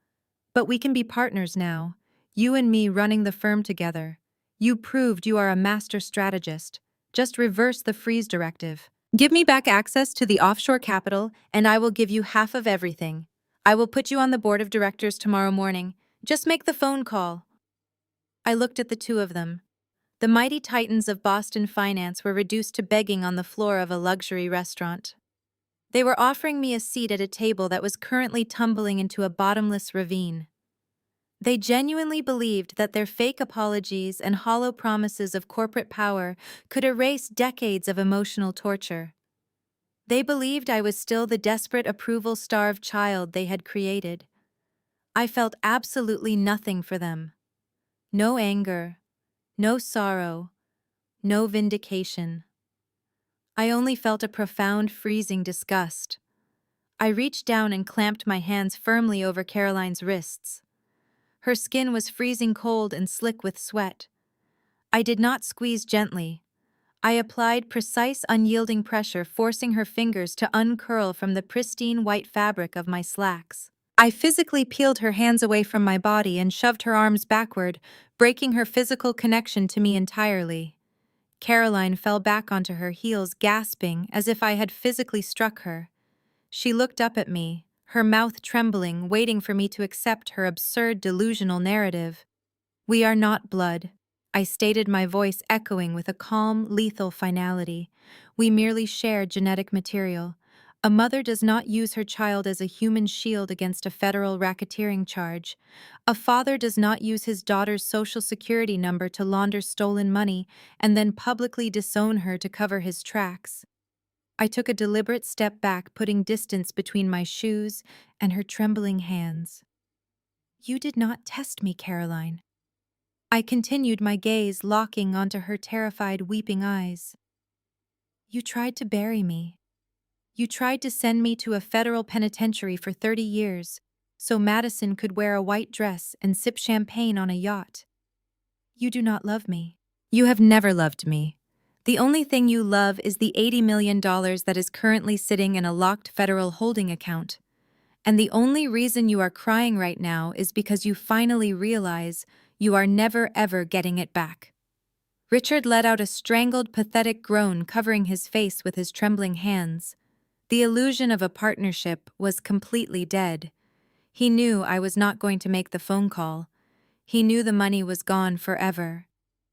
But we can be partners now. You and me running the firm together. You proved you are a master strategist. Just reverse the freeze directive. Give me back access to the offshore capital, and I will give you half of everything. I will put you on the board of directors tomorrow morning. Just make the phone call. I looked at the two of them. The mighty titans of Boston finance were reduced to begging on the floor of a luxury restaurant. They were offering me a seat at a table that was currently tumbling into a bottomless ravine. They genuinely believed that their fake apologies and hollow promises of corporate power could erase decades of emotional torture. They believed I was still the desperate approval-starved child they had created. I felt absolutely nothing for them. No anger, no sorrow, no vindication. I only felt a profound freezing disgust. I reached down and clamped my hands firmly over Caroline's wrists. Her skin was freezing cold and slick with sweat. I did not squeeze gently. I applied precise, unyielding pressure, forcing her fingers to uncurl from the pristine white fabric of my slacks. I physically peeled her hands away from my body and shoved her arms backward, breaking her physical connection to me entirely. Caroline fell back onto her heels, gasping as if I had physically struck her. She looked up at me, her mouth trembling, waiting for me to accept her absurd, delusional narrative. "We are not blood," I stated, my voice echoing with a calm, lethal finality. "We merely share genetic material. A mother does not use her child as a human shield against a federal racketeering charge. A father does not use his daughter's social security number to launder stolen money and then publicly disown her to cover his tracks." I took a deliberate step back, putting distance between my shoes and her trembling hands. "You did not test me, Caroline." I continued, my gaze locking onto her terrified, weeping eyes. "You tried to bury me. You tried to send me to a federal penitentiary for 30 years, so Madison could wear a white dress and sip champagne on a yacht. You do not love me. You have never loved me. The only thing you love is the $80 million that is currently sitting in a locked federal holding account. And the only reason you are crying right now is because you finally realize you are never ever getting it back." Richard let out a strangled, pathetic groan, covering his face with his trembling hands. The illusion of a partnership was completely dead. He knew I was not going to make the phone call. He knew the money was gone forever.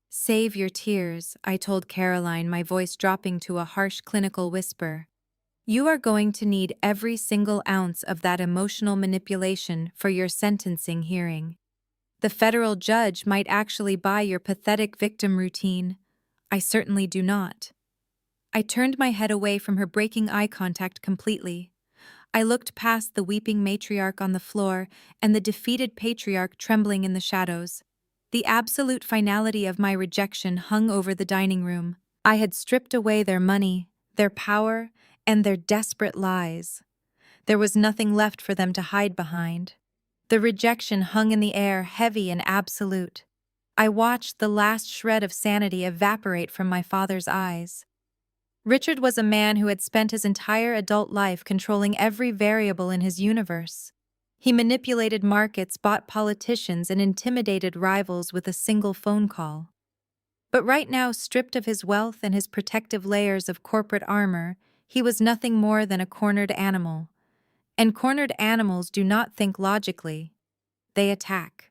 "Save your tears," I told Caroline, my voice dropping to a harsh clinical whisper. "You are going to need every single ounce of that emotional manipulation for your sentencing hearing. The federal judge might actually buy your pathetic victim routine. I certainly do not." I turned my head away from her, breaking eye contact completely. I looked past the weeping matriarch on the floor and the defeated patriarch trembling in the shadows. The absolute finality of my rejection hung over the dining room. I had stripped away their money, their power, and their desperate lies. There was nothing left for them to hide behind. The rejection hung in the air, heavy and absolute. I watched the last shred of sanity evaporate from my father's eyes. Richard was a man who had spent his entire adult life controlling every variable in his universe. He manipulated markets, bought politicians, and intimidated rivals with a single phone call. But right now, stripped of his wealth and his protective layers of corporate armor, he was nothing more than a cornered animal. And cornered animals do not think logically. They attack.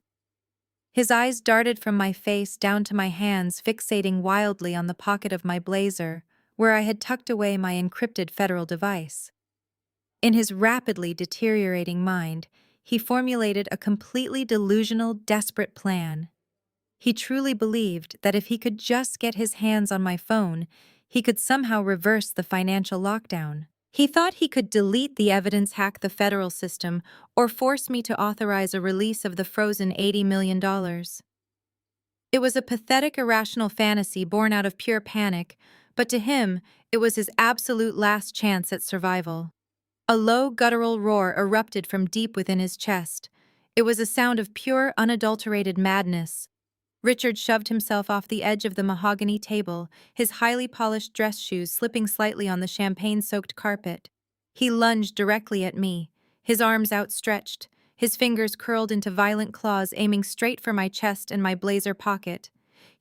His eyes darted from my face down to my hands, fixating wildly on the pocket of my blazer, where I had tucked away my encrypted federal device. In his rapidly deteriorating mind, he formulated a completely delusional, desperate plan. He truly believed that if he could just get his hands on my phone, he could somehow reverse the financial lockdown. He thought he could delete the evidence, hack the federal system, or force me to authorize a release of the frozen $80 million. It was a pathetic, irrational fantasy born out of pure panic, but to him, it was his absolute last chance at survival. A low, guttural roar erupted from deep within his chest. It was a sound of pure, unadulterated madness. Richard shoved himself off the edge of the mahogany table, his highly polished dress shoes slipping slightly on the champagne-soaked carpet. He lunged directly at me, his arms outstretched, his fingers curled into violent claws aiming straight for my chest and my blazer pocket.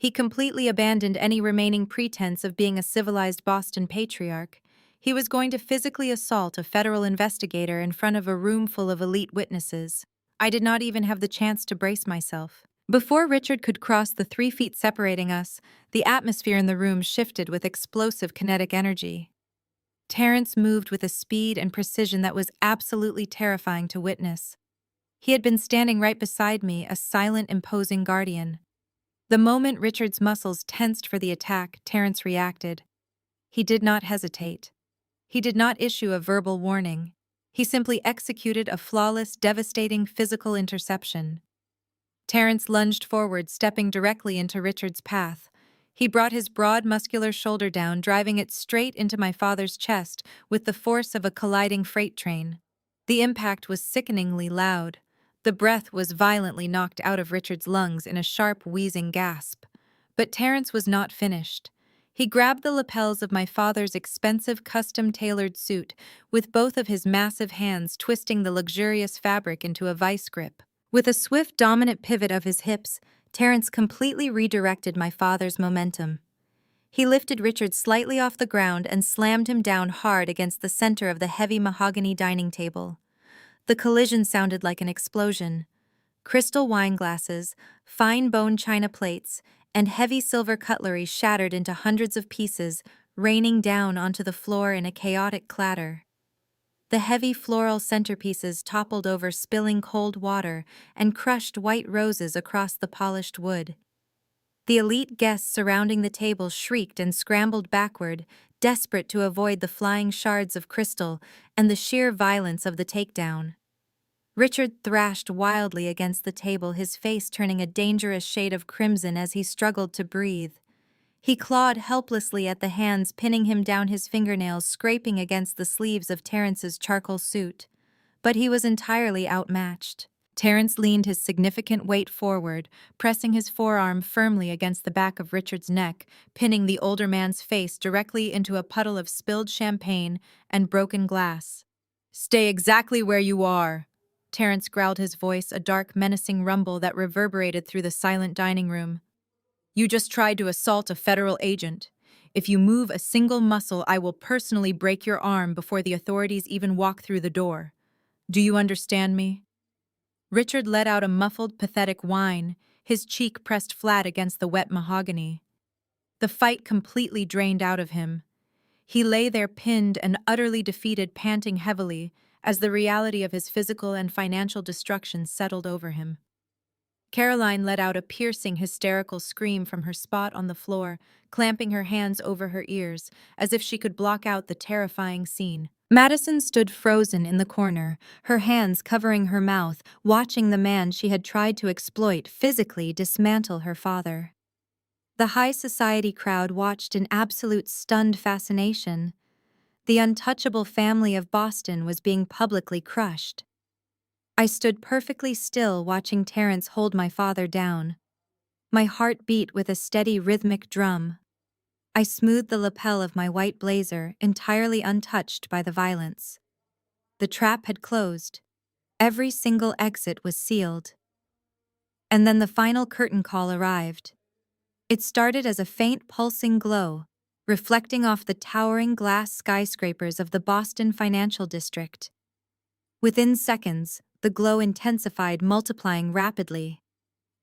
He completely abandoned any remaining pretense of being a civilized Boston patriarch. He was going to physically assault a federal investigator in front of a room full of elite witnesses. I did not even have the chance to brace myself. Before Richard could cross the 3 feet separating us, the atmosphere in the room shifted with explosive kinetic energy. Terrence moved with a speed and precision that was absolutely terrifying to witness. He had been standing right beside me, a silent, imposing guardian. The moment Richard's muscles tensed for the attack, Terrence reacted. He did not hesitate. He did not issue a verbal warning. He simply executed a flawless, devastating physical interception. Terrence lunged forward, stepping directly into Richard's path. He brought his broad, muscular shoulder down, driving it straight into my father's chest with the force of a colliding freight train. The impact was sickeningly loud. The breath was violently knocked out of Richard's lungs in a sharp, wheezing gasp. But Terrence was not finished. He grabbed the lapels of my father's expensive, custom-tailored suit with both of his massive hands, twisting the luxurious fabric into a vice grip. With a swift, dominant pivot of his hips, Terrence completely redirected my father's momentum. He lifted Richard slightly off the ground and slammed him down hard against the center of the heavy mahogany dining table. The collision sounded like an explosion. Crystal wine glasses, fine bone china plates, and heavy silver cutlery shattered into hundreds of pieces, raining down onto the floor in a chaotic clatter. The heavy floral centerpieces toppled over, spilling cold water and crushed white roses across the polished wood. The elite guests surrounding the table shrieked and scrambled backward, desperate to avoid the flying shards of crystal and the sheer violence of the takedown. Richard thrashed wildly against the table, his face turning a dangerous shade of crimson as he struggled to breathe. He clawed helplessly at the hands, pinning him down, his fingernails scraping against the sleeves of Terrence's charcoal suit. But he was entirely outmatched. Terrence leaned his significant weight forward, pressing his forearm firmly against the back of Richard's neck, pinning the older man's face directly into a puddle of spilled champagne and broken glass. "Stay exactly where you are," Terrence growled, his voice a dark, menacing rumble that reverberated through the silent dining room. "You just tried to assault a federal agent. If you move a single muscle, I will personally break your arm before the authorities even walk through the door. Do you understand me?" Richard let out a muffled, pathetic whine, his cheek pressed flat against the wet mahogany. The fight completely drained out of him. He lay there pinned and utterly defeated, panting heavily, as the reality of his physical and financial destruction settled over him. Caroline let out a piercing, hysterical scream from her spot on the floor, clamping her hands over her ears, as if she could block out the terrifying scene. Madison stood frozen in the corner, her hands covering her mouth, watching the man she had tried to exploit physically dismantle her father. The high society crowd watched in absolute stunned fascination. The untouchable family of Boston was being publicly crushed. I stood perfectly still, watching Terrence hold my father down. My heart beat with a steady, rhythmic drum. I smoothed the lapel of my white blazer, entirely untouched by the violence. The trap had closed. Every single exit was sealed. And then the final curtain call arrived. It started as a faint, pulsing glow, reflecting off the towering glass skyscrapers of the Boston financial district. Within seconds, the glow intensified, multiplying rapidly.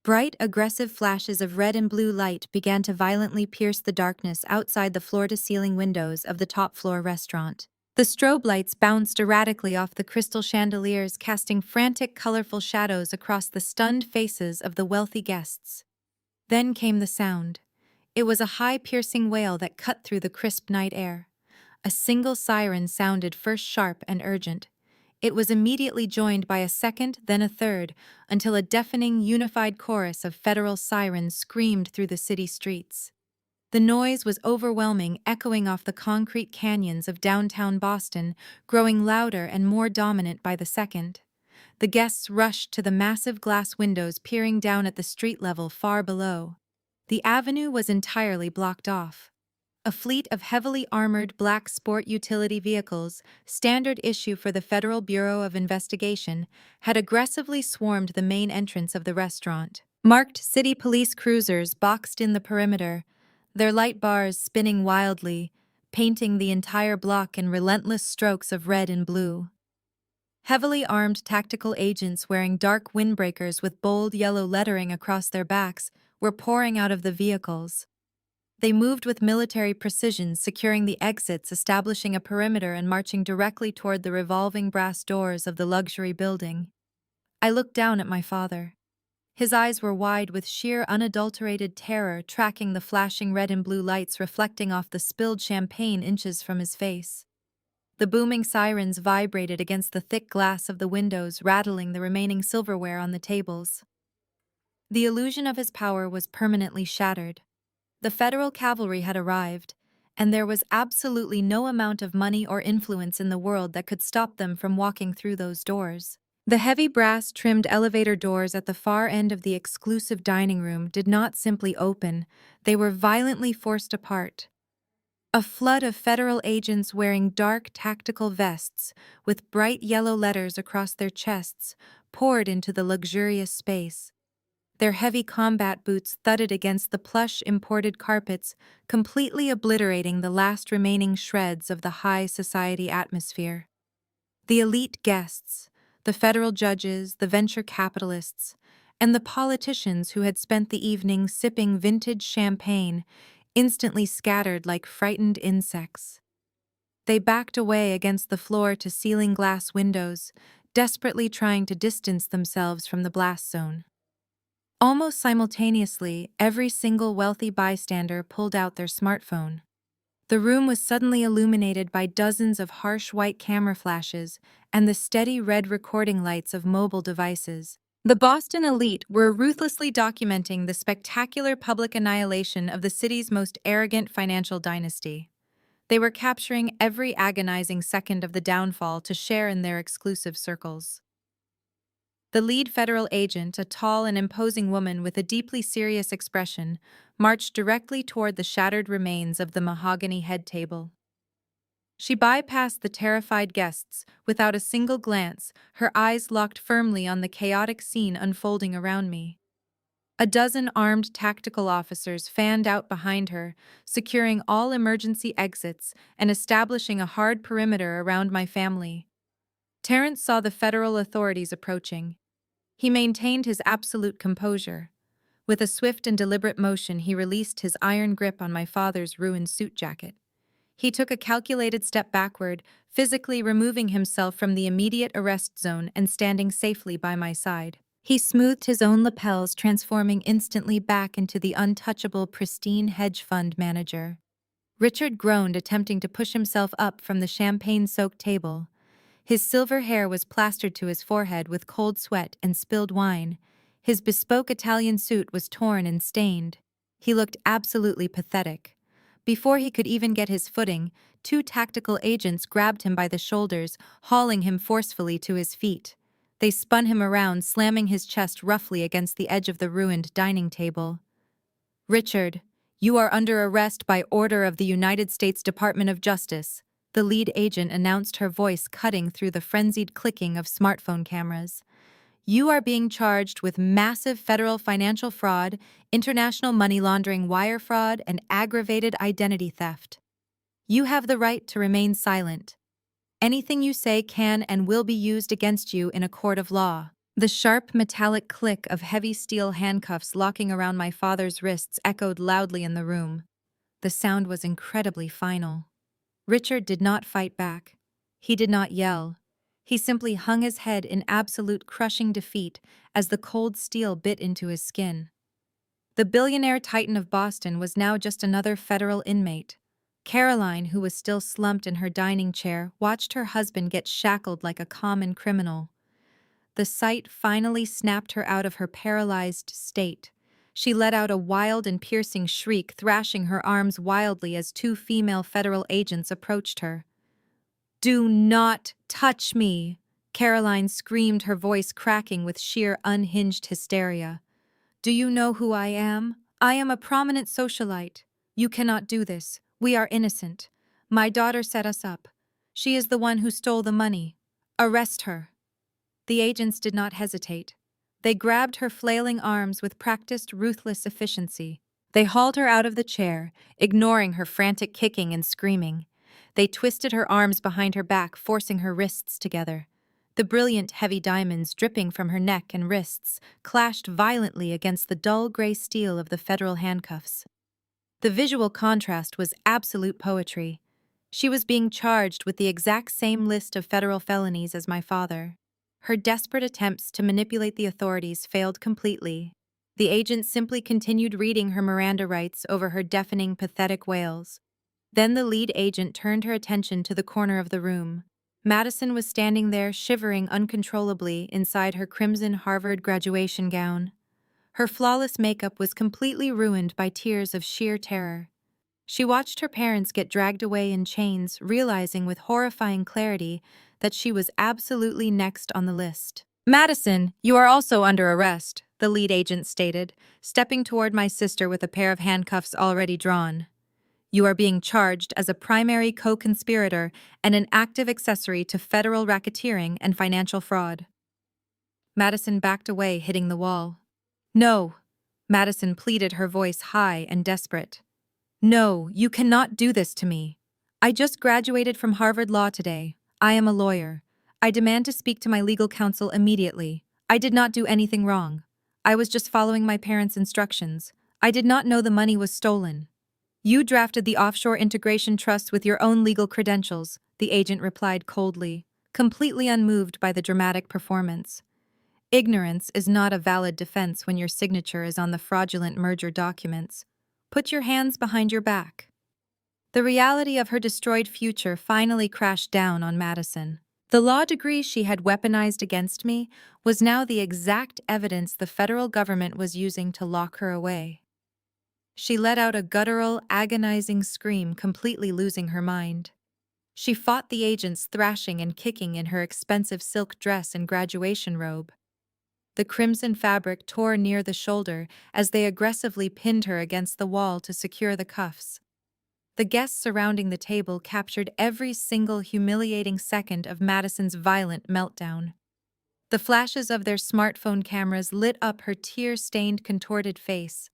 Bright, aggressive flashes of red and blue light began to violently pierce the darkness outside the floor-to-ceiling windows of the top-floor restaurant. The strobe lights bounced erratically off the crystal chandeliers, casting frantic, colorful shadows across the stunned faces of the wealthy guests. Then came the sound. It was a high, piercing wail that cut through the crisp night air. A single siren sounded, first sharp and urgent. It was immediately joined by a second, then a third, until a deafening, unified chorus of federal sirens screamed through the city streets. The noise was overwhelming, echoing off the concrete canyons of downtown Boston, growing louder and more dominant by the second. The guests rushed to the massive glass windows, peering down at the street level far below. The avenue was entirely blocked off. A fleet of heavily armored black sport utility vehicles, standard issue for the Federal Bureau of Investigation, had aggressively swarmed the main entrance of the restaurant. Marked city police cruisers boxed in the perimeter, their light bars spinning wildly, painting the entire block in relentless strokes of red and blue. Heavily armed tactical agents wearing dark windbreakers with bold yellow lettering across their backs were pouring out of the vehicles. They moved with military precision, securing the exits, establishing a perimeter, and marching directly toward the revolving brass doors of the luxury building. I looked down at my father. His eyes were wide with sheer, unadulterated terror, tracking the flashing red and blue lights reflecting off the spilled champagne inches from his face. The booming sirens vibrated against the thick glass of the windows, rattling the remaining silverware on the tables. The illusion of his power was permanently shattered. The federal cavalry had arrived, and there was absolutely no amount of money or influence in the world that could stop them from walking through those doors. The heavy brass-trimmed elevator doors at the far end of the exclusive dining room did not simply open, they were violently forced apart. A flood of federal agents wearing dark tactical vests with bright yellow letters across their chests poured into the luxurious space. Their heavy combat boots thudded against the plush imported carpets, completely obliterating the last remaining shreds of the high society atmosphere. The elite guests, the federal judges, the venture capitalists, and the politicians who had spent the evening sipping vintage champagne instantly scattered like frightened insects. They backed away against the floor-to-ceiling glass windows, desperately trying to distance themselves from the blast zone. Almost simultaneously, every single wealthy bystander pulled out their smartphone. The room was suddenly illuminated by dozens of harsh white camera flashes and the steady red recording lights of mobile devices. The Boston elite were ruthlessly documenting the spectacular public annihilation of the city's most arrogant financial dynasty. They were capturing every agonizing second of the downfall to share in their exclusive circles. The lead federal agent, a tall and imposing woman with a deeply serious expression, marched directly toward the shattered remains of the mahogany head table. She bypassed the terrified guests without a single glance, her eyes locked firmly on the chaotic scene unfolding around me. A dozen armed tactical officers fanned out behind her, securing all emergency exits and establishing a hard perimeter around my family. Terrence saw the federal authorities approaching. He maintained his absolute composure. With a swift and deliberate motion, he released his iron grip on my father's ruined suit jacket. He took a calculated step backward, physically removing himself from the immediate arrest zone and standing safely by my side. He smoothed his own lapels, transforming instantly back into the untouchable, pristine hedge fund manager. Richard groaned, attempting to push himself up from the champagne-soaked table. His silver hair was plastered to his forehead with cold sweat and spilled wine. His bespoke Italian suit was torn and stained. He looked absolutely pathetic. Before he could even get his footing, two tactical agents grabbed him by the shoulders, hauling him forcefully to his feet. They spun him around, slamming his chest roughly against the edge of the ruined dining table. "Richard, you are under arrest by order of the United States Department of Justice," the lead agent announced, her voice cutting through the frenzied clicking of smartphone cameras. "You are being charged with massive federal financial fraud, international money laundering, wire fraud, and aggravated identity theft. You have the right to remain silent. Anything you say can and will be used against you in a court of law." The sharp metallic click of heavy steel handcuffs locking around my father's wrists echoed loudly in the room. The sound was incredibly final. Richard did not fight back. He did not yell. He simply hung his head in absolute crushing defeat as the cold steel bit into his skin. The billionaire titan of Boston was now just another federal inmate. Caroline, who was still slumped in her dining chair, watched her husband get shackled like a common criminal. The sight finally snapped her out of her paralyzed state. She let out a wild and piercing shriek, thrashing her arms wildly as two female federal agents approached her. "Do not touch me!" Caroline screamed, her voice cracking with sheer unhinged hysteria. "Do you know who I am? I am a prominent socialite. You cannot do this. We are innocent. My daughter set us up. She is the one who stole the money. Arrest her." The agents did not hesitate. They grabbed her flailing arms with practiced ruthless efficiency. They hauled her out of the chair, ignoring her frantic kicking and screaming. They twisted her arms behind her back, forcing her wrists together. The brilliant heavy diamonds dripping from her neck and wrists clashed violently against the dull gray steel of the federal handcuffs. The visual contrast was absolute poetry. She was being charged with the exact same list of federal felonies as my father. Her desperate attempts to manipulate the authorities failed completely. The agent simply continued reading her Miranda rights over her deafening, pathetic wails. Then the lead agent turned her attention to the corner of the room. Madison was standing there, shivering uncontrollably inside her crimson Harvard graduation gown. Her flawless makeup was completely ruined by tears of sheer terror. She watched her parents get dragged away in chains, realizing with horrifying clarity that she was absolutely next on the list. "Madison, you are also under arrest," the lead agent stated, stepping toward my sister with a pair of handcuffs already drawn. "You are being charged as a primary co-conspirator and an active accessory to federal racketeering and financial fraud." Madison backed away, hitting the wall. "No," Madison pleaded, her voice high and desperate. "No, you cannot do this to me. I just graduated from Harvard Law today. I am a lawyer. I demand to speak to my legal counsel immediately. I did not do anything wrong. I was just following my parents' instructions. I did not know the money was stolen." "You drafted the offshore integration trust with your own legal credentials," the agent replied coldly, completely unmoved by the dramatic performance. "Ignorance is not a valid defense when your signature is on the fraudulent merger documents. Put your hands behind your back." The reality of her destroyed future finally crashed down on Madison. The law degree she had weaponized against me was now the exact evidence the federal government was using to lock her away. She let out a guttural, agonizing scream, completely losing her mind. She fought the agents, thrashing and kicking in her expensive silk dress and graduation robe. The crimson fabric tore near the shoulder as they aggressively pinned her against the wall to secure the cuffs. The guests surrounding the table captured every single humiliating second of Madison's violent meltdown. The flashes of their smartphone cameras lit up her tear-stained, contorted face.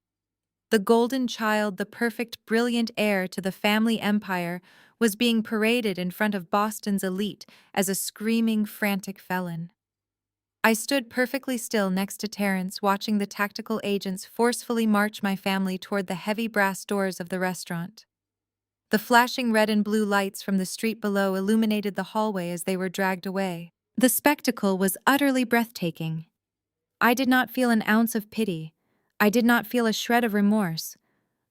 The golden child, the perfect, brilliant heir to the family empire, was being paraded in front of Boston's elite as a screaming, frantic felon. I stood perfectly still next to Terrence, watching the tactical agents forcefully march my family toward the heavy brass doors of the restaurant. The flashing red and blue lights from the street below illuminated the hallway as they were dragged away. The spectacle was utterly breathtaking. I did not feel an ounce of pity. I did not feel a shred of remorse.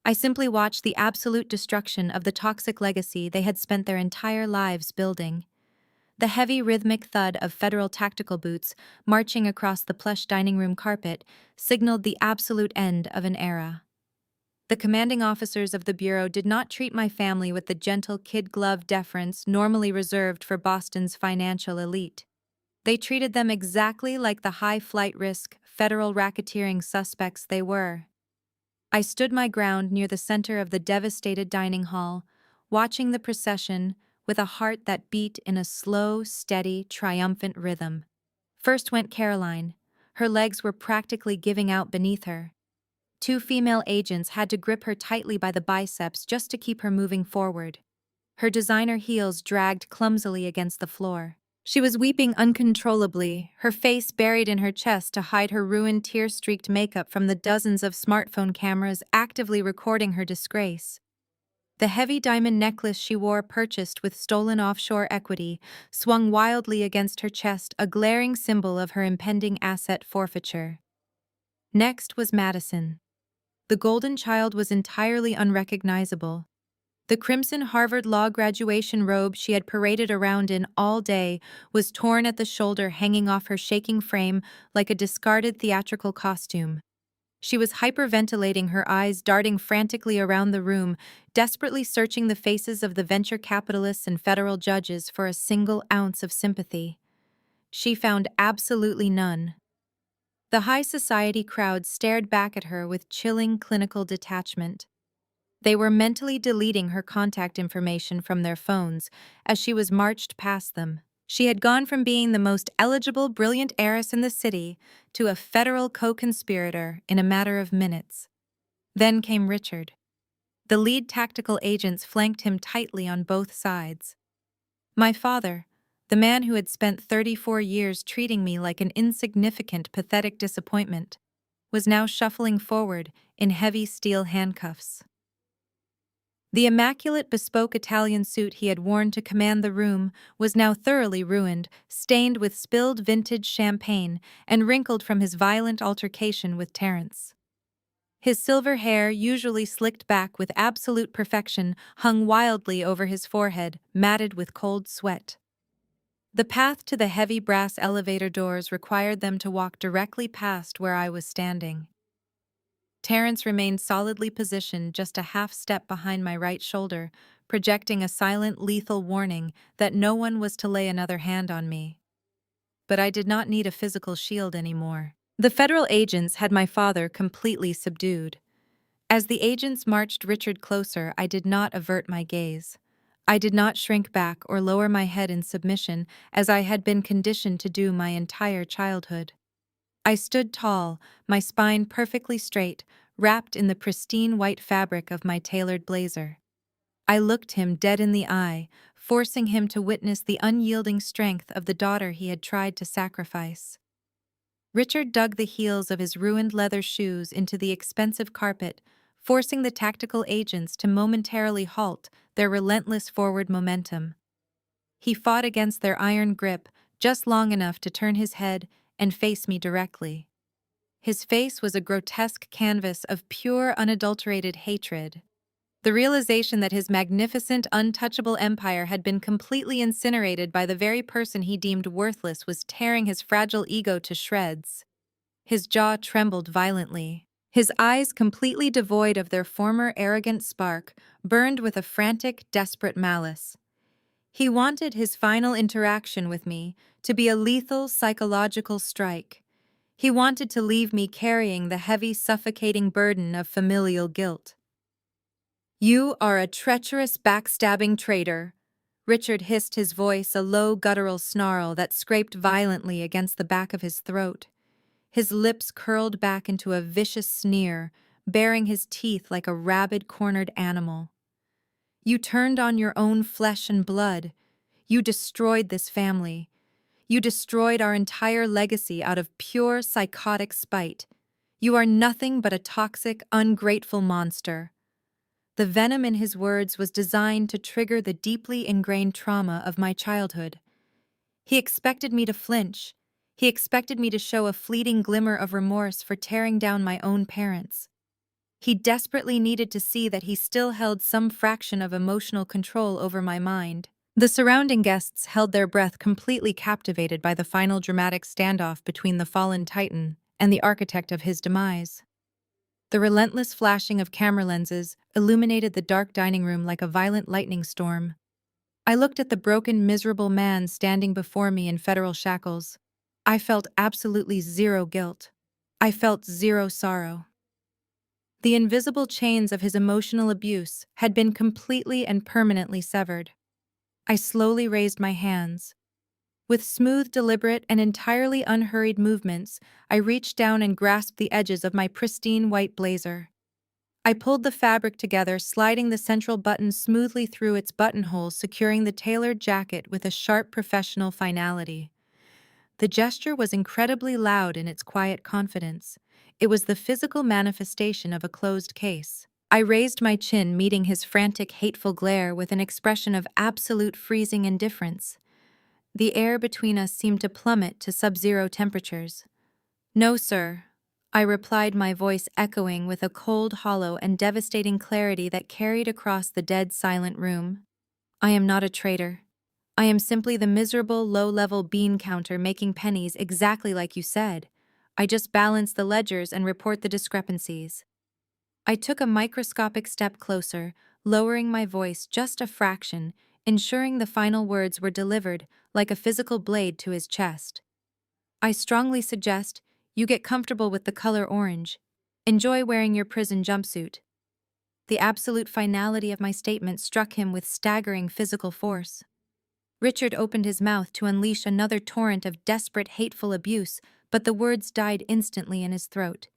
I simply watched the absolute destruction of the toxic legacy they had spent their entire lives building. The heavy rhythmic thud of federal tactical boots marching across the plush dining room carpet signaled the absolute end of an era. The commanding officers of the Bureau did not treat my family with the gentle kid-glove deference normally reserved for Boston's financial elite. They treated them exactly like the high-flight risk, federal racketeering suspects they were. I stood my ground near the center of the devastated dining hall, watching the procession with a heart that beat in a slow, steady, triumphant rhythm. First went Caroline. Her legs were practically giving out beneath her. Two female agents had to grip her tightly by the biceps just to keep her moving forward. Her designer heels dragged clumsily against the floor. She was weeping uncontrollably, her face buried in her chest to hide her ruined, tear-streaked makeup from the dozens of smartphone cameras actively recording her disgrace. The heavy diamond necklace she wore, purchased with stolen offshore equity, swung wildly against her chest, a glaring symbol of her impending asset forfeiture. Next was Madison. The golden child was entirely unrecognizable. The crimson Harvard Law graduation robe she had paraded around in all day was torn at the shoulder, hanging off her shaking frame like a discarded theatrical costume. She was hyperventilating, her eyes darting frantically around the room, desperately searching the faces of the venture capitalists and federal judges for a single ounce of sympathy. She found absolutely none. The high society crowd stared back at her with chilling clinical detachment. They were mentally deleting her contact information from their phones as she was marched past them. She had gone from being the most eligible, brilliant heiress in the city to a federal co-conspirator in a matter of minutes. Then came Richard. The lead tactical agents flanked him tightly on both sides. My father, the man who had spent 34 years treating me like an insignificant, pathetic disappointment, was now shuffling forward in heavy steel handcuffs. The immaculate bespoke Italian suit he had worn to command the room was now thoroughly ruined, stained with spilled vintage champagne and wrinkled from his violent altercation with Terence. His silver hair, usually slicked back with absolute perfection, hung wildly over his forehead, matted with cold sweat. The path to the heavy brass elevator doors required them to walk directly past where I was standing. Terence remained solidly positioned just a half step behind my right shoulder, projecting a silent, lethal warning that no one was to lay another hand on me. But I did not need a physical shield anymore. The federal agents had my father completely subdued. As the agents marched Richard closer, I did not avert my gaze. I did not shrink back or lower my head in submission, as I had been conditioned to do my entire childhood. I stood tall, my spine perfectly straight, wrapped in the pristine white fabric of my tailored blazer. I looked him dead in the eye, forcing him to witness the unyielding strength of the daughter he had tried to sacrifice. Richard dug the heels of his ruined leather shoes into the expensive carpet, forcing the tactical agents to momentarily halt their relentless forward momentum. He fought against their iron grip just long enough to turn his head and face me directly. His face was a grotesque canvas of pure, unadulterated hatred. The realization that his magnificent, untouchable empire had been completely incinerated by the very person he deemed worthless was tearing his fragile ego to shreds. His jaw trembled violently. His eyes, completely devoid of their former arrogant spark, burned with a frantic, desperate malice. He wanted his final interaction with me to be a lethal psychological strike. He wanted to leave me carrying the heavy, suffocating burden of familial guilt. "You are a treacherous, backstabbing traitor," Richard hissed, his voice a low, guttural snarl that scraped violently against the back of his throat. His lips curled back into a vicious sneer, baring his teeth like a rabid, cornered animal. "You turned on your own flesh and blood. You destroyed this family. You destroyed our entire legacy out of pure psychotic spite. You are nothing but a toxic, ungrateful monster." The venom in his words was designed to trigger the deeply ingrained trauma of my childhood. He expected me to flinch. He expected me to show a fleeting glimmer of remorse for tearing down my own parents. He desperately needed to see that he still held some fraction of emotional control over my mind. The surrounding guests held their breath, completely captivated by the final dramatic standoff between the fallen titan and the architect of his demise. The relentless flashing of camera lenses illuminated the dark dining room like a violent lightning storm. I looked at the broken, miserable man standing before me in federal shackles. I felt absolutely zero guilt. I felt zero sorrow. The invisible chains of his emotional abuse had been completely and permanently severed. I slowly raised my hands. With smooth, deliberate, and entirely unhurried movements, I reached down and grasped the edges of my pristine white blazer. I pulled the fabric together, sliding the central button smoothly through its buttonhole, securing the tailored jacket with a sharp, professional finality. The gesture was incredibly loud in its quiet confidence. It was the physical manifestation of a closed case. I raised my chin, meeting his frantic, hateful glare with an expression of absolute freezing indifference. The air between us seemed to plummet to sub-zero temperatures. "No, sir," I replied, my voice echoing with a cold, hollow, and devastating clarity that carried across the dead, silent room. "I am not a traitor. I am simply the miserable, low-level bean counter making pennies exactly like you said. I just balance the ledgers and report the discrepancies." I took a microscopic step closer, lowering my voice just a fraction, ensuring the final words were delivered like a physical blade to his chest. "I strongly suggest you get comfortable with the color orange. Enjoy wearing your prison jumpsuit." The absolute finality of my statement struck him with staggering physical force. Richard opened his mouth to unleash another torrent of desperate, hateful abuse, but the words died instantly in his throat.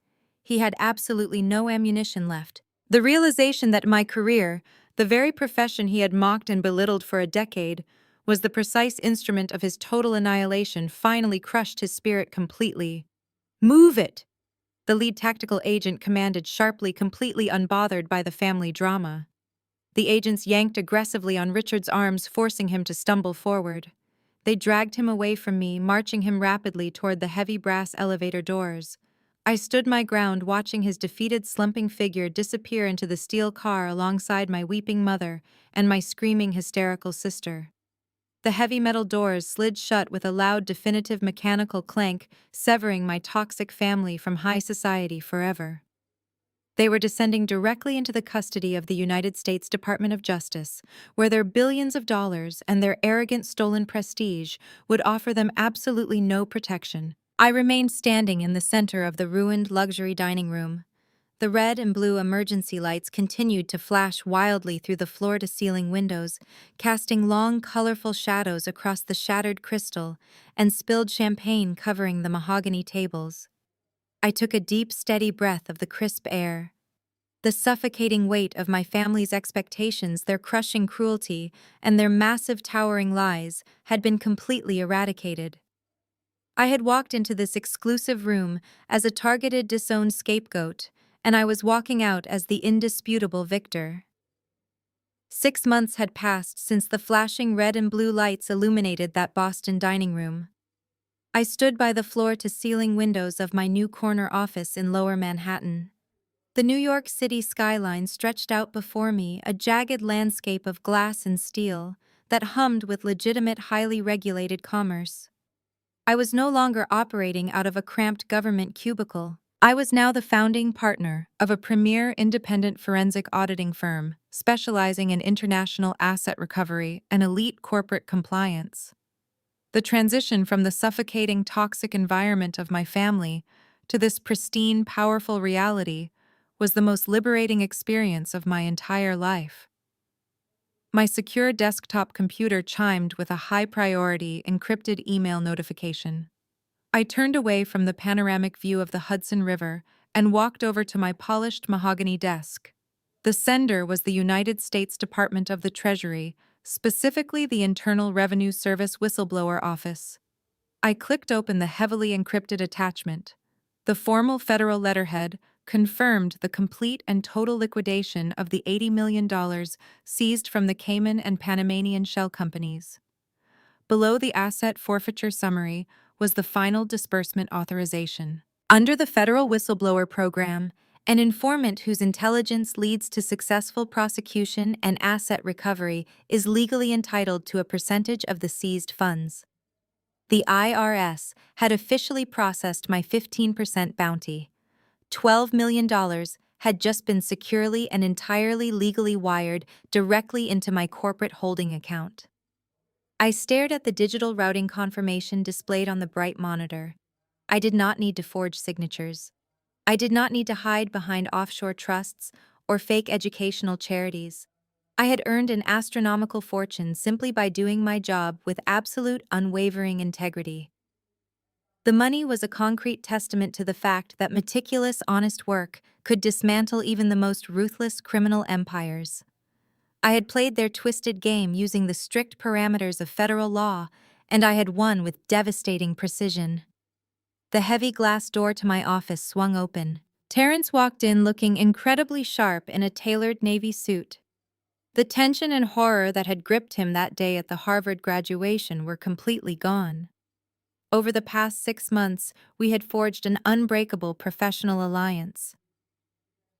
He had absolutely no ammunition left. The realization that my career, the very profession he had mocked and belittled for a decade, was the precise instrument of his total annihilation finally crushed his spirit completely. "Move it!" the lead tactical agent commanded sharply, completely unbothered by the family drama. The agents yanked aggressively on Richard's arms, forcing him to stumble forward. They dragged him away from me, marching him rapidly toward the heavy brass elevator doors. I stood my ground, watching his defeated, slumping figure disappear into the steel car alongside my weeping mother and my screaming, hysterical sister. The heavy metal doors slid shut with a loud, definitive mechanical clank, severing my toxic family from high society forever. They were descending directly into the custody of the United States Department of Justice, where their billions of dollars and their arrogant stolen prestige would offer them absolutely no protection. I remained standing in the center of the ruined luxury dining room. The red and blue emergency lights continued to flash wildly through the floor-to-ceiling windows, casting long, colorful shadows across the shattered crystal and spilled champagne covering the mahogany tables. I took a deep, steady breath of the crisp air. The suffocating weight of my family's expectations, their crushing cruelty, and their massive, towering lies had been completely eradicated. I had walked into this exclusive room as a targeted, disowned scapegoat, and I was walking out as the indisputable victor. 6 months had passed since the flashing red and blue lights illuminated that Boston dining room. I stood by the floor-to-ceiling windows of my new corner office in Lower Manhattan. The New York City skyline stretched out before me, a jagged landscape of glass and steel that hummed with legitimate, highly regulated commerce. I was no longer operating out of a cramped government cubicle. I was now the founding partner of a premier independent forensic auditing firm specializing in international asset recovery and elite corporate compliance. The transition from the suffocating, toxic environment of my family to this pristine, powerful reality was the most liberating experience of my entire life. My secure desktop computer chimed with a high-priority, encrypted email notification. I turned away from the panoramic view of the Hudson River and walked over to my polished mahogany desk. The sender was the United States Department of the Treasury, specifically the Internal Revenue Service Whistleblower Office. I clicked open the heavily encrypted attachment. The formal federal letterhead confirmed the complete and total liquidation of the $80 million seized from the Cayman and Panamanian shell companies. Below the asset forfeiture summary was the final disbursement authorization. Under the federal whistleblower program, an informant whose intelligence leads to successful prosecution and asset recovery is legally entitled to a percentage of the seized funds. The IRS had officially processed my 15% bounty. $12 million had just been securely and entirely legally wired directly into my corporate holding account. I stared at the digital routing confirmation displayed on the bright monitor. I did not need to forge signatures. I did not need to hide behind offshore trusts or fake educational charities. I had earned an astronomical fortune simply by doing my job with absolute, unwavering integrity. The money was a concrete testament to the fact that meticulous, honest work could dismantle even the most ruthless criminal empires. I had played their twisted game using the strict parameters of federal law, and I had won with devastating precision. The heavy glass door to my office swung open. Terrence walked in looking incredibly sharp in a tailored navy suit. The tension and horror that had gripped him that day at the Harvard graduation were completely gone. Over the past 6 months, we had forged an unbreakable professional alliance.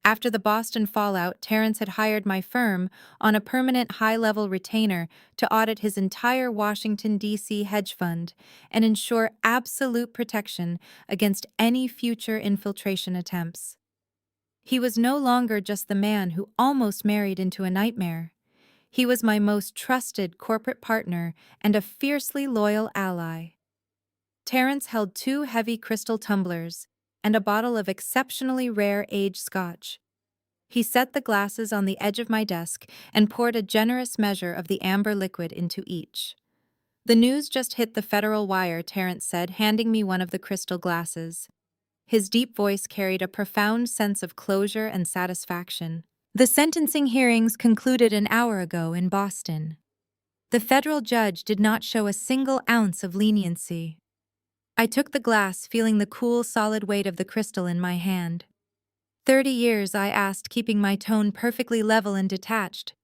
After the Boston fallout, Terrence had hired my firm on a permanent high-level retainer to audit his entire Washington, D.C. hedge fund and ensure absolute protection against any future infiltration attempts. He was no longer just the man who almost married into a nightmare. He was my most trusted corporate partner and a fiercely loyal ally. Terrence held 2 heavy crystal tumblers and a bottle of exceptionally rare aged scotch. He set the glasses on the edge of my desk and poured a generous measure of the amber liquid into each. The news just hit the federal wire, Terrence said, handing me one of the crystal glasses. His deep voice carried a profound sense of closure and satisfaction. The sentencing hearings concluded an hour ago in Boston. The federal judge did not show a single ounce of leniency. I took the glass, feeling the cool, solid weight of the crystal in my hand. 30 years, I asked, keeping my tone perfectly level and detached.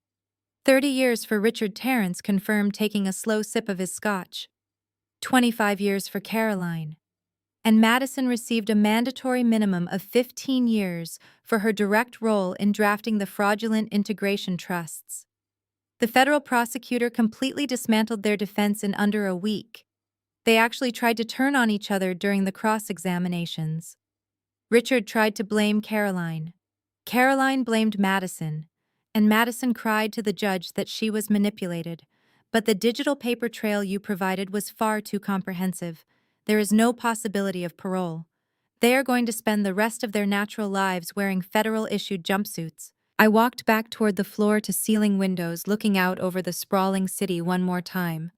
30 years for Richard, Terrence confirmed, taking a slow sip of his scotch. 25 years for Caroline. And Madison received a mandatory minimum of 15 years for her direct role in drafting the fraudulent integration trusts. The federal prosecutor completely dismantled their defense in under a week. They actually tried to turn on each other during the cross-examinations. Richard tried to blame Caroline. Caroline blamed Madison, and Madison cried to the judge that she was manipulated. But the digital paper trail you provided was far too comprehensive. There is no possibility of parole. They are going to spend the rest of their natural lives wearing federal-issued jumpsuits. I walked back toward the floor-to-ceiling windows, looking out over the sprawling city one more time.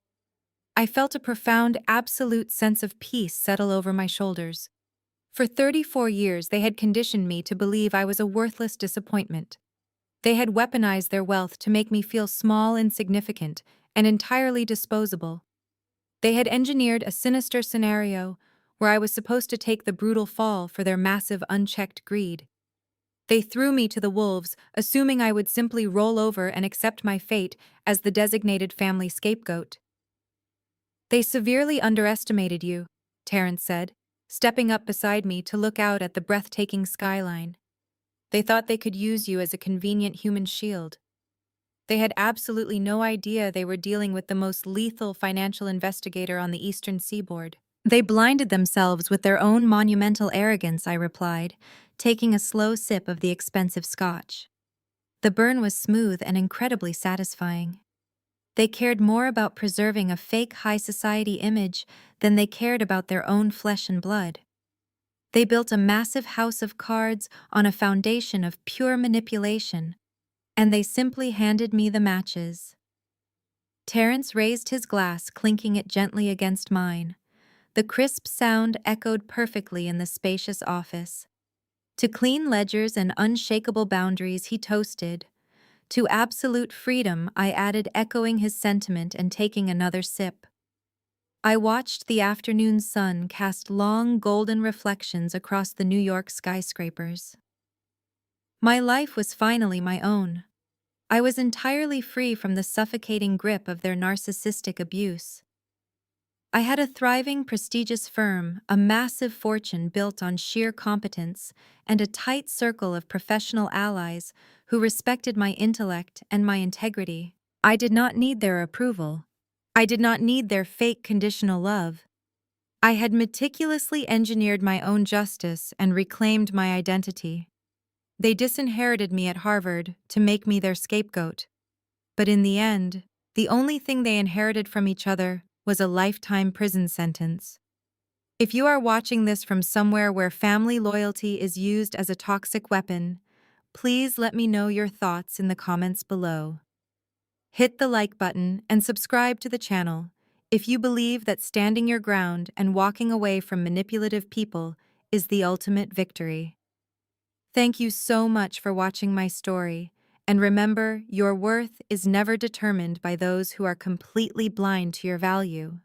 I felt a profound, absolute sense of peace settle over my shoulders. For 34 years, they had conditioned me to believe I was a worthless disappointment. They had weaponized their wealth to make me feel small, insignificant, and entirely disposable. They had engineered a sinister scenario where I was supposed to take the brutal fall for their massive, unchecked greed. They threw me to the wolves, assuming I would simply roll over and accept my fate as the designated family scapegoat. They severely underestimated you, Terrence said, stepping up beside me to look out at the breathtaking skyline. They thought they could use you as a convenient human shield. They had absolutely no idea they were dealing with the most lethal financial investigator on the eastern seaboard. They blinded themselves with their own monumental arrogance, I replied, taking a slow sip of the expensive scotch. The burn was smooth and incredibly satisfying. They cared more about preserving a fake high society image than they cared about their own flesh and blood. They built a massive house of cards on a foundation of pure manipulation, and they simply handed me the matches. Terrence raised his glass, clinking it gently against mine. The crisp sound echoed perfectly in the spacious office. To clean ledgers and unshakable boundaries, he toasted. To absolute freedom, I added, echoing his sentiment and taking another sip. I watched the afternoon sun cast long, golden reflections across the New York skyscrapers. My life was finally my own. I was entirely free from the suffocating grip of their narcissistic abuse. I had a thriving, prestigious firm, a massive fortune built on sheer competence, and a tight circle of professional allies who respected my intellect and my integrity. I did not need their approval. I did not need their fake conditional love. I had meticulously engineered my own justice and reclaimed my identity. They disinherited me at Harvard to make me their scapegoat. But in the end, the only thing they inherited from each other was a lifetime prison sentence. If you are watching this from somewhere where family loyalty is used as a toxic weapon, please let me know your thoughts in the comments below. Hit the like button and subscribe to the channel if you believe that standing your ground and walking away from manipulative people is the ultimate victory. Thank you so much for watching my story, and remember, your worth is never determined by those who are completely blind to your value.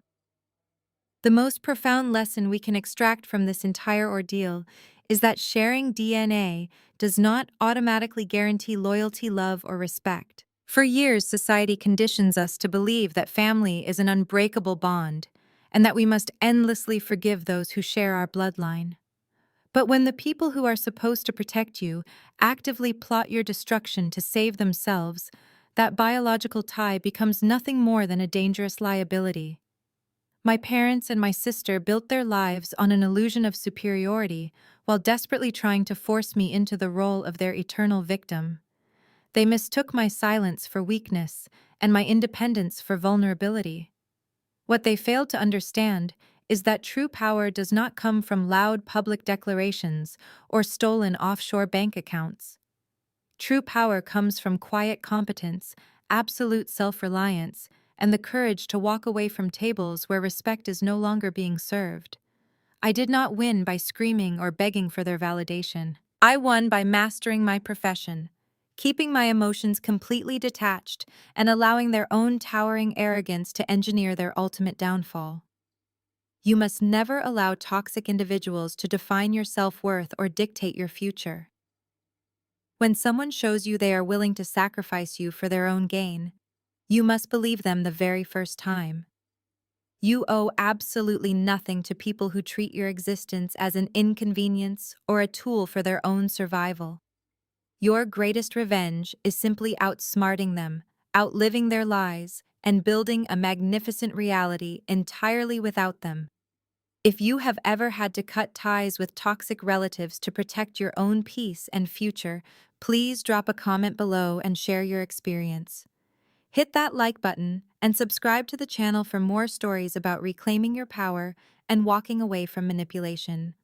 The most profound lesson we can extract from this entire ordeal is that sharing DNA does not automatically guarantee loyalty, love, or respect. For years, society conditions us to believe that family is an unbreakable bond, and that we must endlessly forgive those who share our bloodline. But when the people who are supposed to protect you actively plot your destruction to save themselves, that biological tie becomes nothing more than a dangerous liability. My parents and my sister built their lives on an illusion of superiority while desperately trying to force me into the role of their eternal victim. They mistook my silence for weakness and my independence for vulnerability. What they failed to understand is that true power does not come from loud public declarations or stolen offshore bank accounts. True power comes from quiet competence, absolute self-reliance, and the courage to walk away from tables where respect is no longer being served. I did not win by screaming or begging for their validation. I won by mastering my profession, keeping my emotions completely detached and allowing their own towering arrogance to engineer their ultimate downfall. You must never allow toxic individuals to define your self-worth or dictate your future. When someone shows you they are willing to sacrifice you for their own gain, you must believe them the very first time. You owe absolutely nothing to people who treat your existence as an inconvenience or a tool for their own survival. Your greatest revenge is simply outsmarting them, outliving their lies, and building a magnificent reality entirely without them. If you have ever had to cut ties with toxic relatives to protect your own peace and future, please drop a comment below and share your experience. Hit that like button and subscribe to the channel for more stories about reclaiming your power and walking away from manipulation.